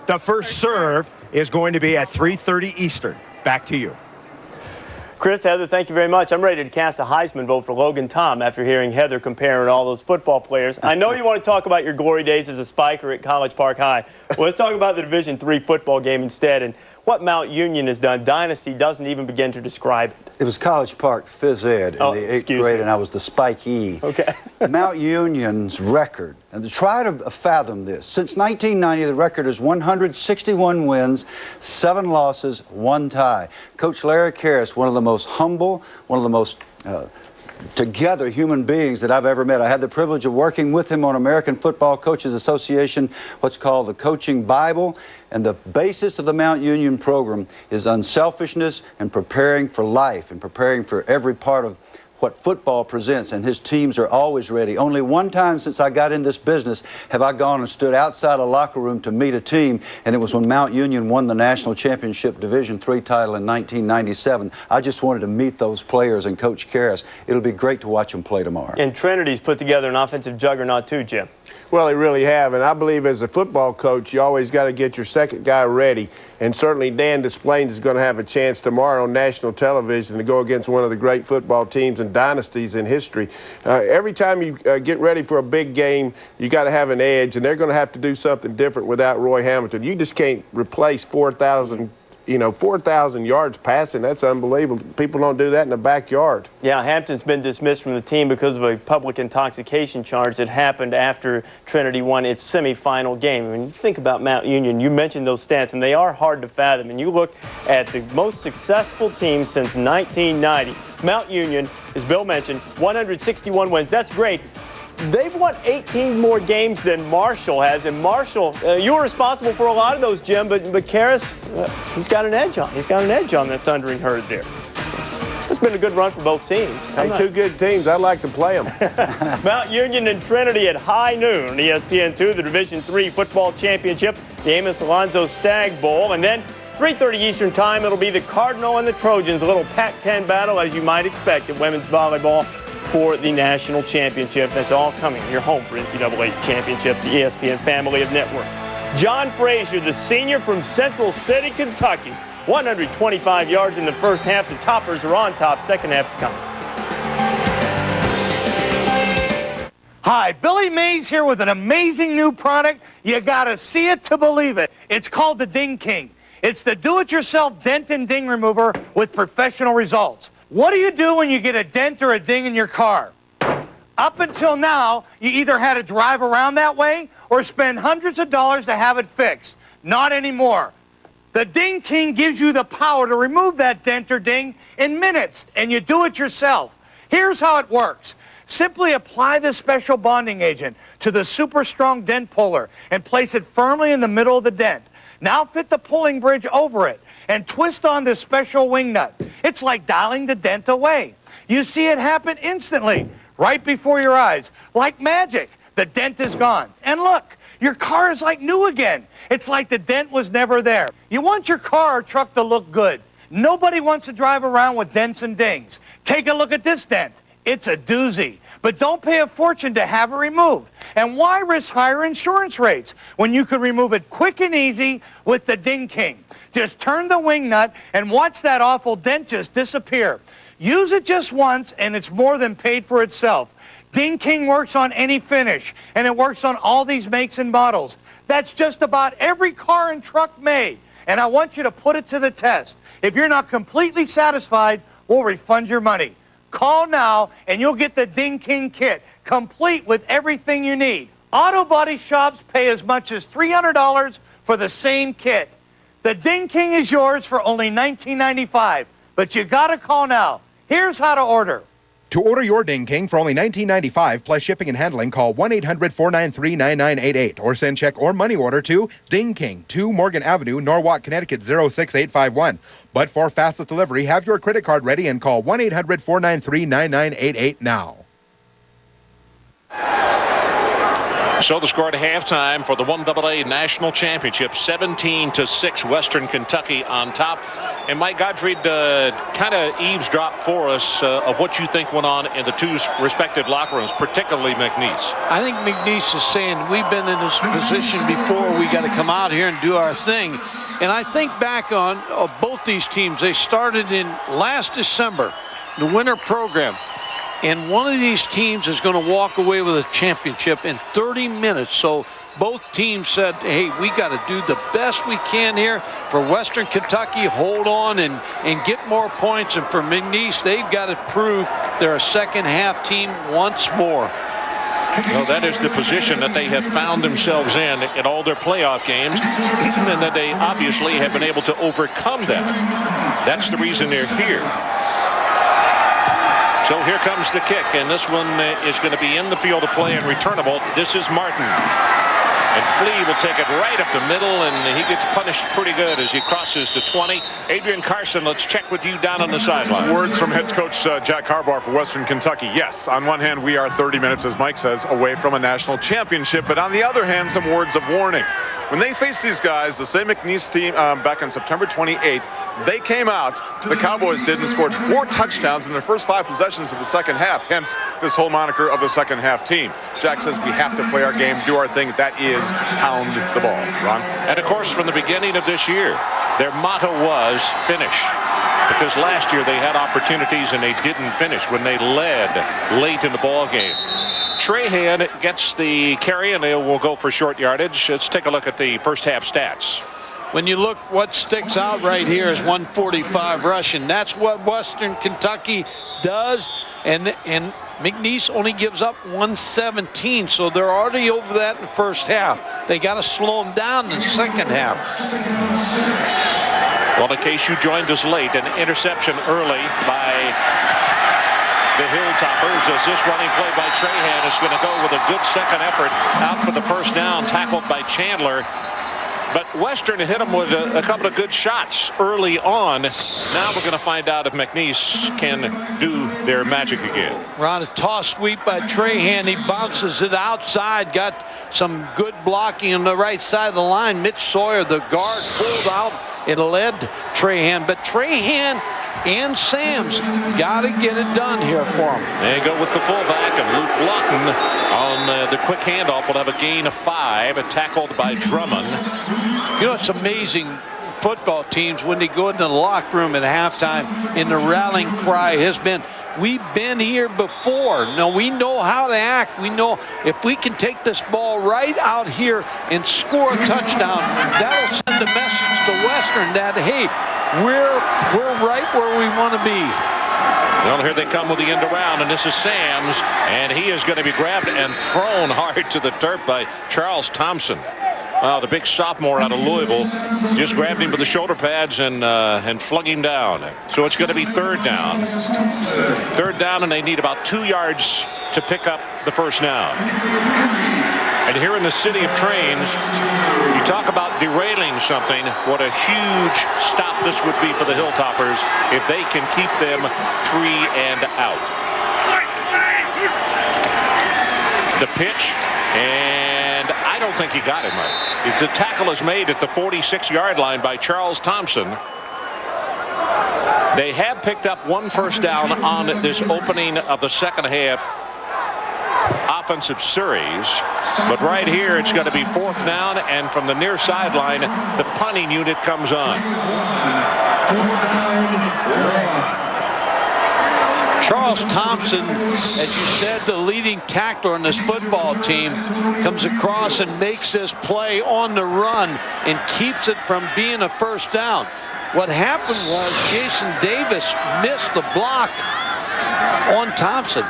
the first serve is going to be at 3:30 Eastern. Back to you. Chris, Heather, thank you very much. I'm ready to cast a Heisman vote for Logan Tom after hearing Heather comparing all those football players. I know you want to talk about your glory days as a spiker at College Park High. Well, let's talk about the Division III football game instead and what Mount Union has done. Dynasty doesn't even begin to describe it. It was College Park Phys Ed in the 8th grade, and I was the Spike E. Okay. Mount Union's record, and try to fathom this, since 1990 the record is 161 wins, 7 losses, 1 tie. Coach Larry Karras, one of the most humble, one of the most together human beings that I've ever met. I had the privilege of working with him on American Football Coaches Association, what's called the Coaching Bible, and the basis of the Mount Union program is unselfishness and preparing for life and preparing for every part of what football presents, and his teams are always ready. Only one time since I got in this business have I gone and stood outside a locker room to meet a team, and it was when Mount Union won the national championship Division III title in 1997. I just wanted to meet those players and Coach Karras. It'll be great to watch them play tomorrow. And Trinity's put together an offensive juggernaut too, Jim. Well, they really have, and I believe as a football coach, you always got to get your second guy ready, and certainly Dan Desplaines is going to have a chance tomorrow on national television to go against one of the great football teams and dynasties in history. Every time you get ready for a big game, you got to have an edge, and they're going to have to do something different without Roy Hamilton. You just can't replace 4,000 you know, 4,000 yards passing, that's unbelievable. People don't do that in the backyard. Yeah, Hampton's been dismissed from the team because of a public intoxication charge that happened after Trinity won its semifinal game. When you think about Mount Union, you mentioned those stats, and they are hard to fathom. And you look at the most successful team since 1990. Mount Union, as Bill mentioned, 161 wins. That's great. They've won 18 more games than Marshall has, and Marshall, you were responsible for a lot of those, Jim, but Karras, he's got an edge on. He's got an edge on that Thundering Herd there. It's been a good run for both teams. Hey, two good teams. I'd like to play them. Mount Union and Trinity at high noon. ESPN2, the Division III Football Championship, the Amos Alonzo Stag Bowl, and then 3:30 Eastern Time, it'll be the Cardinal and the Trojans, a little Pac-10 battle, as you might expect, in women's volleyball for the national championship. That's all coming. You're home for NCAA championships, the ESPN family of networks. John Frazier, the senior from Central City, Kentucky. 125 yards in the first half. The Toppers are on top. Second half's coming. Hi, Billy Mays here with an amazing new product. You gotta see it to believe it. It's called the Ding King. It's the do-it-yourself dent and ding remover with professional results. What do you do when you get a dent or a ding in your car? Up until now, you either had to drive around that way or spend hundreds of dollars to have it fixed. Not anymore. The Ding King gives you the power to remove that dent or ding in minutes, and you do it yourself. Here's how it works. Simply apply this special bonding agent to the super strong dent puller and place it firmly in the middle of the dent. Now fit the pulling bridge over it and twist on this special wing nut. It's like dialing the dent away. You see it happen instantly, right before your eyes. Like magic, the dent is gone. And look, your car is like new again. It's like the dent was never there. You want your car or truck to look good. Nobody wants to drive around with dents and dings. Take a look at this dent. It's a doozy. But don't pay a fortune to have it removed. And why risk higher insurance rates when you could remove it quick and easy with the Ding King? Just turn the wing nut and watch that awful dent just disappear. Use it just once and it's more than paid for itself. Ding King works on any finish, and it works on all these makes and models. That's just about every car and truck made, and I want you to put it to the test. If you're not completely satisfied, we'll refund your money. Call now, and you'll get the Ding King kit, complete with everything you need. Auto body shops pay as much as $300 for the same kit. The Ding King is yours for only $19.95, but you gotta call now. Here's how to order. To order your Ding King for only $19.95 plus shipping and handling, call 1-800-493-9988 or send check or money order to Ding King, 2 Morgan Avenue, Norwalk, Connecticut 06851. But for fastest delivery, have your credit card ready and call 1-800-493-9988 now. So the score at halftime for the 1AA National Championship, 17-6, Western Kentucky on top. And Mike Gottfried kind of eavesdropped for us of what you think went on in the two respective locker rooms, particularly McNeese. I think McNeese is saying we've been in this position before. We got to come out here and do our thing. And I think back on both these teams. They started in last December, the winter program. And one of these teams is going to walk away with a championship in 30 minutes. So both teams said, hey, we got to do the best we can here for Western Kentucky, hold on and get more points. And for McNeese, they've got to prove they're a second half team once more. Well, that is the position that they have found themselves in all their playoff games, and that they obviously have been able to overcome that. That's the reason they're here. So here comes the kick, and this one is going to be in the field of play and returnable. This is Martin. And Flea will take it right up the middle, and he gets punished pretty good as he crosses to 20. Adrian Carson, let's check with you down on the sideline. Words from head coach Jack Harbaugh for Western Kentucky. Yes, on one hand, we are 30 minutes, as Mike says, away from a national championship. But on the other hand, some words of warning. When they faced these guys, the St. McNeese team, back on September 28th, they came out, the Cowboys did, and scored 4 touchdowns in their first 5 possessions of the second half, hence this whole moniker of the second half team. Jack says we have to play our game, do our thing. That is pound the ball. Ron? And of course, from the beginning of this year, their motto was finish. Because last year they had opportunities and they didn't finish when they led late in the ball game. Trahan gets the carry, and they will go for short yardage. Let's take a look at the first half stats. when you look, what sticks out right here is 145 rushing. That's what Western Kentucky does, and McNeese only gives up 117, so they're already over that in the first half. They got to slow them down in the second half. Well, in case you joined us late, an interception early by the Hilltoppers, as this running play by Trahan is going to go with a good second effort out for the first down, tackled by Chandler. But Western hit them with a couple of good shots early on. Now we're going to find out if McNeese can do their magic again. Ron, a toss sweep by Trahan. He bounces it outside. Got some good blocking on the right side of the line. Mitch Sawyer, the guard, pulled out. It led Trahan. But Trahan and Sams got to get it done here for him. They go with the fullback, and Luke Lawton on the quick handoff will have a gain of 5, tackled by Drummond. You know, it's amazing football teams when they go into the locker room at halftime, and the rallying cry has been, we've been here before. Now, we know how to act. We know if we can take this ball right out here and score a touchdown, that'll send a message to Western that, hey, we're right where we want to be. Well, here they come with the end around, and this is Sams, and he is going to be grabbed and thrown hard to the turf by Charles Thompson. Well, the big sophomore out of Louisville just grabbed him with the shoulder pads and flung him down. So it's going to be third down. Third down, and they need about 2 yards to pick up the first down. And here in the city of trains, you talk about derailing something. What a huge stop this would be for the Hilltoppers if they can keep them 3 and out. The pitch, and I don't think he got him right. The tackle is made at the 46-yard line by Charles Thompson. They have picked up 1 first down on this opening of the second half offensive series. But right here, it's going to be 4th down, and from the near sideline, the punting unit comes on. Charles Thompson, as you said, the leading tackler on this football team, comes across and makes this play on the run and keeps it from being a first down. What happened was Jason Davis missed the block on Thompson.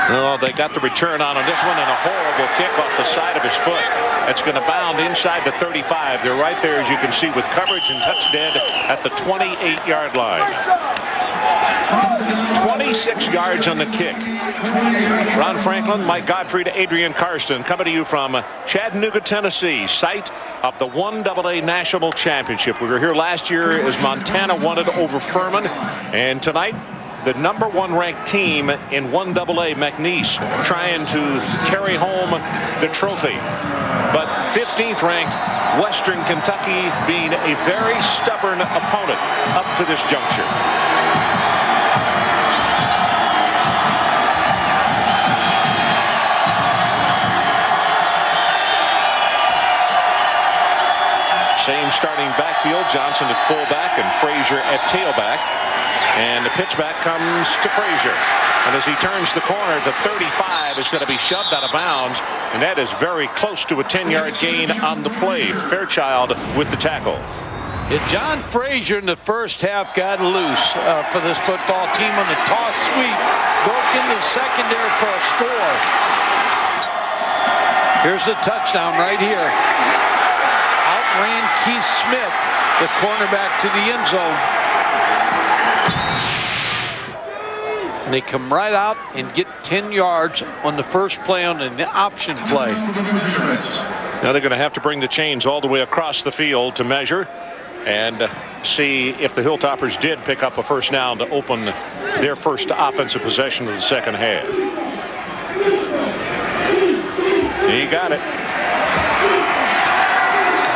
Well, they got the return on this one, and a horrible kick off the side of his foot. That's going to bound inside the 35. They're right there, as you can see, with coverage and touch dead at the 28-yard line. 26 yards on the kick. Ron Franklin, Mike Gottfried, Adrian Karsten coming to you from Chattanooga, Tennessee, site of the 1AA National Championship. We were here last year as Montana won it over Furman, and tonight the #1 ranked team in 1AA, McNeese, trying to carry home the trophy. But 15th ranked Western Kentucky being a very stubborn opponent up to this juncture. Same starting backfield, Johnson at fullback and Frazier at tailback. And the pitch back comes to Frazier. And as he turns the corner, the 35 is going to be shoved out of bounds. And that is very close to a 10-yard gain on the play. Fairchild with the tackle. John Frazier in the first half got loose for this football team on the toss sweep. Broke into the secondary for a score. Here's the touchdown right here. Outran Keith Smith, the cornerback, to the end zone. And they come right out and get 10 yards on the first play on the option play. Now they're going to have to bring the chains all the way across the field to measure and see if the Hilltoppers did pick up a first down to open their first offensive possession of the second half. You got it.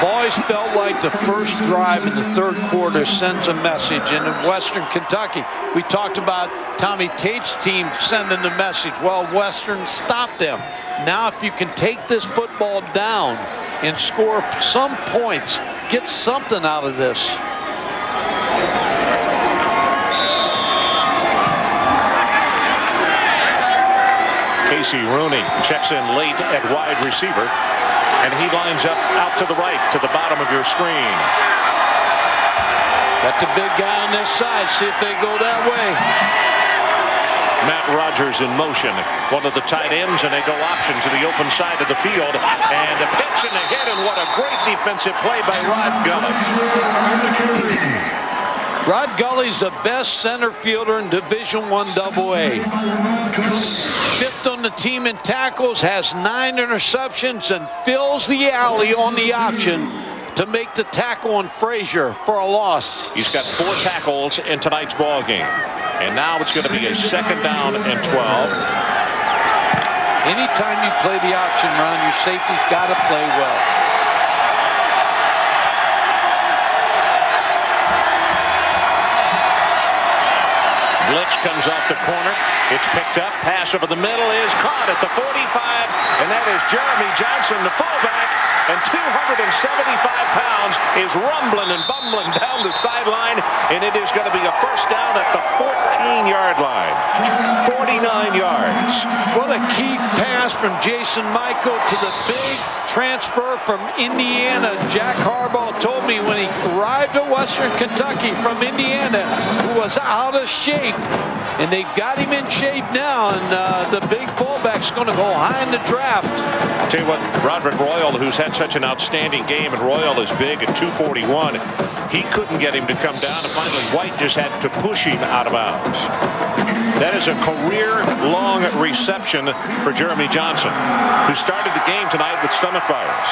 Boys felt like the first drive in the third quarter sends a message. And in Western Kentucky, we talked about Tommy Tate's team sending the message. Well, Western stopped them. Now, if you can take this football down and score some points, get something out of this. Casey Rooney checks in late at wide receiver. And he lines up out to the right, to the bottom of your screen. Got the big guy on this side. See if they go that way. Matt Rogers in motion. One of the tight ends, and they go option to the open side of the field. And a pitch in the hit, and what a great defensive play by Rod Gully. Rod Gully's the best center fielder in Division I AA. 5th on the team in tackles, has 9 interceptions, and fills the alley on the option to make the tackle on Frazier for a loss. He's got 4 tackles in tonight's ball game. And now it's going to be a 2nd down and 12. Anytime you play the option run, your safety's got to play well. Blitz comes off the corner. It's picked up. Pass over the middle is caught at the 45. And that is Jeremy Johnson, the fullback. And 275 pounds is rumbling and bumbling down the sideline. And it is going to be a first down at the 14-yard line. 49 yards. What a key pass from Jason Michael to the big transfer from Indiana. Jack Harbaugh told me when he arrived at Western Kentucky from Indiana, who was out of shape. And they've got him in shape now, and the big fullback's going to go high in the draft. I'll tell you what, Roderick Royal, who's had such an outstanding game, and Royal is big at 241, he couldn't get him to come down, and finally White just had to push him out of bounds. That is a career-long reception for Jeremy Johnson, who started the game tonight with stomach virus.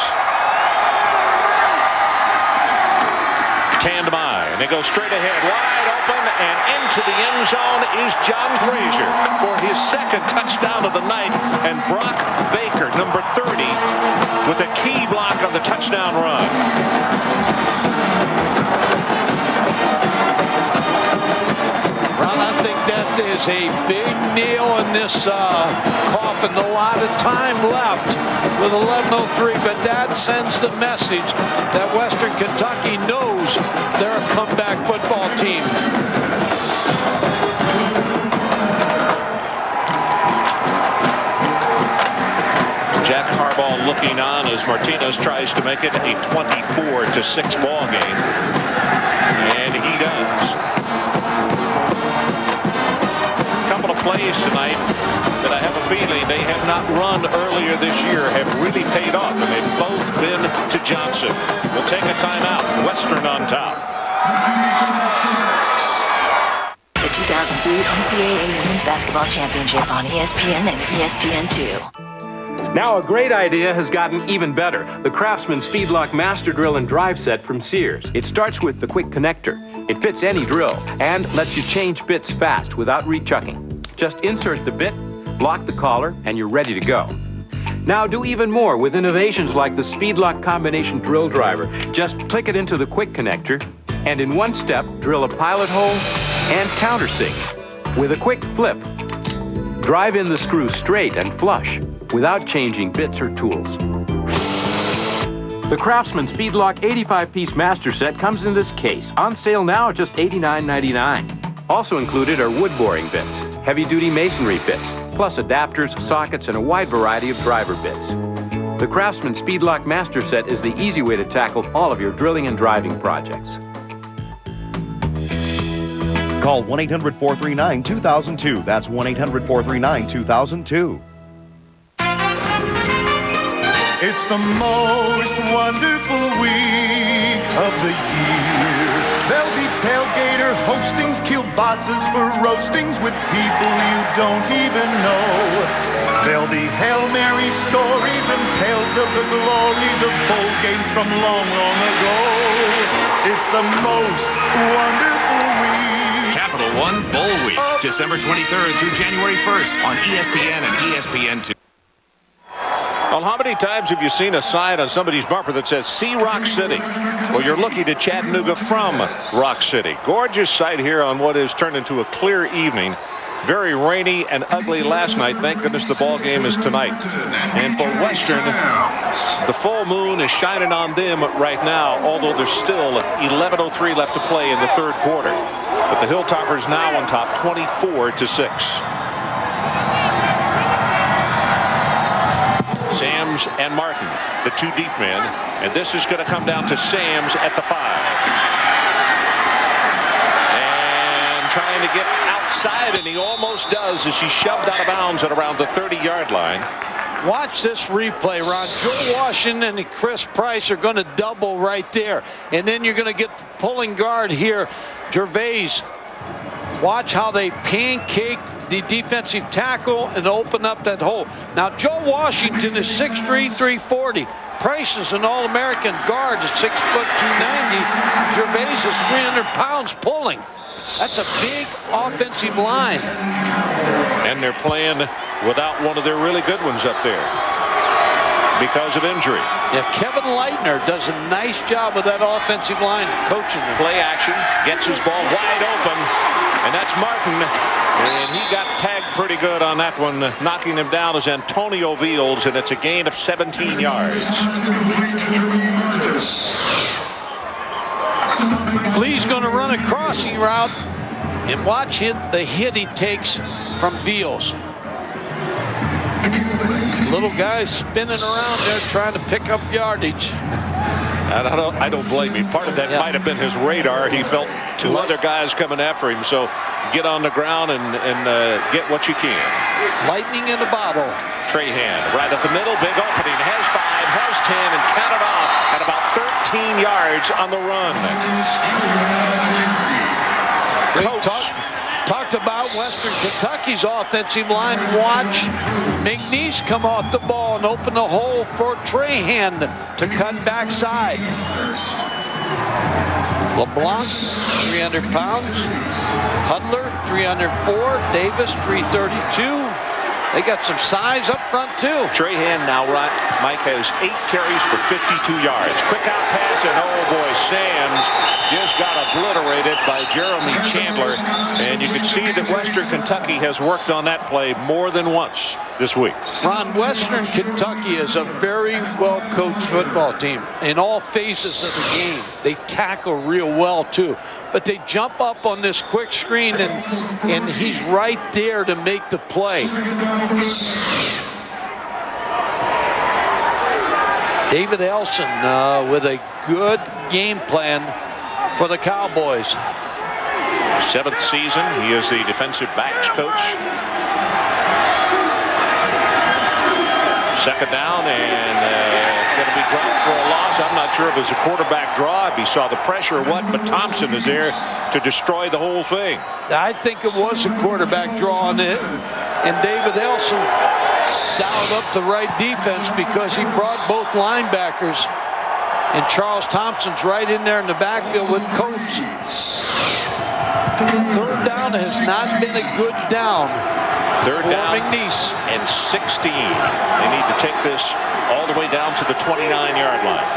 Tandem eye, and they go straight ahead, wide open, and into the end zone is John Frazier for his 2nd touchdown of the night, and Brock Baker, number 30, with a key block on the touchdown run. Ron, I think that is a big nail in this coffin. A lot of time left with 11:03, but that sends the message that Western Kentucky knows they're a comeback football team. Jack Harbaugh looking on as Martinez tries to make it a 24-6 ball game, and he does. Couple of plays tonight that I have a feeling they have not run earlier this year have really paid off, and they've both been to Johnson. We'll take a timeout. Western on top. The 2003 NCAA Women's Basketball Championship on ESPN and ESPN2. Now a great idea has gotten even better. The Craftsman Speedlock Master Drill and Drive Set from Sears. It starts with the quick connector. It fits any drill and lets you change bits fast without rechucking. Just insert the bit, lock the collar, and you're ready to go. Now do even more with innovations like the Speedlock Combination Drill Driver. Just click it into the quick connector, and in one step, drill a pilot hole and countersink. With a quick flip, drive in the screw straight and flush without changing bits or tools. The Craftsman Speedlock 85-piece master set comes in this case. On sale now at just $89.99. Also included are wood boring bits, heavy-duty masonry bits, plus adapters, sockets, and a wide variety of driver bits. The Craftsman Speedlock master set is the easy way to tackle all of your drilling and driving projects. Call 1-800-439-2002. That's 1-800-439-2002. It's the most wonderful week of the year. There'll be tailgater hostings, kielbasa's for roastings with people you don't even know. There'll be Hail Mary stories and tales of the glories of bowl games from long, long ago. It's the most wonderful week. Capital One Bowl Week, December 23rd through January 1st on ESPN and ESPN2. Well, how many times have you seen a sign on somebody's bumper that says, "See Rock City"? Well, you're looking to Chattanooga from Rock City. Gorgeous sight here on what has turned into a clear evening. Very rainy and ugly last night. Thank goodness the ball game is tonight. And for Western, the full moon is shining on them right now, although there's still 11:03 left to play in the third quarter. But the Hilltoppers now on top, 24-6. Sams and Martin, the two deep men. And this is going to come down to Sams at the 5. And trying to get outside, and he almost does as he's shoved out of bounds at around the 30-yard line. Watch this replay, Ron. Joe Washington and Chris Price are going to double right there. And then you're going to get pulling guard here, Gervais. Watch how they pancaked the defensive tackle and open up that hole. Now, Joe Washington is 6'3", 340. Price is an All-American guard at 6'2", 290. Gervais is 300 pounds pulling. That's a big offensive line. And they're playing without one of their really good ones up there because of injury. Yeah, Kevin Leitner does a nice job with that offensive line coaching them. Play action, gets his ball wide open, and that's Martin. And he got tagged pretty good on that one. Knocking him down is Antonio Fields, and it's a gain of 17 yards. Flea's going to run a crossing route, and watch the hit he takes from Fields. Little guy spinning around there trying to pick up yardage. I don't blame him. Part of that might have been his radar. He felt two other guys coming after him, so get on the ground and get what you can. Lightning in a bottle. Trahan right at the middle, big opening, has 5, has 10, and counted off at about 13 yards on the run. Talked about Western Kentucky's offensive line. Watch McNeese come off the ball and open the hole for Trahan to cut backside. LeBlanc, 300 pounds. Hudler, 304. Davis, 332. They got some size up front, too. Trahan now, Mike, has 8 carries for 52 yards. Quick out pass, and oh boy, Sams just got obliterated by Jeremy Chandler. And you can see that Western Kentucky has worked on that play more than once this week. Ron, Western Kentucky is a very well-coached football team in all phases of the game. They tackle real well, too. But they jump up on this quick screen, and he's right there to make the play. David Elson with a good game plan for the Cowboys. 7th season. He is the defensive backs coach. 2nd down, and going to be dropped for a loss. I'm not sure if it was a quarterback draw, if he saw the pressure or what, but Thompson is there to destroy the whole thing. I think it was a quarterback draw on it, and David Elson dialed up the right defense because he brought both linebackers, and Charles Thompson's right in there in the backfield with Coates. 3rd down has not been a good down. 3rd down McNeese. And 16. They need to take this all the way down to the 29-yard line.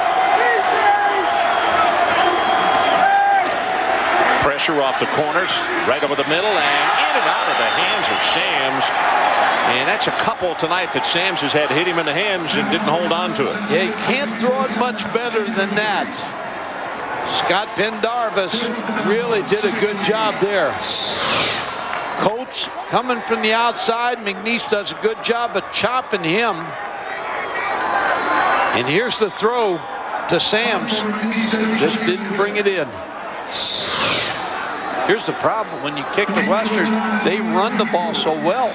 Pressure off the corners, right over the middle, and in and out of the hands of Sams. And that's a couple tonight that Sams has had hit him in the hands and didn't hold on to it. Yeah, you can't throw it much better than that. Scott Pendarvis really did a good job there. Coates coming from the outside. McNeese does a good job of chopping him. And here's the throw to Sams. Just didn't bring it in. Here's the problem. When you kick to Western, they run the ball so well.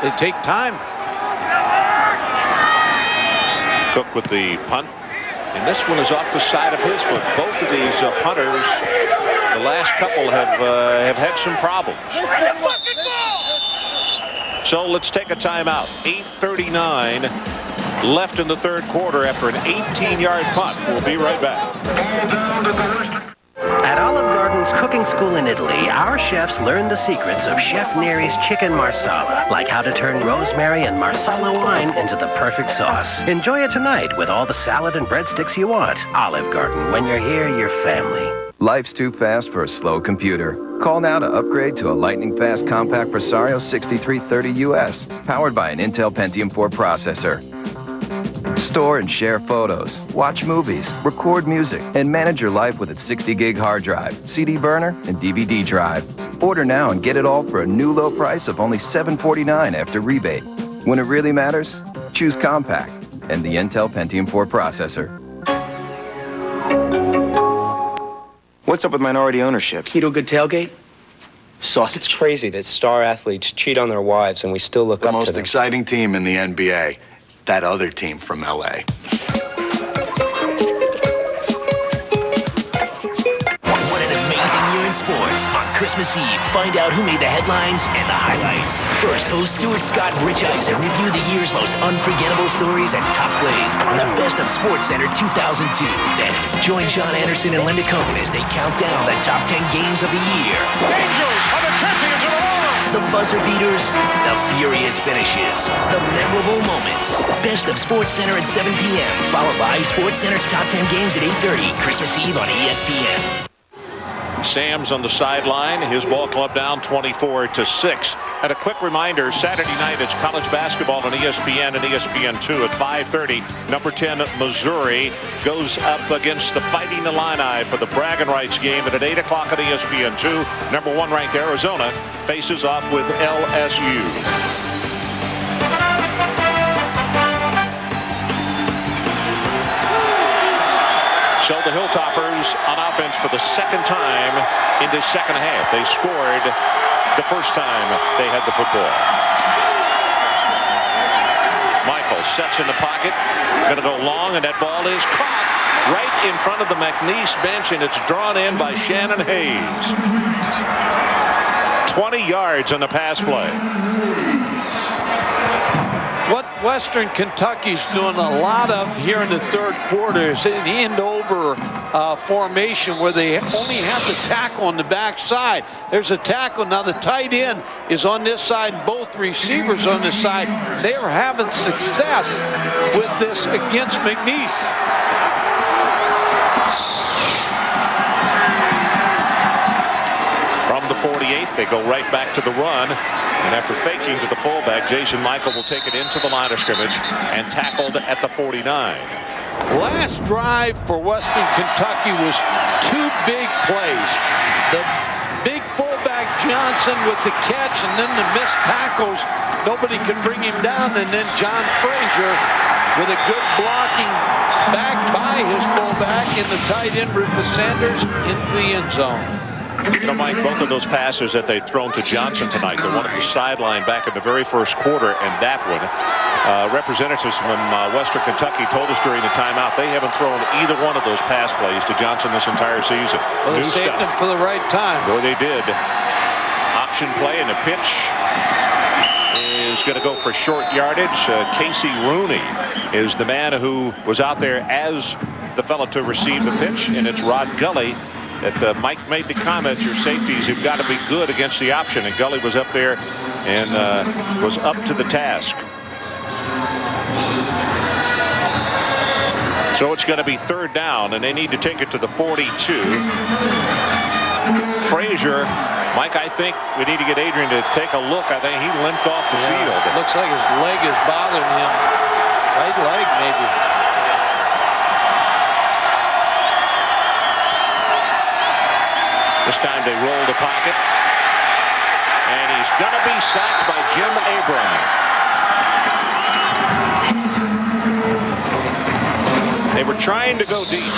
They take time. Cook with the punt. And this one is off the side of his foot. Both of these punters, the last couple have had some problems. So let's take a timeout. 8:39 left in the 3rd quarter after an 18-yard punt. We'll be right back. At Olive Garden's cooking school in Italy, our chefs learn the secrets of Chef Neri's chicken marsala, like how to turn rosemary and marsala wine into the perfect sauce. Enjoy it tonight with all the salad and breadsticks you want. Olive Garden, when you're here, you're family. Life's too fast for a slow computer. Call now to upgrade to a lightning-fast compact Presario 6330 US, powered by an Intel Pentium 4 processor. Store and share photos, watch movies, record music, and manage your life with its 60-gig hard drive, CD burner, and DVD drive. Order now and get it all for a new low price of only $749 after rebate. When it really matters, choose compact. and the Intel Pentium 4 processor. What's up with minority ownership? Keto good tailgate? Sauce. It's crazy that star athletes cheat on their wives and we still look up to them. The most exciting team in the NBA, that other team from LA. What an amazing year in sports. On Christmas Eve, find out who made the headlines and the highlights. First, host Stuart Scott and Rich Eisen review the year's most unforgettable stories and top plays on the Best of SportsCenter 2002. Then, join John Anderson and Linda Cohen as they count down the top 10 games of the year. Angels are the champions of the world! The buzzer beaters, the furious finishes, the memorable moments. Best of SportsCenter at 7 p.m., followed by SportsCenter's top 10 games at 8:30, Christmas Eve on ESPN. Sam's on the sideline. His ball club down 24-6. And a quick reminder, Saturday night it's college basketball on ESPN and ESPN2 at 5:30. Number 10 Missouri goes up against the Fighting Illini for the bragging rights game. And at 8 o'clock on ESPN2, number 1 ranked Arizona faces off with LSU. So the Hilltoppers on offense for the second time in the second half. They scored the first time they had the football. Michael sets in the pocket, going to go long, and that ball is caught right in front of the McNeese bench, and it's drawn in by Shannon Hayes. 20 yards on the pass play. What Western Kentucky's doing a lot of here in the third quarter is an end-over formation where they only have the tackle on the backside. There's a tackle. Now the tight end is on this side and both receivers on this side. They are having success with this against McNeese. From the 48, they go right back to the run. And after faking to the fullback, Jason Michael will take it into the line of scrimmage and tackled at the 49. Last drive for Western Kentucky was 2 big plays. The big fullback Johnson with the catch and then the missed tackles. Nobody could bring him down. And then John Frazier with a good blocking back by his fullback in the tight end Rufus Sanders into the end zone. You know, Mike, both of those passes that they've thrown to Johnson tonight, the one at the sideline back in the very first quarter and that one, representatives from Western Kentucky told us during the timeout they haven't thrown either one of those pass plays to Johnson this entire season. Well, they saved him for the right time. Boy, they did. Option play, and the pitch is going to go for short yardage. Casey Rooney is the man who was out there as the fellow to receive the pitch, and it's Rod Gully. That Mike made the comments, your safeties have got to be good against the option, and Gully was up there and was up to the task. So it's going to be third down, and they need to take it to the 42. Frazier, Mike, I think we need to get Adrian to take a look. I think he limped off the field. It looks like his leg is bothering him. Right leg, maybe. This time they roll the pocket. And he's going to be sacked by Jim Abram. They were trying to go deep,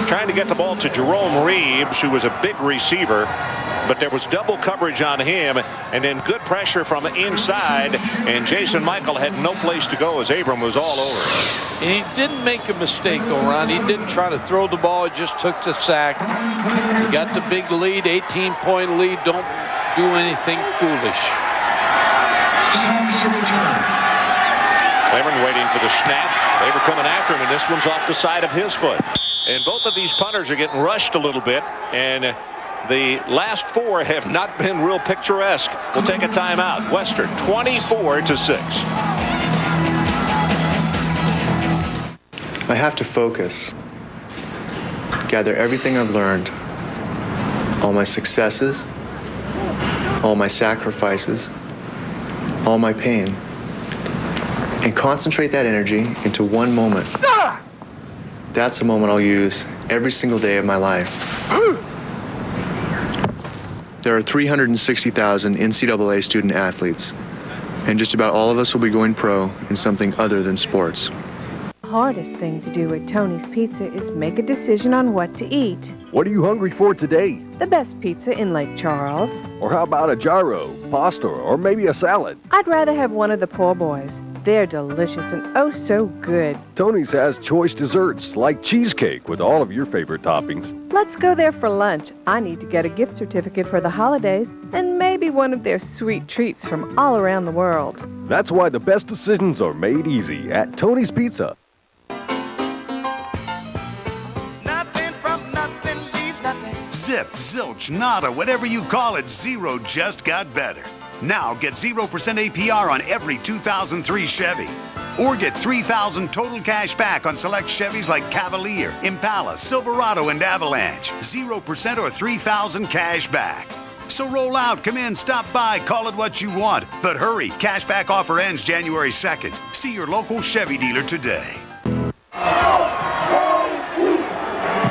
trying to get the ball to Jerome Reeves, who was a big receiver, but there was double coverage on him, and then good pressure from inside, and Jason Michael had no place to go as Abram was all over. And he didn't make a mistake, O'Ron. He didn't try to throw the ball. He just took the sack. He got the big lead, 18-point lead. Don't do anything foolish. Claiborne waiting for the snap. They were coming after him, and this one's off the side of his foot. And both of these punters are getting rushed a little bit, and the last 4 have not been real picturesque. We'll take a timeout. Western 24-6. I have to focus, gather everything I've learned, all my successes, all my sacrifices, all my pain, and concentrate that energy into one moment. That's a moment I'll use every single day of my life. There are 360,000 NCAA student athletes, and just about all of us will be going pro in something other than sports. hardest thing to do at Tony's Pizza is make a decision on what to eat. What are you hungry for today? The best pizza in Lake Charles. Or how about a gyro, pasta, or maybe a salad? I'd rather have one of the poor boys. They're delicious and oh so good. Tony's has choice desserts like cheesecake with all of your favorite toppings. Let's go there for lunch. I need to get a gift certificate for the holidays and maybe one of their sweet treats from all around the world. That's why the best decisions are made easy at Tony's Pizza. Zip, zilch, nada, whatever you call it, Zero just got better. Now get 0% APR on every 2003 Chevy. Or get $3,000 total cash back on select Chevys like Cavalier, Impala, Silverado, and Avalanche. 0% or $3,000 cash back. So roll out, come in, stop by, call it what you want. But hurry, cashback offer ends January 2nd. See your local Chevy dealer today.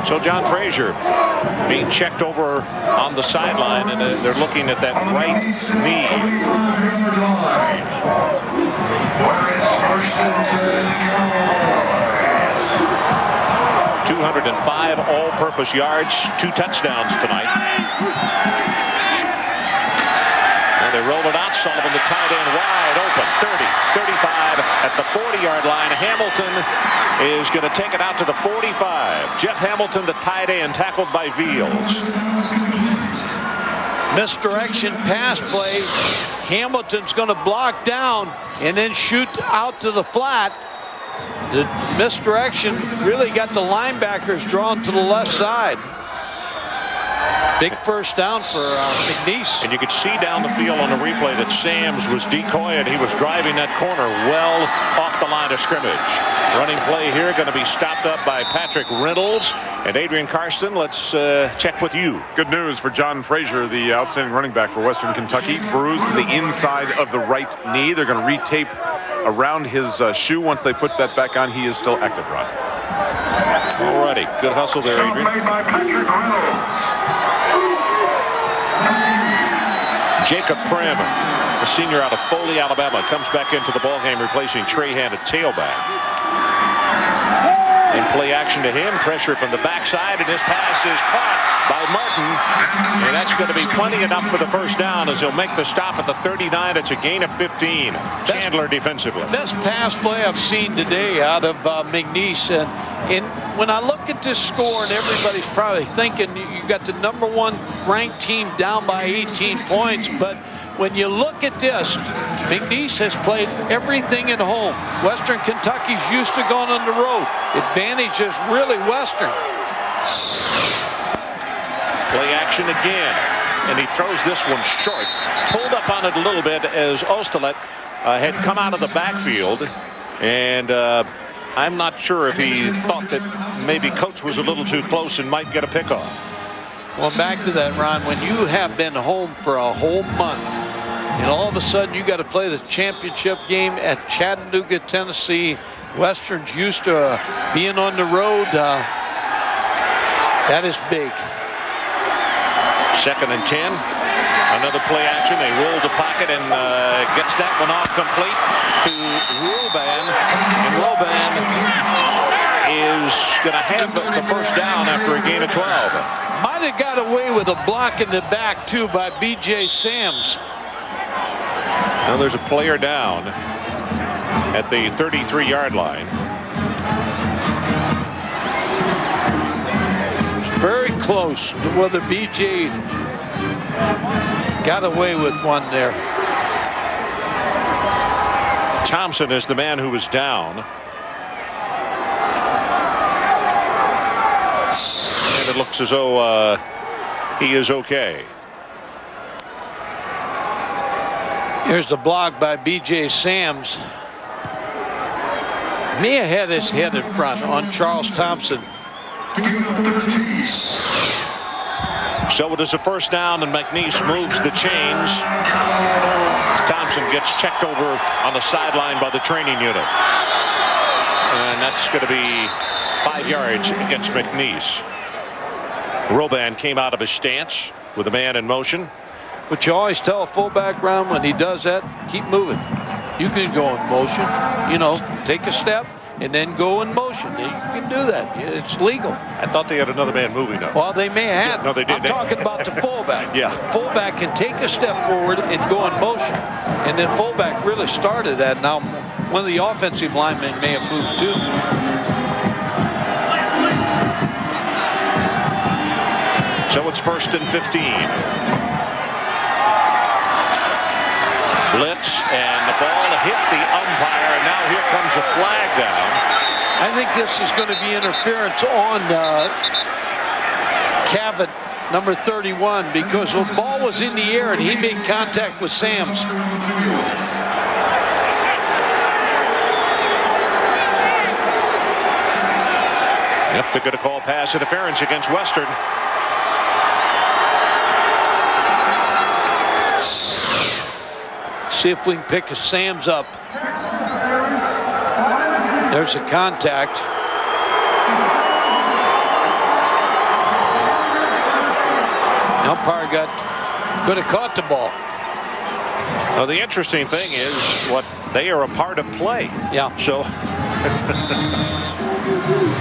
So John Frazier being checked over on the sideline, and they're looking at that right knee. 205 all-purpose yards, 2 touchdowns tonight. And they roll it out. Sullivan, the tight end, wide open. 30, 35 at the 40-yard line. Hamilton is going to take it out to the 45. Jeff Hamilton, the tight end, tackled by Veals. Misdirection pass play. Hamilton's going to block down and then shoot out to the flat. The misdirection really got the linebackers drawn to the left side. Big first down for McNeese. And you could see down the field on the replay that Sams was decoyed. He was driving that corner well off the line of scrimmage. Running play here going to be stopped up by Patrick Reynolds. And Adrian Karsten, let's check with you. Good news for John Frazier, the outstanding running back for Western Kentucky. Bruised to the inside of the right knee. They're going to retape around his shoe. Once they put that back on, he is still active, Rod. All righty. Good hustle there, Adrian. Jacob Prim, the senior out of Foley, Alabama, comes back into the ballgame, replacing Trahan at tailback. In play action to him, pressure from the backside, and his pass is caught by Martin. And that's going to be plenty enough for the first down as he'll make the stop at the 39. It's a gain of 15. Chandler defensively. Best pass play I've seen today out of McNeese. And when I look at this score, and everybody's probably thinking you got the #1 ranked team down by 18 points, but when you look at this, McNeese has played everything at home. Western Kentucky's used to going on the road. Advantage is really Western. Play action again, and he throws this one short. Pulled up on it a little bit as Osterlet had come out of the backfield, and I'm not sure if he thought that maybe Coach was a little too close and might get a pickoff. Well, back to that, Ron, when you have been home for a whole month, and all of a sudden you got to play the championship game at Chattanooga, Tennessee. Western's used to being on the road. That is big. 2nd and 10. Another play action. They roll the pocket and gets that one off complete to Ruban. And Ruban is going to have the first down after a gain of 12. Might have got away with a block in the back, too, by B.J. Sams. Now there's a player down at the 33-yard line. It's very close to whether B.J. got away with one there. Thompson is the man who was down. And it looks as though he is okay. Here's the block by B.J. Sams. May have had his head in front on Charles Thompson. So it is a first down, and McNeese moves the chains. Thompson gets checked over on the sideline by the training unit. And that's going to be 5 yards against McNeese. Ruban came out of his stance with a man in motion. But you always tell a fullback, Ron, when he does that, keep moving. You can go in motion, you know, take a step, and then go in motion. You can do that. It's legal. I thought they had another man moving though. Well, they may have. Yeah, no, they did. I'm talking about the fullback. Yeah. The fullback can take a step forward and go in motion. And then fullback really started that. Now, one of the offensive linemen may have moved too. So it's 1st and 15. Blitz, and the ball hit the umpire, and now here comes the flag down. I think this is going to be interference on Cavett, number 31, because the ball was in the air and he made contact with Sams. Yep, they're going to call pass interference against Western. See if we can pick a Sams up. There's a contact. Umpire could have caught the ball. Well, the interesting thing is what they are a part of play. Yeah. So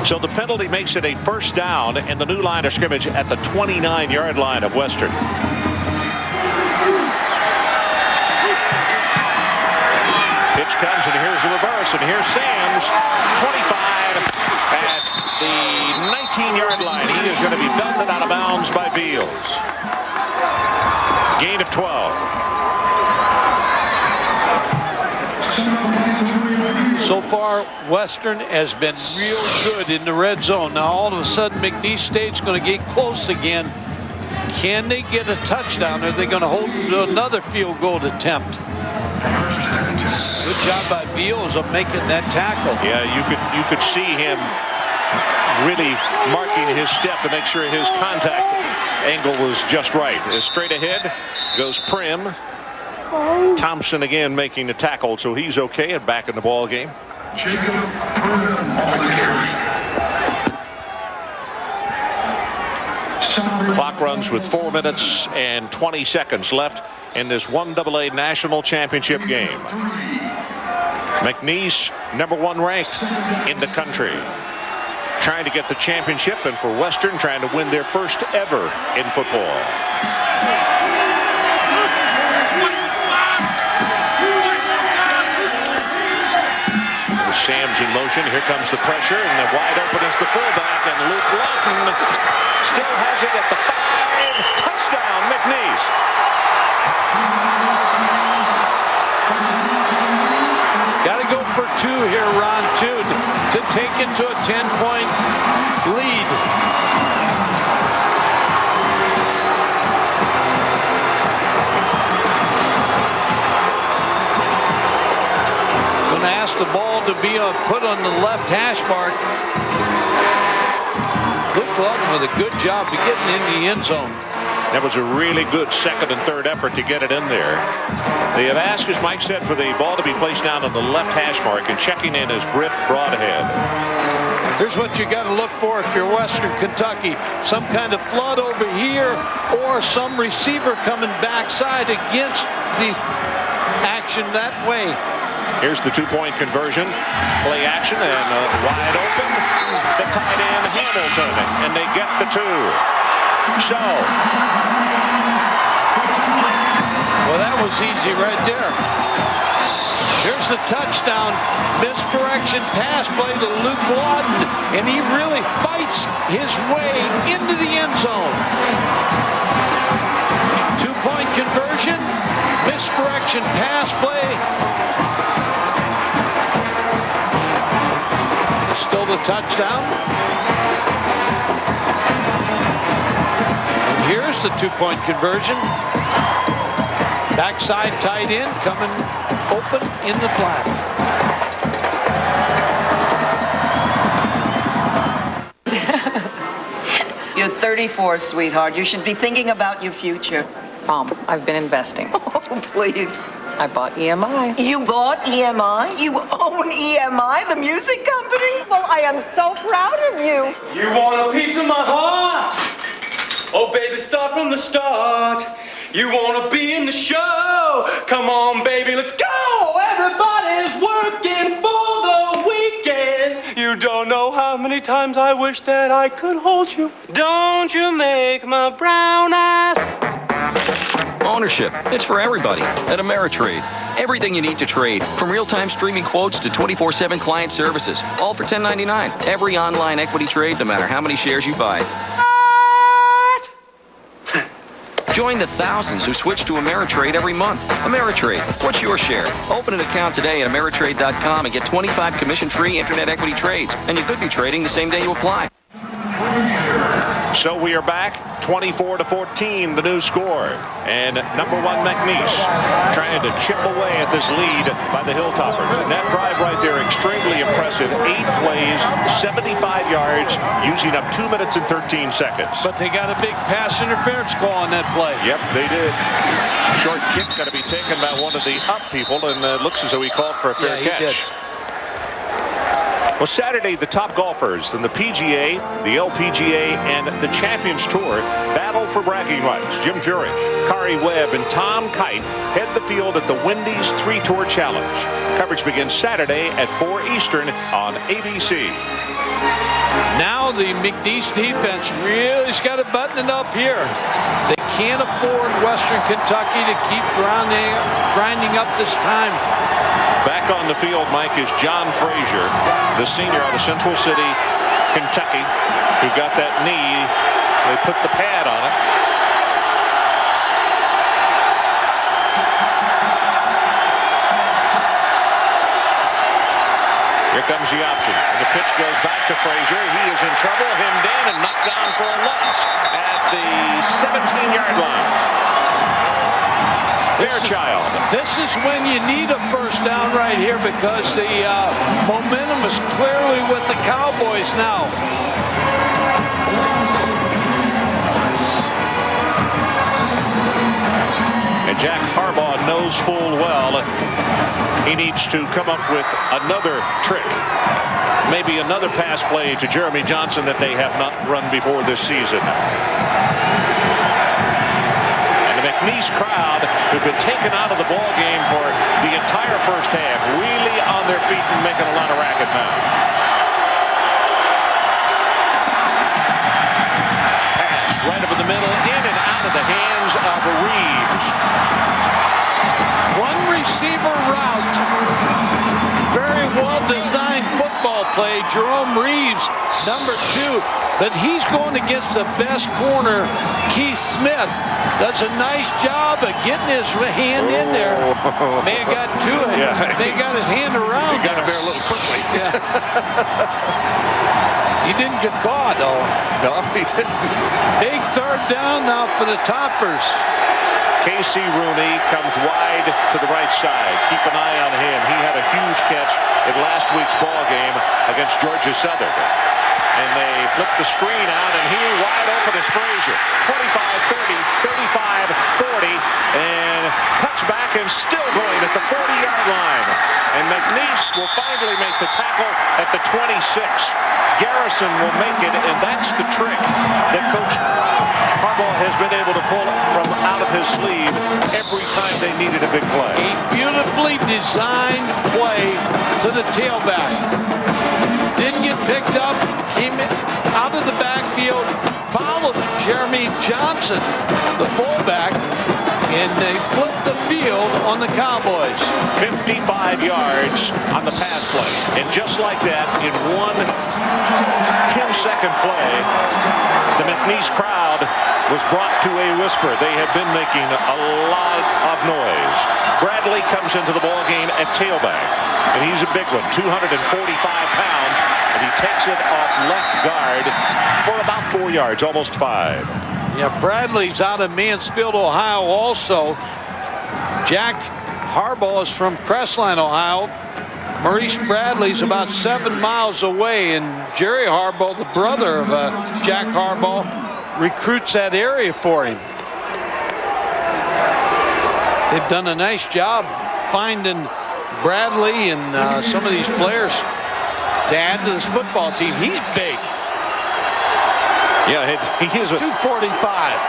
so the penalty makes it a 1st down and the new line of scrimmage at the 29-yard line of Western. Pitch comes, and here's the reverse, and here's Sams, 25 at the 19-yard line. He is going to be belted out of bounds by Beals. Gain of 12. So far, Western has been real good in the red zone. Now, all of a sudden, McNeese State's going to get close again. Can they get a touchdown? Are they going to hold another field goal attempt? Good job by Beals of making that tackle. Yeah, you could see him really marking his step to make sure his contact angle was just right. Straight ahead goes Prim. Thompson again making the tackle, so he's okay and back in the ball game. Clock runs with 4 minutes and 20 seconds left in this 1AA National Championship game. McNeese, #1 ranked in the country, trying to get the championship, and for Western, trying to win their first ever in football. Sams in motion. Here comes the pressure, and the wide open is the fullback, and Luke Lawton still has it at the 5. Touchdown, McNeese. Got to go for 2 here, Ron, to take it to a 10-point lead. Going to ask the ball to be put on the left hash mark. Luke Lawton with a good job of getting in the end zone. That was a really good 2nd and 3rd effort to get it in there. They have asked, as Mike said, for the ball to be placed down on the left hash mark, and checking in is Britt Broadhead. Here's what you got to look for if you're Western Kentucky. Some kind of flood over here, or some receiver coming backside against the action that way. Here's the 2-point conversion. Play action, and wide open. The tight end Hamilton, and they get the 2. So, well, that was easy right there. Here's the touchdown. Misdirection pass play to Luke Lawton, and he really fights his way into the end zone. 2-point conversion, misdirection pass play. Still the touchdown. Here's the 2-point conversion. Backside tight end coming open in the flat. You're 34, sweetheart. You should be thinking about your future. Mom, I've been investing. Oh, please. I bought EMI. You bought EMI? You own EMI, the music company? Well, I am so proud of you. You want a piece of my heart? Oh, baby, start from the start. You want to be in the show? Come on, baby, let's go. Everybody's working for the weekend. many times I wish that I could hold you. Don't you make my brown eyes. Ownership. It's for everybody at Ameritrade. Everything you need to trade, from real-time streaming quotes to 24/7 client services, all for $10.99. Every online equity trade, no matter how many shares you buy. Join the thousands who switch to Ameritrade every month. Ameritrade, what's your share? Open an account today at Ameritrade.com and get 25 commission-free internet equity trades. And you could be trading the same day you apply. So we are back, 24-14, the new score. And number 1 McNeese trying to chip away at this lead by the Hilltoppers. And that drive right there, extremely impressive. 8 plays, 75 yards, using up 2 minutes and 13 seconds. But they got a big pass interference call on that play. Yep, they did. Short kick got to be taken by one of the up people, and it looks as though he called for a fair catch. Did. Well, Saturday, the top golfers in the PGA, the LPGA, and the Champions Tour battle for bragging rights. Jim Furyk, Kari Webb, and Tom Kite head the field at the Wendy's 3-Tour Challenge. Coverage begins Saturday at 4 Eastern on ABC. Now the McNeese defense really's got to button it up here. They can't afford Western Kentucky to keep grinding up this time. Back on the field, Mike, is John Frazier, the senior out of Central City, Kentucky, who got that knee. They put the pad on it. Here comes the option. And the pitch goes back to Frazier. He is in trouble, hemmed in, and knocked down for a loss at the 17-yard line. Fairchild. This is when you need a first down right here, because the momentum is clearly with the Cowboys now. And Jack Harbaugh knows full well he needs to come up with another trick. Maybe another pass play to Jeremy Johnson that they have not run before this season. McNeese crowd, who've been taken out of the ball game for the entire first half, really on their feet and making a lot of racket now. Pass right up in the middle, in and out of the hands of Reeves. One receiver route. Very well designed football play. Jerome Reeves, number 2. But he's going against the best corner, Keith Smith. Does a nice job of getting his hand in there. Man got to it. Yeah. They got his hand around. He got him there a little quickly. Yeah. He didn't get caught, though. No, he didn't. Big third down now for the Toppers. Casey Rooney comes wide to the right side. Keep an eye on him. He had a huge catch in last week's ball game against Georgia Southern. And they flip the screen out, and he wide open is Frazier. 25-30, 35-40, and cuts back and still going at the 40-yard line. And McNeese will finally make the tackle at the 26. Garrison will make it, and that's the trick that Coach Harbaugh has been able to pull from out of his sleeve every time they needed a big play. A beautifully designed play to the tailback. Didn't get picked up, came out of the backfield, followed Jeremy Johnson, the fullback, and they flipped the field on the Cowboys. 55 yards on the pass play. And just like that, in one 10-second play, the McNeese crowd was brought to a whisper. They had been making a lot of noise. Bradley comes into the ball game at tailback, and he's a big one, 245 pounds, and he takes it off left guard for about 4 yards, almost 5. Yeah, Bradley's out of Mansfield, Ohio also. Jack Harbaugh is from Crestline, Ohio. Maurice Bradley's about 7 miles away, and Jerry Harbaugh, the brother of Jack Harbaugh, recruits that area for him. They've done a nice job finding Bradley and some of these players to add to this football team. He's big. Yeah, he is a 245.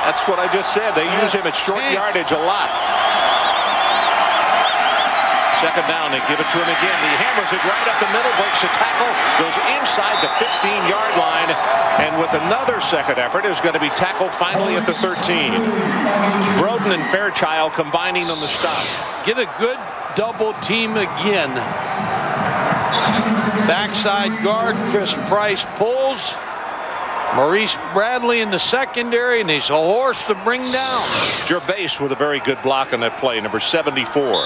That's what I just said. They use him at short yardage a lot. Second down, they give it to him again. He hammers it right up the middle, breaks a tackle, goes inside the 15-yard line, and with another second effort is going to be tackled finally at the 13. Broden and Fairchild combining on the stop. Get a good double team again. Backside guard, Chris Price pulls. Maurice Bradley in the secondary, and he's a horse to bring down. Gervais with a very good block on that play, number 74.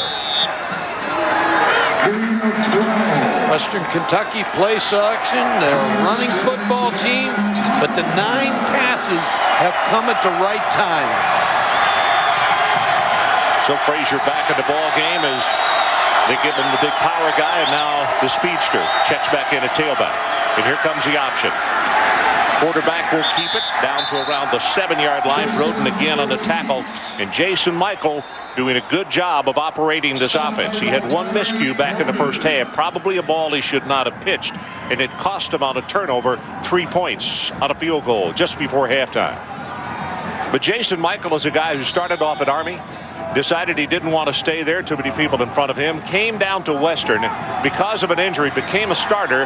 Western Kentucky play selection. They're a running football team, but the 9 passes have come at the right time. So Frazier back in the ball game as they give him the big power guy, and now the speedster checks back in at tailback. And here comes the option. Quarterback will keep it down to around the 7-yard line. Broden again on the tackle, and Jason Michael doing a good job of operating this offense. He had one miscue back in the first half, probably a ball he should not have pitched, and it cost him on a turnover 3 points on a field goal just before halftime. But Jason Michael is a guy who started off at Army, decided he didn't want to stay there, too many people in front of him, came down to Western because of an injury, became a starter,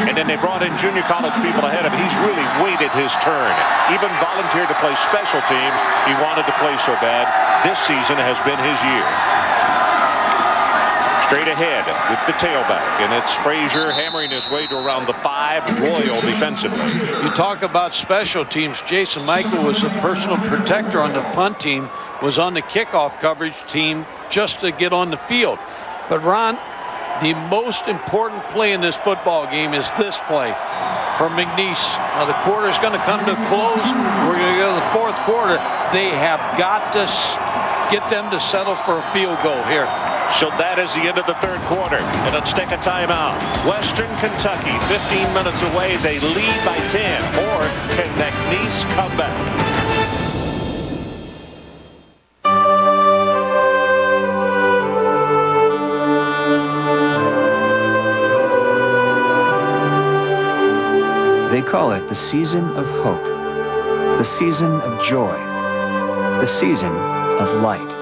and then they brought in junior college people ahead of him. He's really waited his turn, even volunteered to play special teams. He wanted to play so bad. This season has been his year. Straight ahead with the tailback, and it's Frazier hammering his way to around the 5, Royal defensively. You talk about special teams. Jason Michael was a personal protector on the punt team, was on the kickoff coverage team just to get on the field. But Ron, the most important play in this football game is this play from McNeese. Now the quarter's going to come to a close. We're going to go to the fourth quarter. They have got to get them to settle for a field goal here. So that is the end of the third quarter, and let's take a timeout. Western Kentucky, 15 minutes away. They lead by 10, or can McNeese come back? They call it the season of hope, the season of joy, the season of light.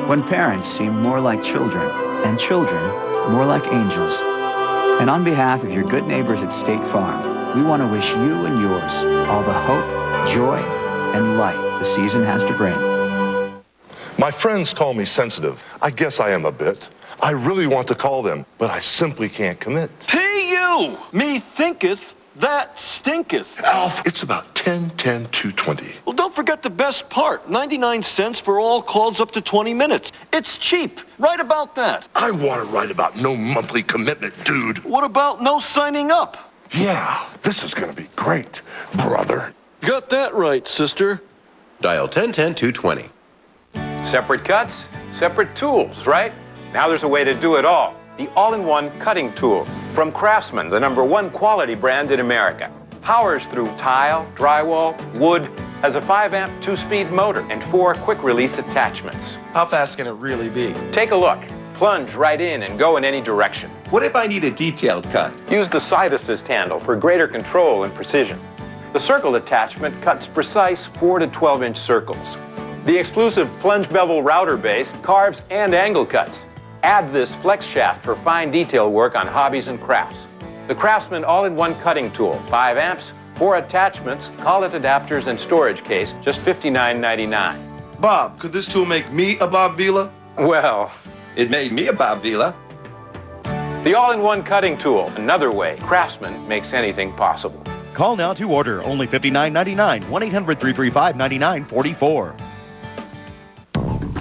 When parents seem more like children and children more like angels. And on behalf of your good neighbors at State Farm, we want to wish you and yours all the hope, joy, and light the season has to bring. My friends call me sensitive. I guess I am a bit. I really want to call them, but I simply can't commit. P.U. Me thinketh that stinketh. Alf, it's about 10-10-220. Well, don't forget the best part. 99 cents for all calls up to 20 minutes. It's cheap. Write about that. I want to write about no monthly commitment, dude. What about no signing up? Yeah, this is going to be great, brother. Got that right, sister. Dial 10-10-220. Separate cuts, separate tools, right? Now there's a way to do it all. The all-in-one cutting tool from Craftsman, the #1 quality brand in America. Powers through tile, drywall, wood, has a 5-amp 2-speed motor and 4 quick-release attachments. How fast can it really be? Take a look. Plunge right in and go in any direction. What if I need a detailed cut? Use the side assist handle for greater control and precision. The circle attachment cuts precise 4 to 12-inch circles. The exclusive plunge bevel router base carves and angle cuts. Add this flex shaft for fine detail work on hobbies and crafts. The Craftsman all-in-one cutting tool, 5 amps, 4 attachments, collet adapters, and storage case, just $59.99. Bob, could this tool make me a Bob Vila? Well, it made me a Bob Vila. The all-in-one cutting tool, another way Craftsman makes anything possible. Call now to order, only $59.99, 1-800-335-9944.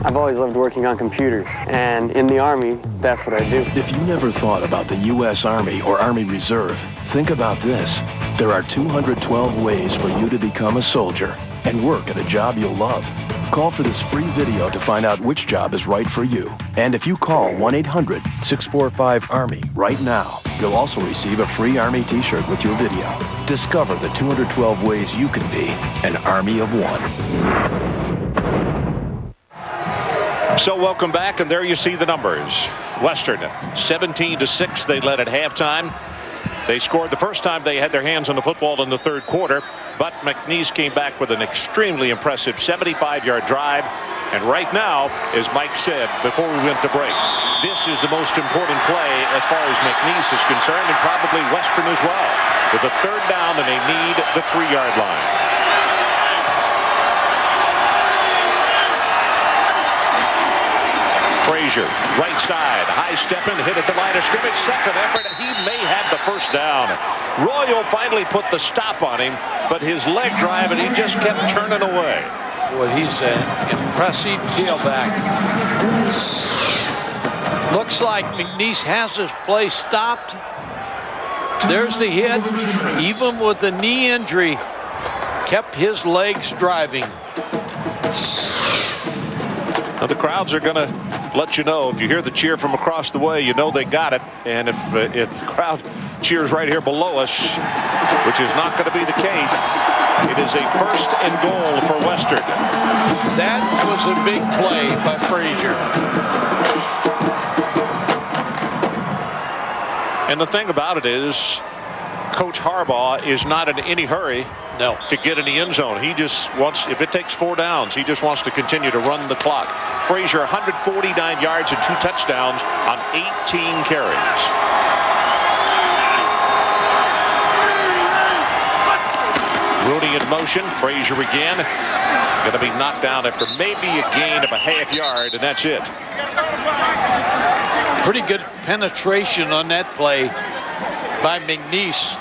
I've always loved working on computers, and in the Army, that's what I do. If you never thought about the U.S. Army or Army Reserve, think about this. There are 212 ways for you to become a soldier and work at a job you'll love. Call for this free video to find out which job is right for you. And if you call 1-800-645-ARMY right now, you'll also receive a free Army t-shirt with your video. Discover the 212 ways you can be an Army of One. So welcome back, and there you see the numbers. Western 17-6 they led at halftime. They scored the first time they had their hands on the football in the third quarter, but McNeese came back with an extremely impressive 75-yard drive. And right now, as Mike said before we went to break, this is the most important play as far as McNeese is concerned, and probably Western as well. With a 3rd down, and they need the 3-yard line. Frazier, right side, high stepping, hit at the line of scrimmage. Second effort, he may have the 1st down. Royal finally put the stop on him, but his leg drive, and he just kept turning away. Well, he's an impressive tailback. Looks like McNeese has his play stopped. There's the hit. Even with the knee injury, kept his legs driving. Now the crowds are going to let you know. If you hear the cheer from across the way, you know they got it. And if the crowd cheers right here below us, which is not going to be the case, it is a 1st and goal for Western. That was a big play by Frazier. And the thing about it is, Coach Harbaugh is not in any hurry to get in the end zone. He just wants, if it takes 4 downs, he just wants to continue to run the clock. Frazier, 149 yards and 2 touchdowns on 18 carries. Rooney in motion. Frazier again. Going to be knocked down after maybe a gain of a ½ yard, and that's it. Pretty good penetration on that play by McNeese.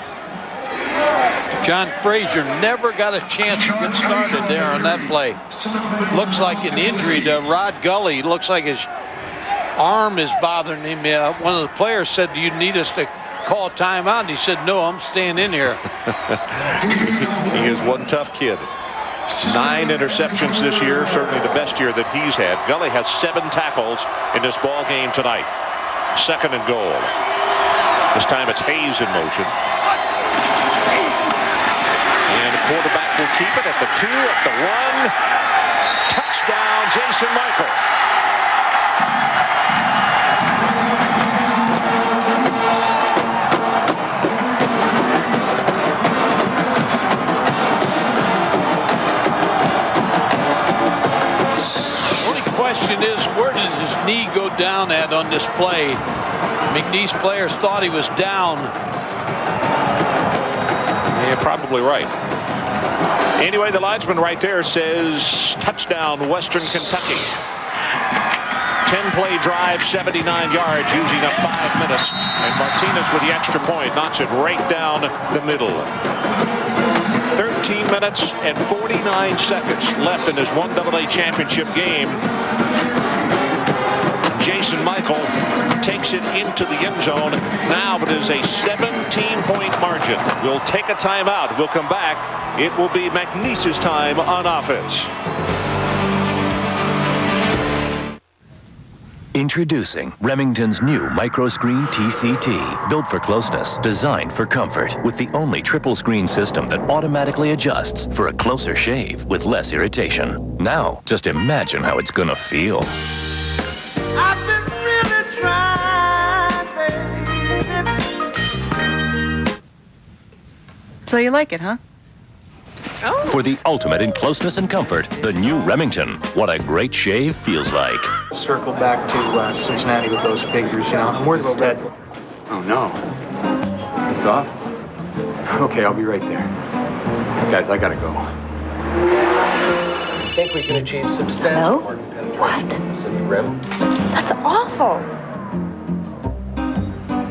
John Frazier never got a chance to get started there on that play. Looks like an injury to Rod Gully. Looks like his arm is bothering him. One of the players said, "Do you need us to call timeout?" And he said, "No, I'm staying in here." He is one tough kid. 9 interceptions this year, certainly the best year that he's had. Gully has 7 tackles in this ball game tonight. 2nd and goal. This time it's Hayes in motion. And the quarterback will keep it at the 2, at the 1. Touchdown, Jason Michael. Question is, where did his knee go down at on this play? McNeese players thought he was down. Yeah, probably right. Anyway, the linesman right there says touchdown, Western Kentucky. 10-play drive, 79 yards, using up 5 minutes. And Martinez with the extra point knocks it right down the middle. 13 minutes and 49 seconds left in this 1AA championship game. Jason Michael takes it into the end zone. Now it is a 17-point margin. We'll take a timeout. We'll come back. It will be McNeese's time on offense. Introducing Remington's new Microscreen TCT, built for closeness, designed for comfort, with the only triple screen system that automatically adjusts for a closer shave with less irritation. Now, just imagine how it's gonna feel. I've been really trying, baby. So you like it, huh? Oh. For the ultimate in closeness and comfort, the new Remington. What a great shave feels like. Circle back to Cincinnati with those figures, you know. I'm worried about that. Oh, no. It's off? Okay, I'll be right there. Guys, I gotta go. I think we can achieve substantial market penetration in the Pacific Rim. That's awful.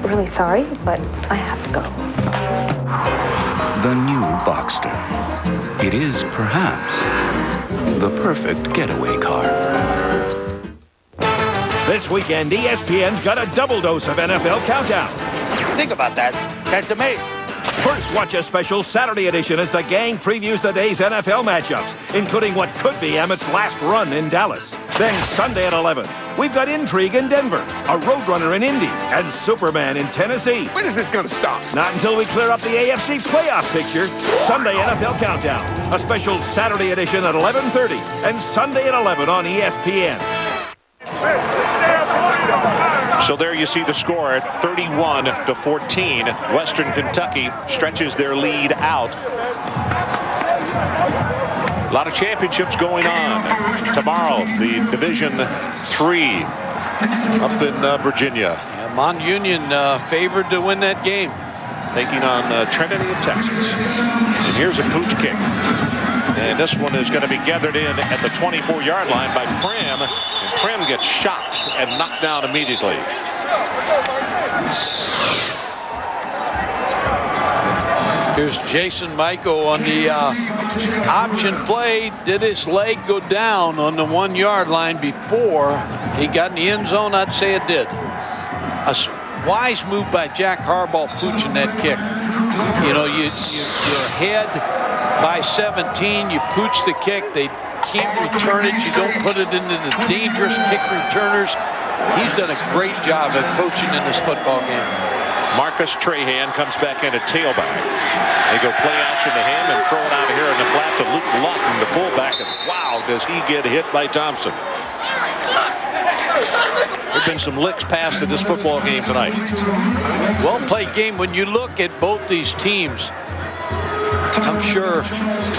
Really sorry, but I have to go. The new Boxster. It is, perhaps, the perfect getaway car. This weekend, ESPN's got a double dose of NFL Countdown. Think about that. That's amazing. First, watch a special Saturday edition as the gang previews the day's NFL matchups, including what could be Emmett's last run in Dallas. Then Sunday at 11, we've got intrigue in Denver, a Roadrunner in Indy, and Superman in Tennessee. When is this going to stop? Not until we clear up the AFC playoff picture. Sunday NFL Countdown, a special Saturday edition at 11:30, and Sunday at 11 on ESPN. So there you see the score at 31-14. Western Kentucky stretches their lead out. A lot of championships going on. Tomorrow, the Division III up in Virginia. Yeah, Mount Union favored to win that game. Taking on Trinity of Texas. And here's a pooch kick. And this one is going to be gathered in at the 24-yard line by Prim. And Prim gets shot and knocked down immediately. Here's Jason Michael on the option play. Did his leg go down on the 1-yard line before he got in the end zone? I'd say it did. A wise move by Jack Harbaugh pooching that kick. You know, you're ahead by 17. You pooch the kick. They can't return it. You don't put it into the dangerous kick returners. He's done a great job of coaching in this football game. Marcus Trahan comes back in at tailback. They go play action to him and throw it out of here in the flat to Luke Lawton, the fullback. And wow, does he get hit by Thompson. There have been some licks passed in this football game tonight. Well-played game. When you look at both these teams, I'm sure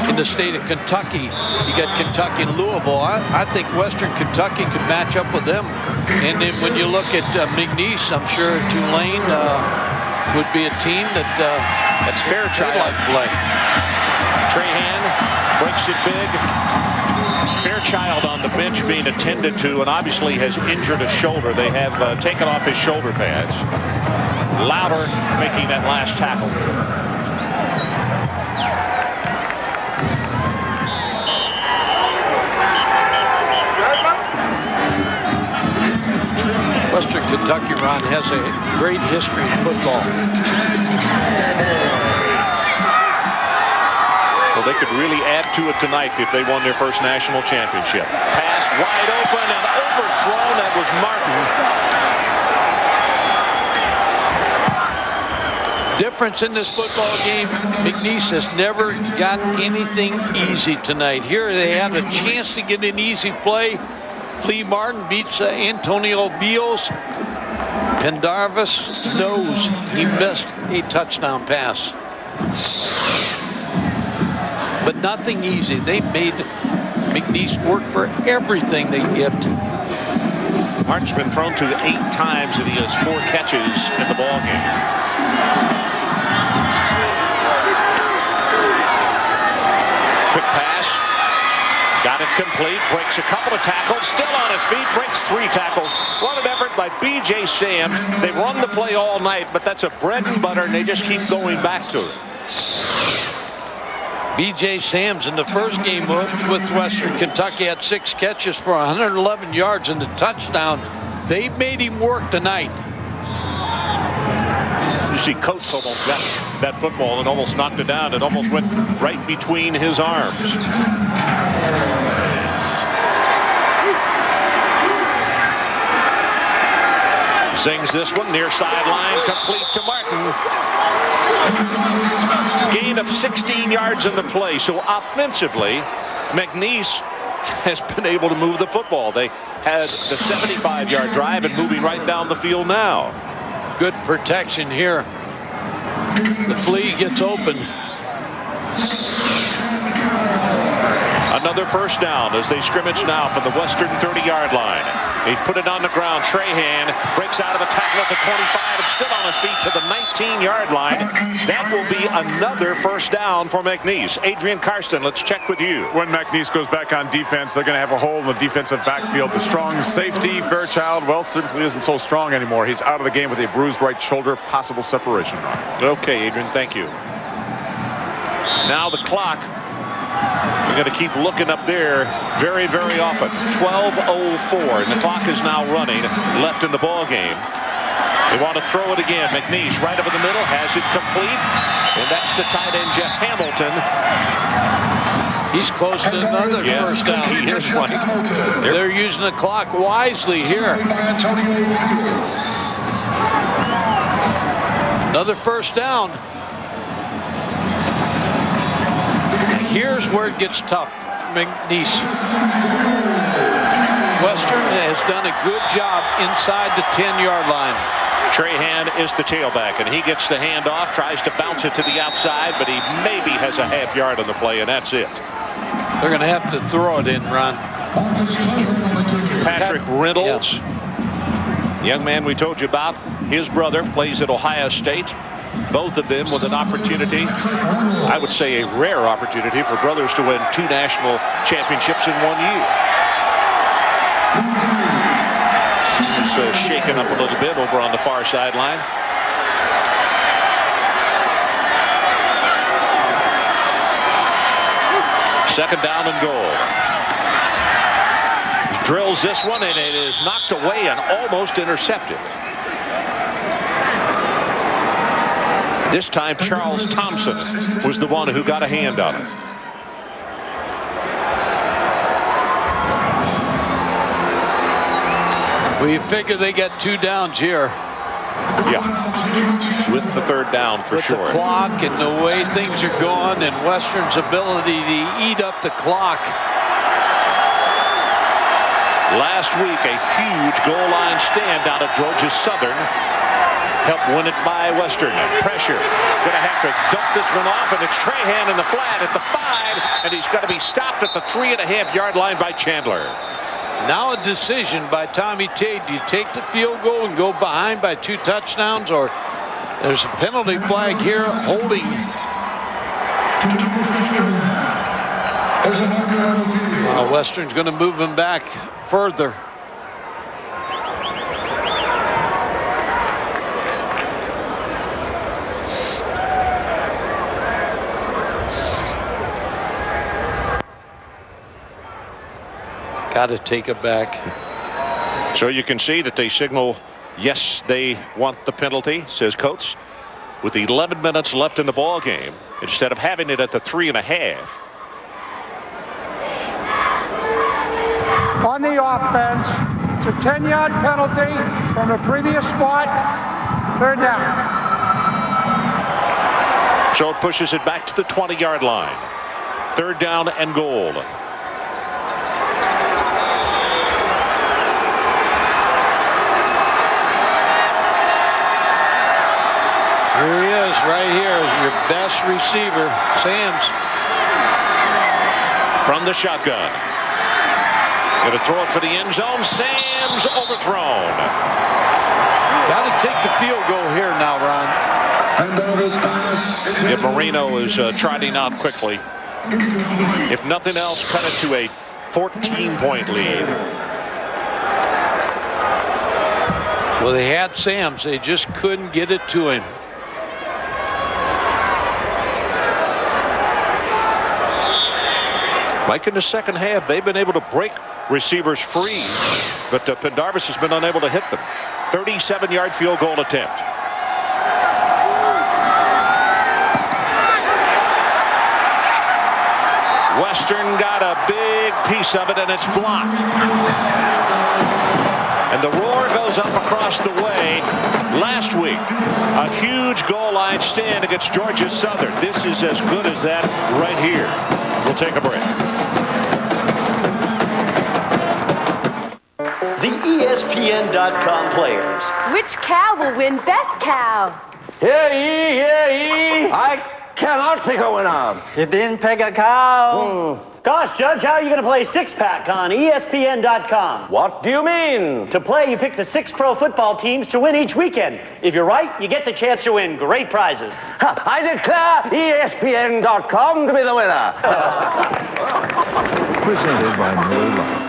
in the state of Kentucky, you got Kentucky and Louisville. I think Western Kentucky could match up with them. And then when you look at McNeese, I'm sure Tulane would be a team that's Fairchild. Like play. Trahan breaks it big. Fairchild on the bench being attended to and obviously has injured a shoulder. They have taken off his shoulder pads. Louder making that last tackle. Western Kentucky, Ron, has a great history in football. Well, they could really add to it tonight if they won their first national championship. Pass wide open and overthrown. That was Martin. Difference in this football game, McNeese has never got anything easy tonight. Here they had a chance to get an easy play. Flea Martin beats Antonio Beals. Pendarvis knows he missed a touchdown pass. But nothing easy. They made McNeese work for everything they get. Martin's been thrown to 8 times and he has 4 catches in the ball game. Quick pass. Got it complete, breaks a couple of tackles, still on his feet, breaks 3 tackles. What an effort by B.J. Sams. They've run the play all night, but that's a bread and butter, and they just keep going back to it. B.J. Sams in the first game with Western Kentucky had 6 catches for 111 yards and a touchdown. They made him work tonight. You see Coates almost got that football and almost knocked it down. It almost went right between his arms. Sings this one near sideline, complete to Martin. Gain of 16 yards in the play. So offensively, McNeese has been able to move the football. They had the 75-yard drive and moving right down the field now. Good protection here. The Flea gets open. Another first down as they scrimmage now from the Western 30-yard line. He put it on the ground. Trahan breaks out of a tackle at the 25 and still on his feet to the 19-yard line. That will be another first down for McNeese. Adrian Karsten, let's check with you. When McNeese goes back on defense, they're going to have a hole in the defensive backfield. The strong safety, Fairchild, well, simply isn't so strong anymore. He's out of the game with a bruised right shoulder, possible separation. Okay, Adrian, thank you. Now the clock. We're going to keep looking up there very, very often. 12:04, and the clock is now running left in the ball game. They want to throw it again. McNeese right over the middle, has it complete, and that's the tight end, Jeff Hamilton. He's close to another first down. He is, Mike. They're using the clock wisely here. Another first down. Here's where it gets tough, McNeese. Western has done a good job inside the 10-yard line. Trahan is the tailback, and he gets the handoff, tries to bounce it to the outside, but he maybe has a half yard on the play, and that's it. They're going to have to throw it in, Ron. Patrick Reynolds, young man we told you about, his brother plays at Ohio State. Both of them with an opportunity, I would say a rare opportunity for brothers to win 2 national championships in 1 year. He's shaken up a little bit over on the far sideline. Second down and goal. He drills this one, and it is knocked away and almost intercepted. This time, Charles Thompson was the one who got a hand on it. Well, you figure they get 2 downs here. Yeah, with the third down for sure. With the clock and the way things are going and Western's ability to eat up the clock. Last week, a huge goal line stand out of Georgia Southern helped win it by Western. Pressure. Going to have to dump this one off, and it's Trahan in the flat at the 5, and he's got to be stopped at the 3.5-yard line by Chandler. Now a decision by Tommy Tate. Do you take the field goal and go behind by 2 touchdowns, or there's a penalty flag here holding? Western's going to move him back further. Got to take it back. So you can see that they signal, yes, they want the penalty, says Coates, with 11 minutes left in the ball game, instead of having it at the 3.5. On the offense, it's a 10-yard penalty from the previous spot. Third down. So it pushes it back to the 20-yard line. Third down and goal. Here he is, right here is your best receiver, Sams. From the shotgun. Going to throw it for the end zone. Sams overthrown. Got to take the field goal here now, Ron. Yeah, Marino is trotting out quickly. If nothing else, cut it to a 14-point lead. Well, they had Sams. They just couldn't get it to him. Like in the second half, they've been able to break receivers free, but Pendarvis has been unable to hit them. 37-yard field goal attempt. Western got a big piece of it, and it's blocked. And the roar goes up across the way. Last week, a huge goal line stand against Georgia Southern. This is as good as that right here. We'll take a break. The ESPN.com players. Which cow will win best cow? Hear ye, hear ye. I cannot pick a winner. You didn't pick a cow? Gosh, Judge, how are you going to play six-pack on ESPN.com? What do you mean? To play, you pick the 6 pro football teams to win each weekend. If you're right, you get the chance to win great prizes. I declare ESPN.com to be the winner. Presented by Miller Lite.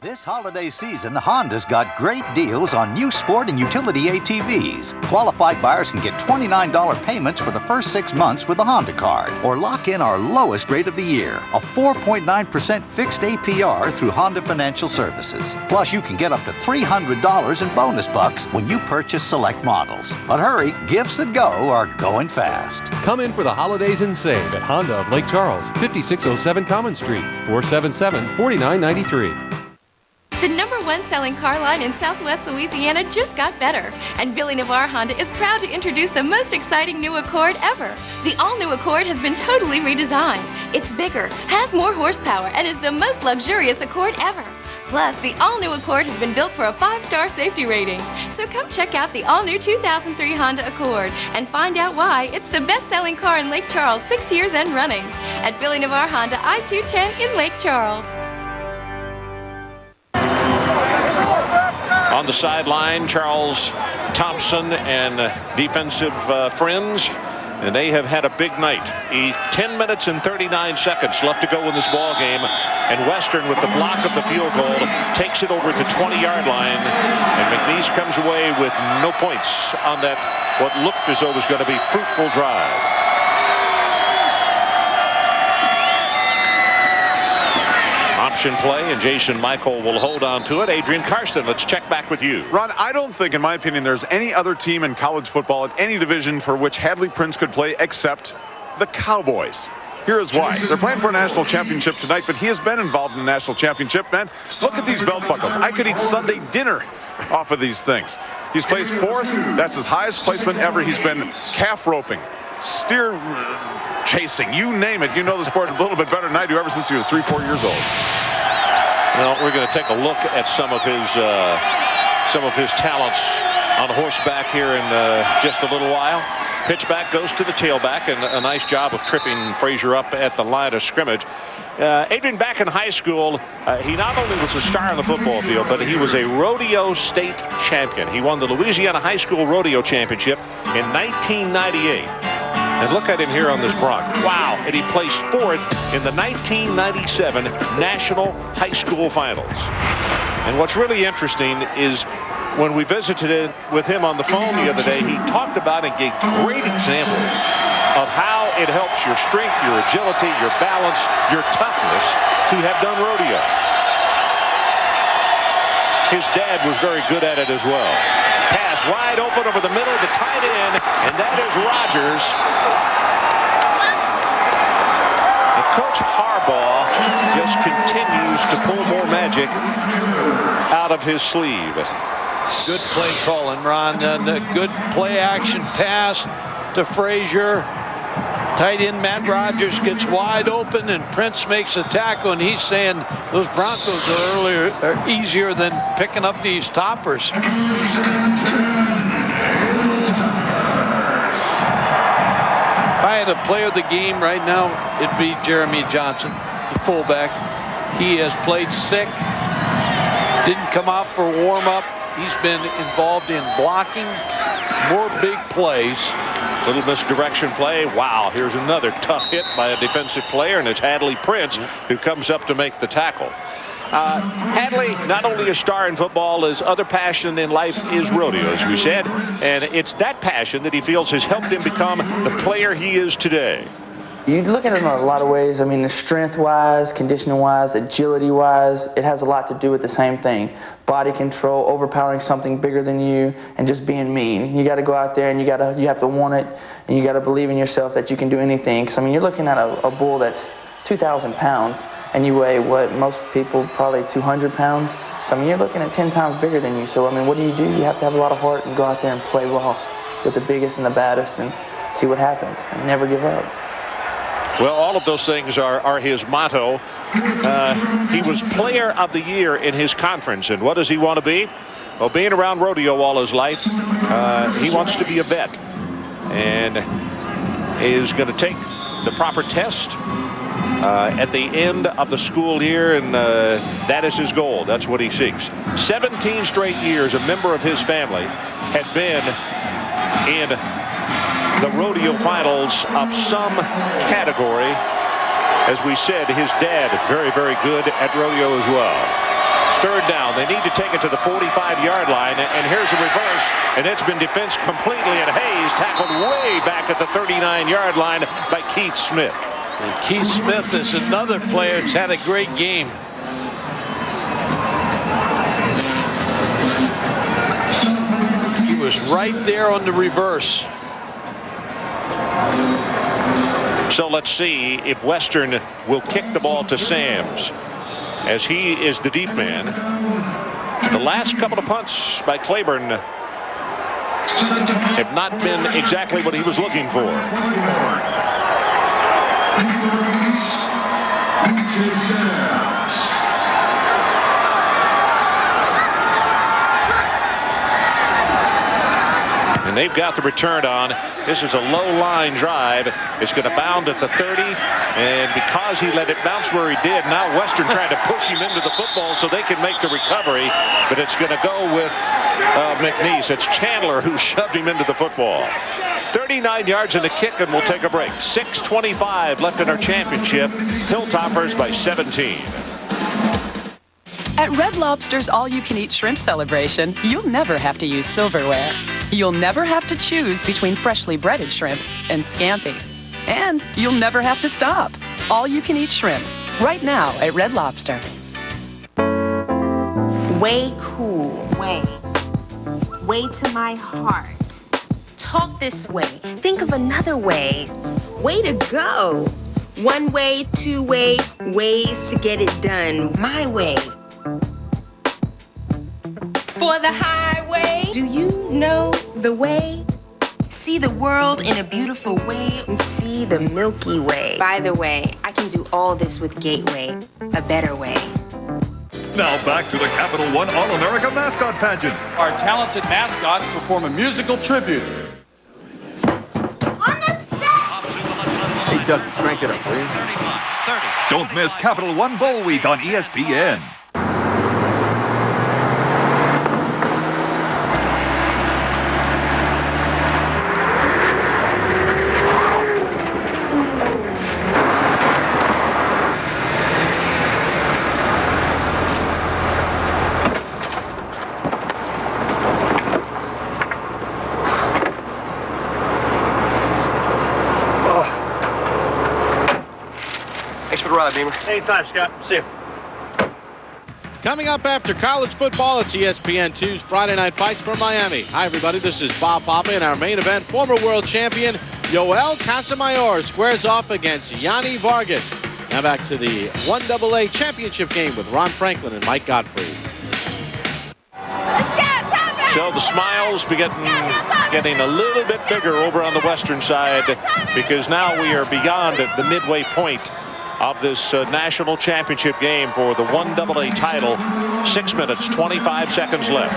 This holiday season, Honda's got great deals on new sport and utility ATVs. Qualified buyers can get $29 payments for the first 6 months with a Honda card, or lock in our lowest rate of the year, a 4.9% fixed APR through Honda Financial Services. Plus, you can get up to $300 in bonus bucks when you purchase select models. But hurry, gifts that go are going fast. Come in for the holidays and save at Honda of Lake Charles, 5607 Common Street, 477-4993. The #1 selling car line in Southwest Louisiana just got better, and Billy Navarre Honda is proud to introduce the most exciting new Accord ever. The all-new Accord has been totally redesigned. It's bigger, has more horsepower, and is the most luxurious Accord ever. Plus, the all-new Accord has been built for a 5-star safety rating. So come check out the all-new 2003 Honda Accord and find out why it's the best-selling car in Lake Charles 6 years and running. At Billy Navar Honda I-210 in Lake Charles. On the sideline, Charles Thompson and defensive friends, and they have had a big night. 10 minutes and 39 seconds left to go in this ball game, and Western, with the block of the field goal, takes it over to 20-yard line, and McNeese comes away with no points on that what looked as though was going to be fruitful drive. Option play, and Jason Michael will hold on to it. Adrian Karsten, let's check back with you. Ron, I don't think, in my opinion, there's any other team in college football at any division for which Hadley Prince could play except the Cowboys. Here is why. They're playing for a national championship tonight, but he has been involved in a national championship, man. Look at these belt buckles. I could eat Sunday dinner off of these things. He's placed 4th. That's his highest placement ever. He's been calf roping, steer chasing, you name it. You know the sport a little bit better than I do ever since he was 3-4 years old. Well, we're going to take a look at some of his talents on horseback here in just a little while. Pitch back goes to the tailback, and a nice job of tripping Frazier up at the line of scrimmage. Adrian, back in high school, he not only was a star on the football field, but he was a rodeo state champion. He won the Louisiana High School Rodeo Championship in 1998. And look at him here on this bronc. Wow. And he placed 4th in the 1997 National High School Finals. And what's really interesting is when we visited with him on the phone the other day, he talked about and gave great examples of how it helps your strength, your agility, your balance, your toughness to have done rodeo. His dad was very good at it as well. Pass wide open over the middle, the tight end, and that is Rogers. And Coach Harbaugh just continues to pull more magic out of his sleeve. Good play calling, Ron. And a good play action pass to Frazier. Tight end Matt Rogers gets wide open, and Prince makes a tackle, and he's saying those Broncos are easier than picking up these toppers. If I had a player of the game right now, it'd be Jeremy Johnson, the fullback. He has played sick, didn't come out for warm-up. He's been involved in blocking, more big plays. Little misdirection play. Wow, here's another tough hit by a defensive player, and it's Hadley Prince who comes up to make the tackle. Hadley, not only a star in football, his other passion in life is rodeo, as we said, and it's that passion that he feels has helped him become the player he is today. You look at it in a lot of ways. I mean, strength-wise, conditioning-wise, agility-wise, it has a lot to do with the same thing. Body control, overpowering something bigger than you, and just being mean. You got to go out there and you have to want it, and you got to believe in yourself that you can do anything. Because I mean, you're looking at a bull that's 2,000 pounds, and you weigh what most people probably 200 pounds. So I mean, you're looking at 10 times bigger than you. So I mean, what do? You have to have a lot of heart and go out there and play well with the biggest and the baddest, and see what happens, and never give up. Well, all of those things are his motto. He was player of the year in his conference. And what does he want to be? Well, being around rodeo all his life, he wants to be a vet. And is going to take the proper test at the end of the school year. And that is his goal. That's what he seeks. 17 straight years, a member of his family had been in the rodeo finals of some category. As we said, his dad very, very good at rodeo as well. 3rd down. They need to take it to the 45-yard line, and here's a reverse, and it's been defensed completely, and Hayes tackled way back at the 39-yard line by Keith Smith. And Keith Smith is another player that's had a great game. He was right there on the reverse. So let's see if Western will kick the ball to Sams, as he is the deep man. The last couple of punts by Claiborne have not been exactly what he was looking for. And they've got the return on. This is a low line drive. It's going to bound at the 30. And because he let it bounce where he did, now Western trying to push him into the football so they can make the recovery. But it's going to go with McNeese. It's Chandler who shoved him into the football. 39 yards in the kick, and we'll take a break. 6:25 left in our championship. Hilltoppers by 17. At Red Lobster's all-you-can-eat shrimp celebration, you'll never have to use silverware. You'll never have to choose between freshly breaded shrimp and scampi. And you'll never have to stop. All-you-can-eat shrimp, right now at Red Lobster. Way cool. Way to my heart. Talk this way. Think of another way. Way to go. One way, two way, ways to get it done. My way. For the highway. Do you know the way? See the world in a beautiful way and see the Milky Way. By the way, I can do all this with Gateway, a better way. Now back to the Capital One All-America Mascot Pageant. Our talented mascots perform a musical tribute. On the set! Hey, Doug, crank it up, will you? 30. Don't miss Capital One Bowl Week on ESPN. Beamer. Anytime, Scott. See you. Coming up after college football, it's ESPN2's Friday Night Fights from Miami. Hi, everybody. This is Bob Papa. In our main event, former world champion Yoel Casamayor squares off against Yanni Vargas. Now back to the 1AA championship game with Ron Franklin and Mike Godfrey. So the smiles getting a little bit bigger over on the Western side because now we are beyond the midway point of this national championship game for the 1AA title. 6 minutes, 25 seconds left.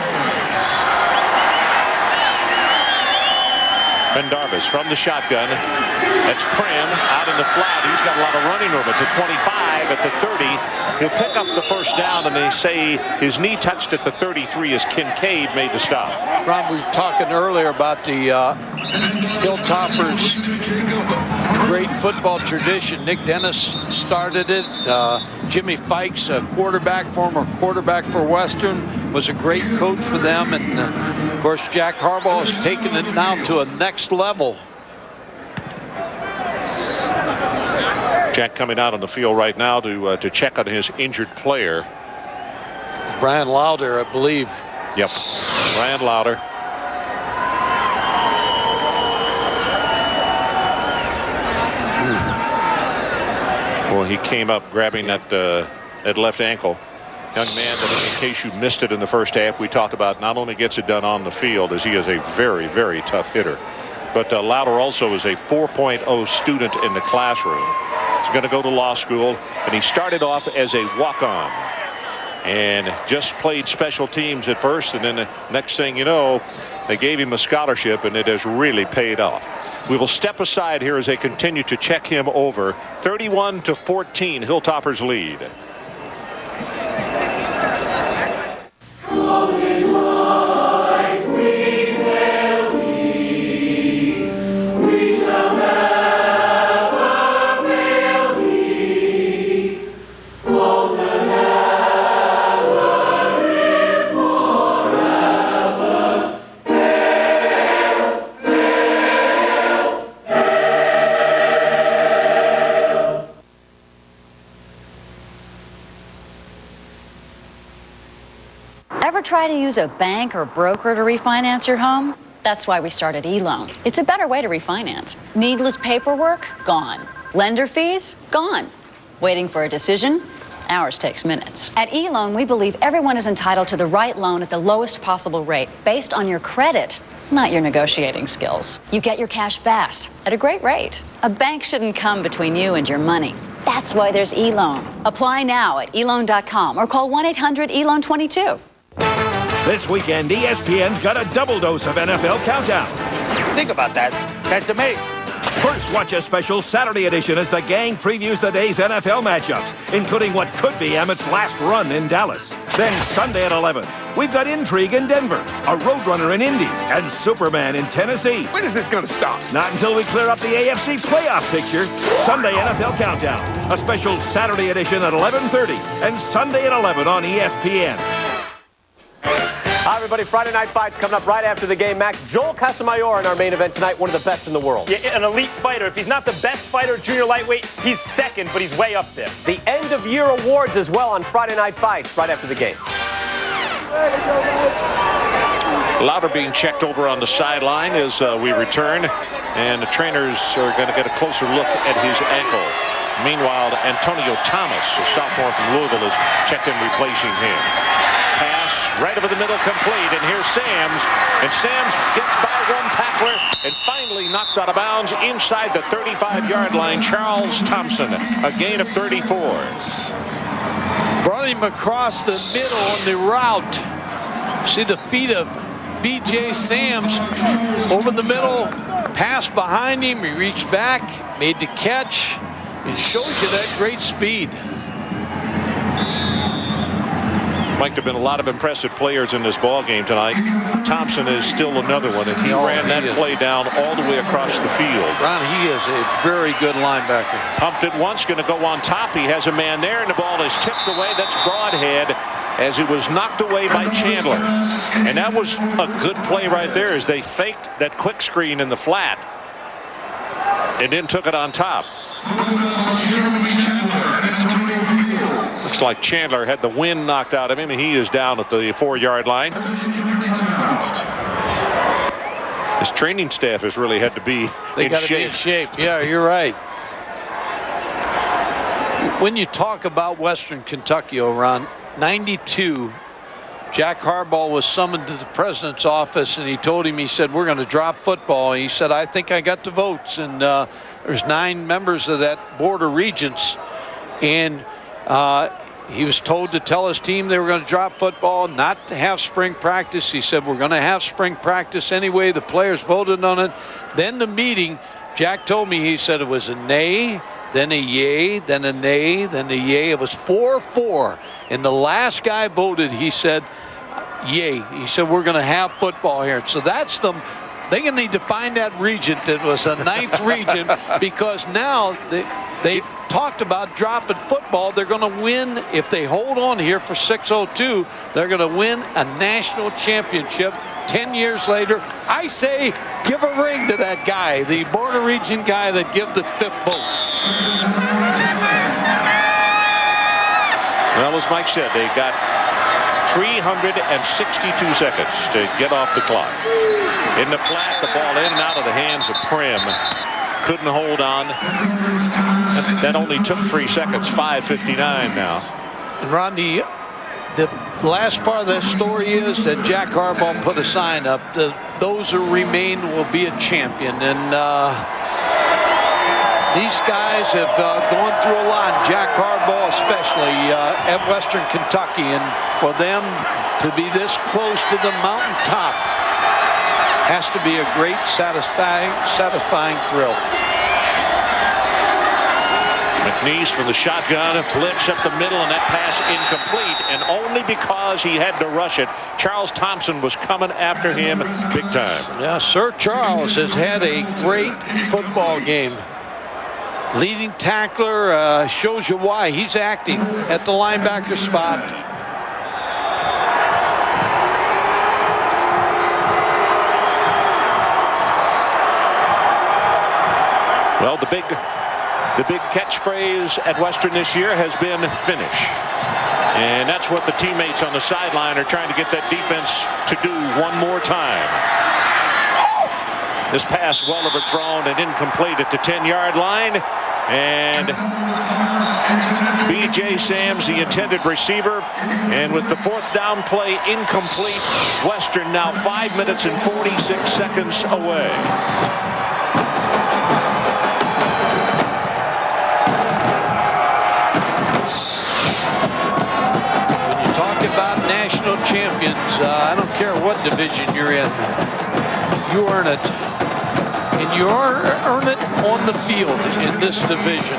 Pendarvis from the shotgun. That's Prim out in the flat. He's got a lot of running room. It's a 25 at the 30. He'll pick up the first down, and they say his knee touched at the 33 as Kincaid made the stop. Ron, we were talking earlier about the Hilltoppers' great football tradition. Nick Dennis started it. Jimmy Fikes, a former quarterback for Western, was a great coach for them. And, of course, Jack Harbaugh has taken it now to a next level. Jack coming out on the field right now to check on his injured player. Brian Lauder, I believe. Yep, Brian Lauder. Well, he came up grabbing that left ankle. Young man that, in case you missed it in the first half, we talked about not only gets it done on the field, as he is a very, very tough hitter, but Lauder also is a 4.0 student in the classroom. He's going to go to law school, and he started off as a walk-on and just played special teams at first, and then the next thing you know, they gave him a scholarship, and it has really paid off. We will step aside here as they continue to check him over. 31-14, Hilltoppers lead. Try to use a bank or broker to refinance your home? That's why we started eLoan. It's a better way to refinance. Needless paperwork? Gone. Lender fees? Gone. Waiting for a decision? Ours takes minutes. At eLoan, we believe everyone is entitled to the right loan at the lowest possible rate, based on your credit, not your negotiating skills. You get your cash fast, at a great rate. A bank shouldn't come between you and your money. That's why there's eLoan. Apply now at eLoan.com or call 1-800-ELOAN22. This weekend, ESPN's got a double dose of NFL Countdown. Think about that. That's amazing. First, watch a special Saturday edition as the gang previews the day's NFL matchups, including what could be Emmitt's last run in Dallas. Then Sunday at 11, we've got intrigue in Denver, a Roadrunner in Indy, and Superman in Tennessee. When is this going to stop? Not until we clear up the AFC playoff picture. Sunday NFL Countdown, a special Saturday edition at 11:30, and Sunday at 11 on ESPN. Hi, everybody. Friday Night Fights coming up right after the game. Max, Joel Casamayor in our main event tonight, one of the best in the world. Yeah, an elite fighter. If he's not the best fighter at junior lightweight, he's second, but he's way up there. The end-of-year awards as well on Friday Night Fights right after the game. Lauder being checked over on the sideline as we return, and the trainers are going to get a closer look at his ankle. Meanwhile, Antonio Thomas, a sophomore from Louisville, is checked in replacing him. Pass right over the middle, complete, and here's Sams, and Sams gets by one tackler and finally knocked out of bounds inside the 35-yard line. Charles Thompson, a gain of 34. Brought him across the middle on the route. See the feet of B.J. Sams over the middle, pass behind him, he reached back, made the catch. It shows you that great speed. Mike, there have been a lot of impressive players in this ball game tonight. Thompson is still another one, and he ran that play down all the way across the field. Ron, he is a very good linebacker. Pumped it once, going to go on top. He has a man there, and the ball is tipped away. That's Broadhead as it was knocked away by Chandler. And that was a good play right there as they faked that quick screen in the flat and then took it on top. Looks like Chandler had the wind knocked out of him, and he is down at the 4-yard line. His training staff has really had to be They got to be in shape. Yeah, you're right. When you talk about Western Kentucky, Ron, 92, Jack Harbaugh was summoned to the president's office, and he told him, he said, we're going to drop football. And he said, I think I got the votes. And there's 9 members of that board of regents. And he was told to tell his team they were going to drop football, not to have spring practice. He said, we're going to have spring practice anyway. The players voted on it. Then the meeting, Jack told me, he said it was a nay, then a yay, then a nay, then a yay. It was 4-4. And the last guy voted, he said, yay. He said, we're going to have football here. So that's them. They're going to need to find that regent that was a 9th regent, because now they talked about dropping football. They're going to win. If they hold on here for 602, they're going to win a national championship 10 years later. I say give a ring to that guy, the Board of Regent guy that give the 5th vote. Well, as Mike said, they got 362 seconds to get off the clock. In the flat, the ball in and out of the hands of Prim. Couldn't hold on. That only took 3 seconds. 5:59 now. And Ron, the last part of that story is that Jack Harbaugh put a sign up. Those who remain will be a champion. And these guys have gone through a lot. Jack Harbaugh especially at Western Kentucky. And for them to be this close to the mountaintop has to be a great, satisfying thrill. McNeese from the shotgun, blitz up the middle, and that pass incomplete. And only because he had to rush it, Charles Thompson was coming after him big time. Yeah, Sir Charles has had a great football game. Leading tackler, shows you why. He's active at the linebacker spot. Well, the big catchphrase at Western this year has been finish. And that's what the teammates on the sideline are trying to get that defense to do one more time. This pass well overthrown and incomplete at the 10-yard line. And B.J. Sams, the intended receiver. And with the 4th down play incomplete, Western now 5 minutes and 46 seconds away. About national champions, I don't care what division you're in, you earn it. and you earn it on the field in this division.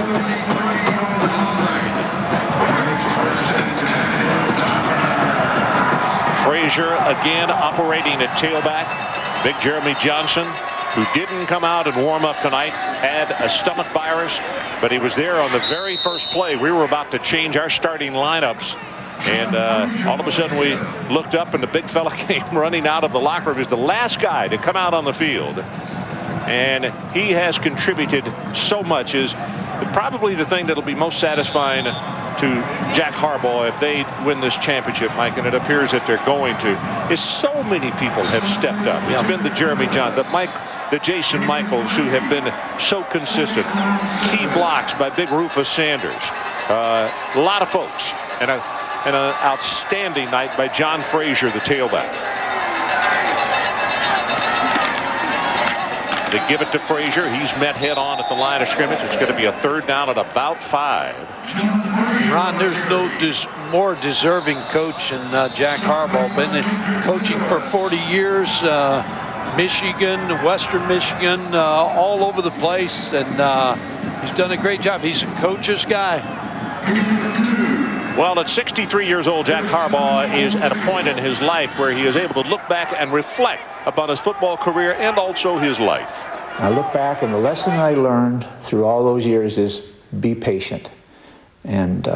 Frazier again operating at tailback. Big Jeremy Johnson, who didn't come out and warm up tonight, had a stomach virus, but he was there on the very first play. We were about to change our starting lineups, and all of a sudden we looked up and the big fella came running out of the locker room. He was the last guy to come out on the field, and he has contributed so much. Is probably the thing that'll be most satisfying to Jack Harbaugh if they win this championship, Mike, and it appears that they're going to, is so many people have stepped up. It's been the Jeremy Johnson, the Jason Michaels, who have been so consistent. Key blocks by big Rufus Sanders. A lot of folks. And an outstanding night by John Frazier, the tailback. They give it to Frazier. He's met head on at the line of scrimmage. It's going to be a third down at about 5. Ron, there's no more deserving coach than Jack Harbaugh. Been coaching for 40 years. Michigan, Western Michigan, all over the place, and he's done a great job. He's a coach's guy. Well, at 63 years old, Jack Harbaugh is at a point in his life where he is able to look back and reflect upon his football career and also his life. I look back, and the lesson I learned through all those years is be patient, and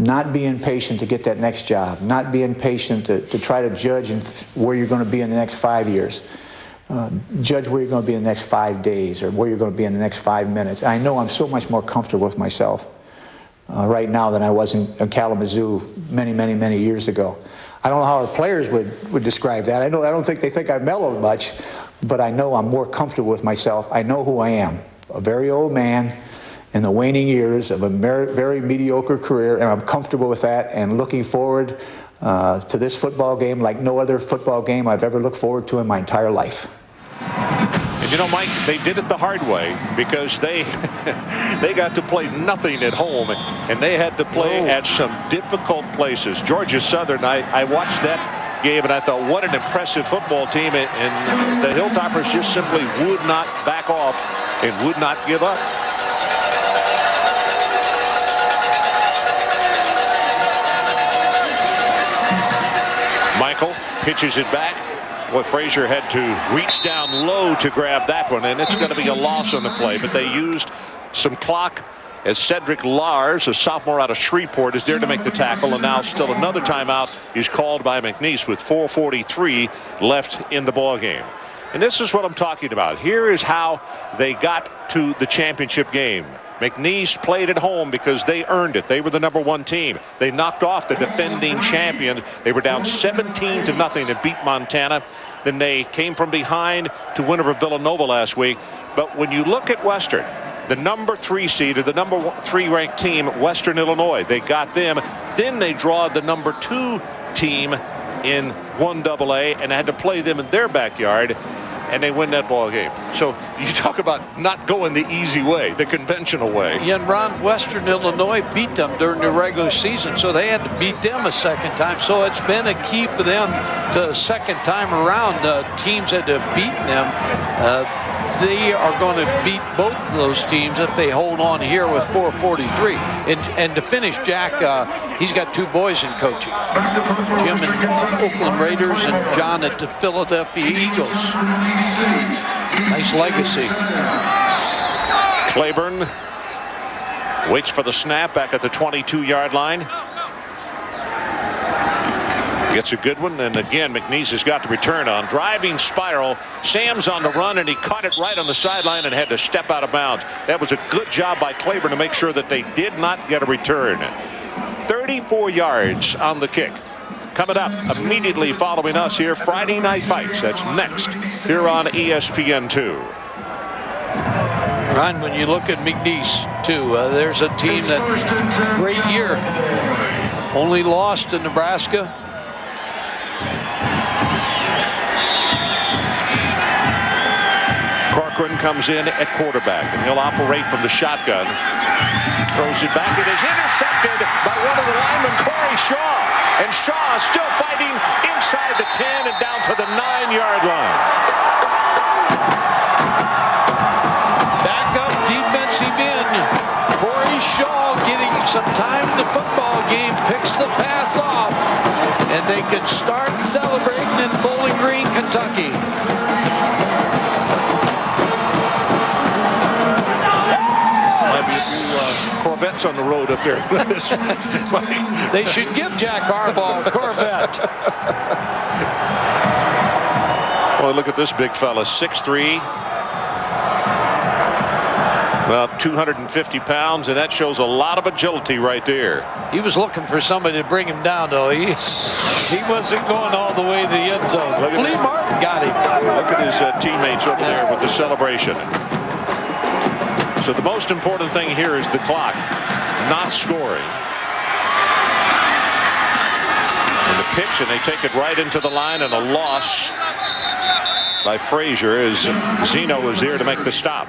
not be impatient to get that next job, not be impatient to try to judge where you're going to be in the next 5 years. Judge where you're going to be in the next 5 days or where you're going to be in the next 5 minutes. I know I'm so much more comfortable with myself right now than I was in Kalamazoo many years ago. I don't know how our players would describe that. I don't think they think I mellowed much, but I know I'm more comfortable with myself. I know who I am, a very old man in the waning years of a very mediocre career, and I'm comfortable with that and looking forward to this football game like no other football game I've ever looked forward to in my entire life. And you know, Mike, they did it the hard way because they got to play nothing at home, and they had to play at some difficult places. Georgia Southern, I watched that game and I thought, what an impressive football team, and the Hilltoppers just simply would not back off and would not give up. Michael pitches it back. Well, Frazier had to reach down low to grab that one, and it's going to be a loss on the play. But they used some clock as Cedric Lars, a sophomore out of Shreveport, is there to make the tackle. And now still another timeout is called by McNeese with 4:43 left in the ball game. And this is what I'm talking about. Here is how they got to the championship game. McNeese played at home because they earned it. They were the #1 team. They knocked off the defending champions. They were down 17-0 and beat Montana. Then they came from behind to win over Villanova last week. But when you look at Western, the #3 seed or the #3 ranked team, Western Illinois, they got them. Then they draw the #2 team in 1AA and had to play them in their backyard, and they win that ball game. So you talk about not going the easy way, the conventional way. Yeah, and Ron, Western Illinois beat them during the regular season, so they had to beat them a second time. So it's been a key for them to second time around. Teams had to beat them. They are going to beat both of those teams if they hold on here with 4:43. And to finish, Jack, he's got 2 boys in coaching. Jim in Oakland Raiders and John at the Philadelphia Eagles. Nice legacy. Claiborne waits for the snap back at the 22-yard line. Gets a good one, and again McNeese has got to return on driving spiral. Sam's on the run, and he caught it right on the sideline and had to step out of bounds. That was a good job by Claiborne to make sure that they did not get a return. 34 yards on the kick. Coming up immediately following us here, Friday Night Fights. That's next here on ESPN2. Ryan, when you look at McNeese too, there's a team that great year. Only lost to Nebraska. Corcoran comes in at quarterback, and he'll operate from the shotgun. Throws it back. It is intercepted by one of the linemen, Corey Shaw. And Shaw still fighting inside the 10 and down to the 9-yard line. time the football game picks the pass off, and they can start celebrating in Bowling Green, Kentucky. Might be a few Corvettes on the road up there. They should give Jack Harbaugh a Corvette. Boy, look at this big fella, 6'3", about 250 pounds, and that shows a lot of agility right there. He was looking for somebody to bring him down, though. He wasn't going all the way to the end zone. Flea Martin got him. Look at his teammates over there with the celebration. So the most important thing here is the clock, not scoring. And the pitch, and they take it right into the line, and a loss by Frazier as Zeno was there to make the stop.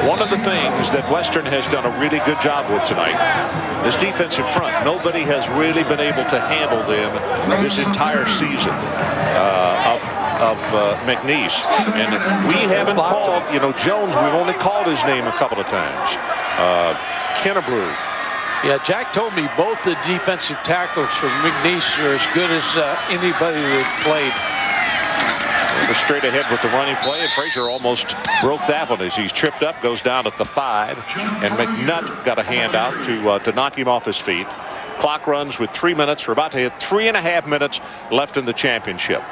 One of the things that Western has done a really good job with tonight is defensive front. Nobody has really been able to handle them this entire season of McNeese. And we haven't called, you know, Jones, we've only called his name a couple of times. Kennebrew. Yeah, Jack told me both the defensive tackles for McNeese are as good as anybody that's played. So straight ahead with the running play, and Frazier almost broke that one as he's tripped up, goes down at the 5, and McNutt got a hand out to knock him off his feet. Clock runs with 3 minutes. We're about to hit 3.5 minutes left in the championship.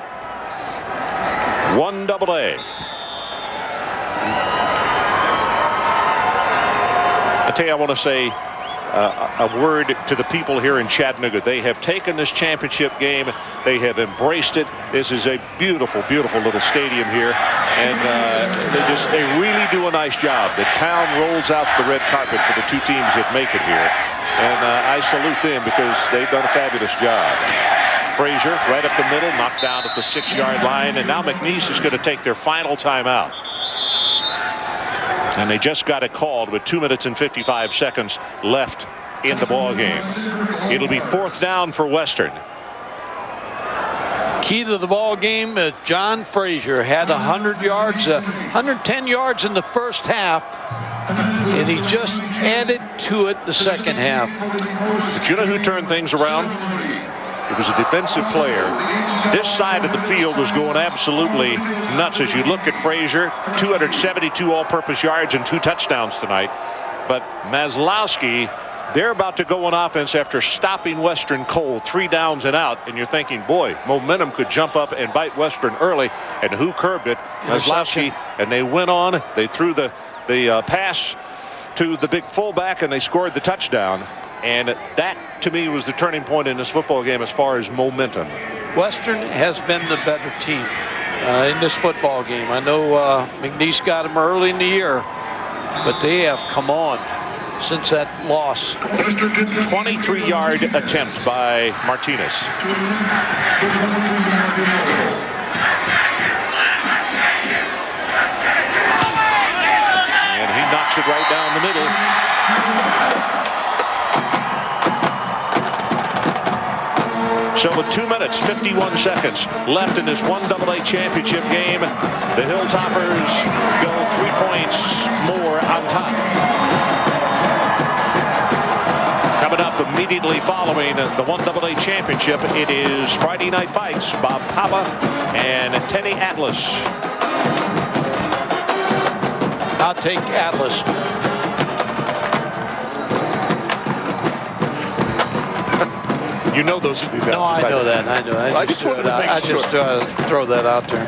1AA. I tell you, I want to say a word to the people here in Chattanooga. They have taken this championship game. They have embraced it. This is a beautiful, beautiful little stadium here, and they really do a nice job. The town rolls out the red carpet for the two teams that make it here, and I salute them because they've done a fabulous job. Frazier right up the middle, knocked down at the 6-yard line, and now McNeese is going to take their final timeout. And they just got it called with 2 minutes and 55 seconds left in the ball game. It'll be 4th down for Western. Key to the ball game, John Frazier had 100 yards, 110 yards in the first half, and he just added to it the second half. But you know who turned things around? It was a defensive player. This side of the field was going absolutely nuts as you look at Frazier. 272 all-purpose yards and 2 touchdowns tonight. But Maslowski, they're about to go on offense after stopping Western cold, 3 downs and out. And you're thinking, boy, momentum could jump up and bite Western early. And who curbed it? Maslowski. And they went on. They threw the pass to the big fullback, and they scored the touchdown. And that, to me, was the turning point in this football game as far as momentum. Western has been the better team in this football game. I know McNeese got them early in the year, but they have come on since that loss. 23-yard attempt by Martinez. And he knocks it right down the middle. So with 2 minutes, 51 seconds left in this 1AA championship game, the Hilltoppers go 3 points more on top. Coming up immediately following the 1AA championship, it is Friday Night Fights. Bob Papa and Teddy Atlas. I'll take Atlas. You know those are the announcers. No, I know that. I know. I just throw that out there.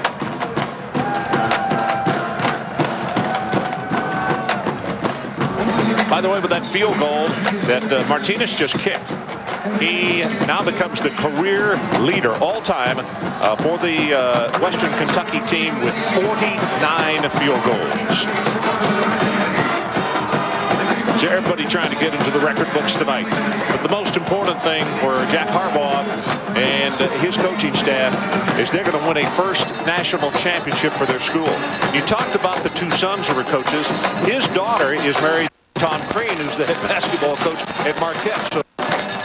By the way, with that field goal that Martinez just kicked, he now becomes the career leader all time for the Western Kentucky team with 49 field goals. So everybody trying to get into the record books tonight. But the most important thing for Jack Harbaugh and his coaching staff is they're going to win a first national championship for their school. You talked about the 2 sons who were coaches. His daughter is married to Tom Crean, who's the head basketball coach at Marquette. So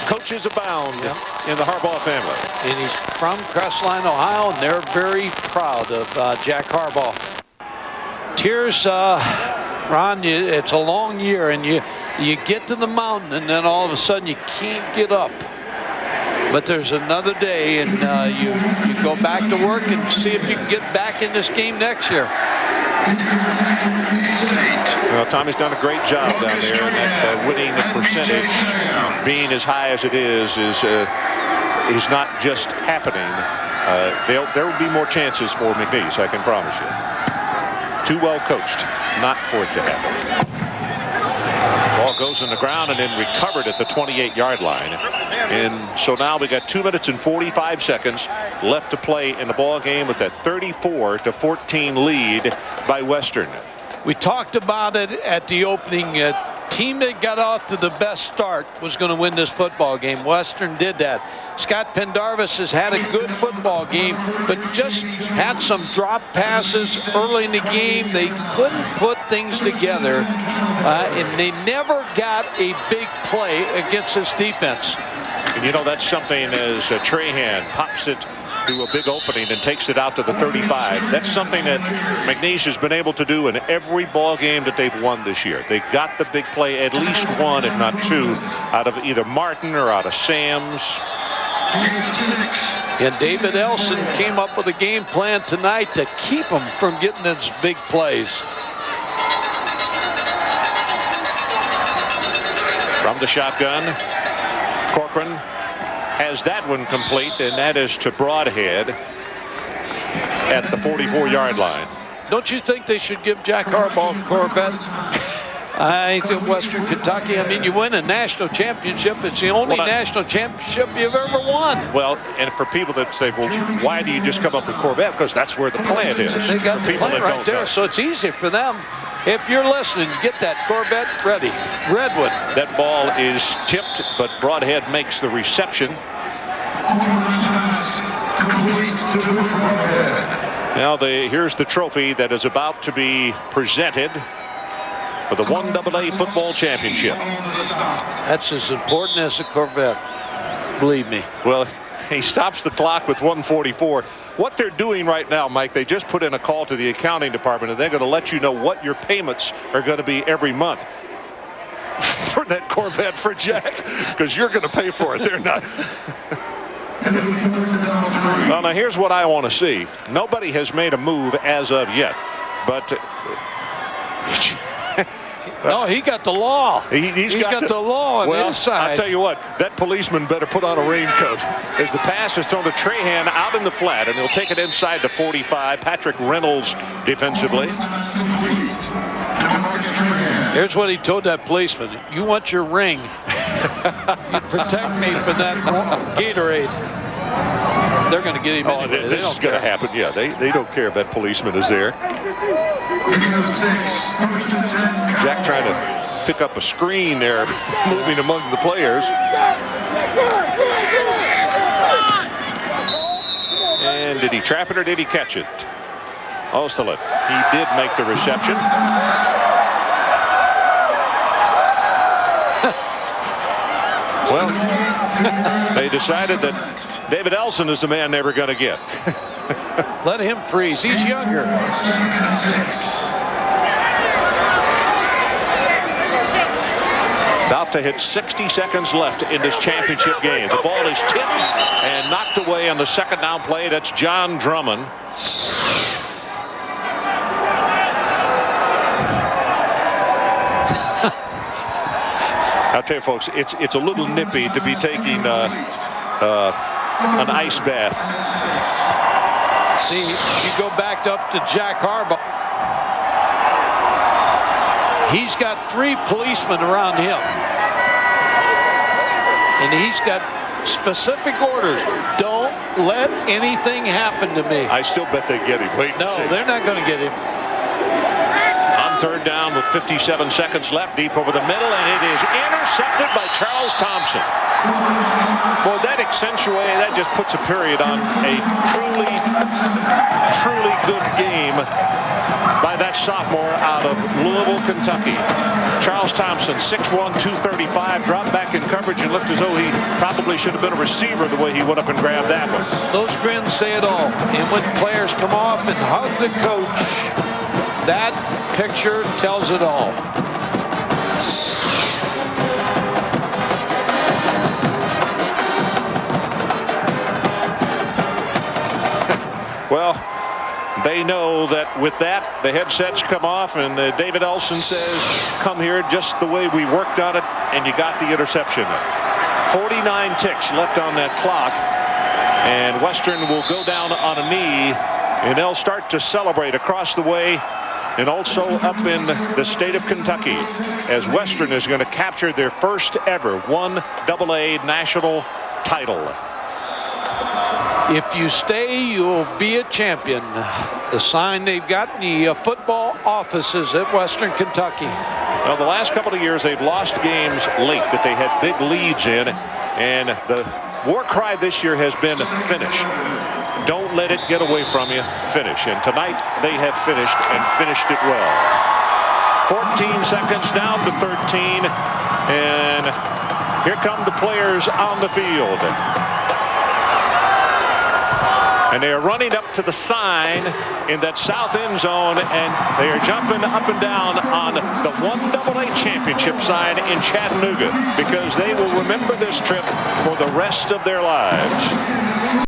Coach coaches abound in the Harbaugh family. And he's from Crestline, Ohio, and they're very proud of Jack Harbaugh. Tears, Ron, it's a long year, and you get to the mountain, and then all of a sudden you can't get up. But there's another day, and you go back to work and see if you can get back in this game next year. Well, Tommy's done a great job down there, and that winning percentage being as high as it is not just happening. There will be more chances for McNeese, I can promise you. Too well coached not for it to happen. Ball goes in the ground and then recovered at the 28-yard line. And so now we got 2 minutes and 45 seconds left to play in the ball game with that 34-14 lead by Western. We talked about it at the opening. Team that got off to the best start was going to win this football game. Western did that. Scott Pendarvis has had a good football game, but just had some drop passes early in the game. They couldn't put things together, and they never got a big play against this defense. And you know, that's something as Trahan pops it through a big opening and takes it out to the 35. That's something that McNeese has been able to do in every ball game that they've won this year. They've got the big play, at least one, if not two, out of either Martin or out of Sams. And David Elson came up with a game plan tonight to keep them from getting those big plays. From the shotgun, Corcoran has that one complete, and that is to Broadhead at the 44-yard line. Don't you think they should give Jack Harbaugh a Corvette? I think Western Kentucky, I mean, you win a national championship. It's the only national championship you've ever won. Well, and for people that say, well, why do you just come up with Corvette? Because that's where the plant is. They got the plant right there, so it's easy for them. If you're listening, get that Corvette ready. Redwood. That ball is tipped, but Broadhead makes the reception. Now here's the trophy that is about to be presented for the 1AA football championship. That's as important as a Corvette, believe me. Well, he stops the clock with 1:44. What they're doing right now, Mike, they just put in a call to the accounting department, and they're going to let you know what your payments are going to be every month for that Corvette for Jack, because you're going to pay for it. They're not. Well, now here's what I want to see. Nobody has made a move as of yet, but no, he got the law. He's got the law on his side. I'll tell you what, that policeman better put on a raincoat. As the pass is thrown to Trahan out in the flat, and he'll take it inside the 45. Patrick Reynolds defensively. Here's what he told that policeman. You want your ring. You protect me from that Gatorade. They're going to get him anyway. This is going to happen. Yeah, they don't care if that policeman is there. Jack trying to pick up a screen there, moving among the players. And did he trap it or did he catch it? Osterlund, he did make the reception. Well, they decided that David Elson is the man they were going to get. Let him freeze. He's younger. About to hit 60 seconds left in this championship game. The ball is tipped and knocked away on the second down play. That's John Drummond. I'll tell you, folks, it's a little nippy to be taking an ice bath. See, you go back up to Jack Harbaugh. He's got 3 policemen around him. And he's got specific orders. Don't let anything happen to me. I still bet they get him. Wait and see. No, they're not going to get him. On third down with 57 seconds left, deep over the middle, and it is intercepted by Charles Thompson. Boy, that just puts a period on a truly good game by that sophomore out of Louisville, Kentucky. Charles Thompson, 6'1", 235, dropped back in coverage and looked as though he probably should have been a receiver the way he went up and grabbed that one. Those grins say it all. And when players come off and hug the coach, that picture tells it all. Well, they know that with that, the headsets come off, and David Elson says, come here just the way we worked on it, and you got the interception. 49 ticks left on that clock, and Western will go down on a knee, and they'll start to celebrate across the way and also up in the state of Kentucky, as Western is going to capture their first ever 1AA national title. If you stay, you'll be a champion. The sign they've got in the football offices at Western Kentucky. Well, the last couple of years, they've lost games late that they had big leads in, and the war cry this year has been finish. Don't let it get away from you. Finish. And tonight, they have finished, and finished it well. 14 seconds down to 13, and here come the players on the field. And they are running up to the sign in that south end zone, and they are jumping up and down on the 1AA championship sign in Chattanooga, because they will remember this trip for the rest of their lives.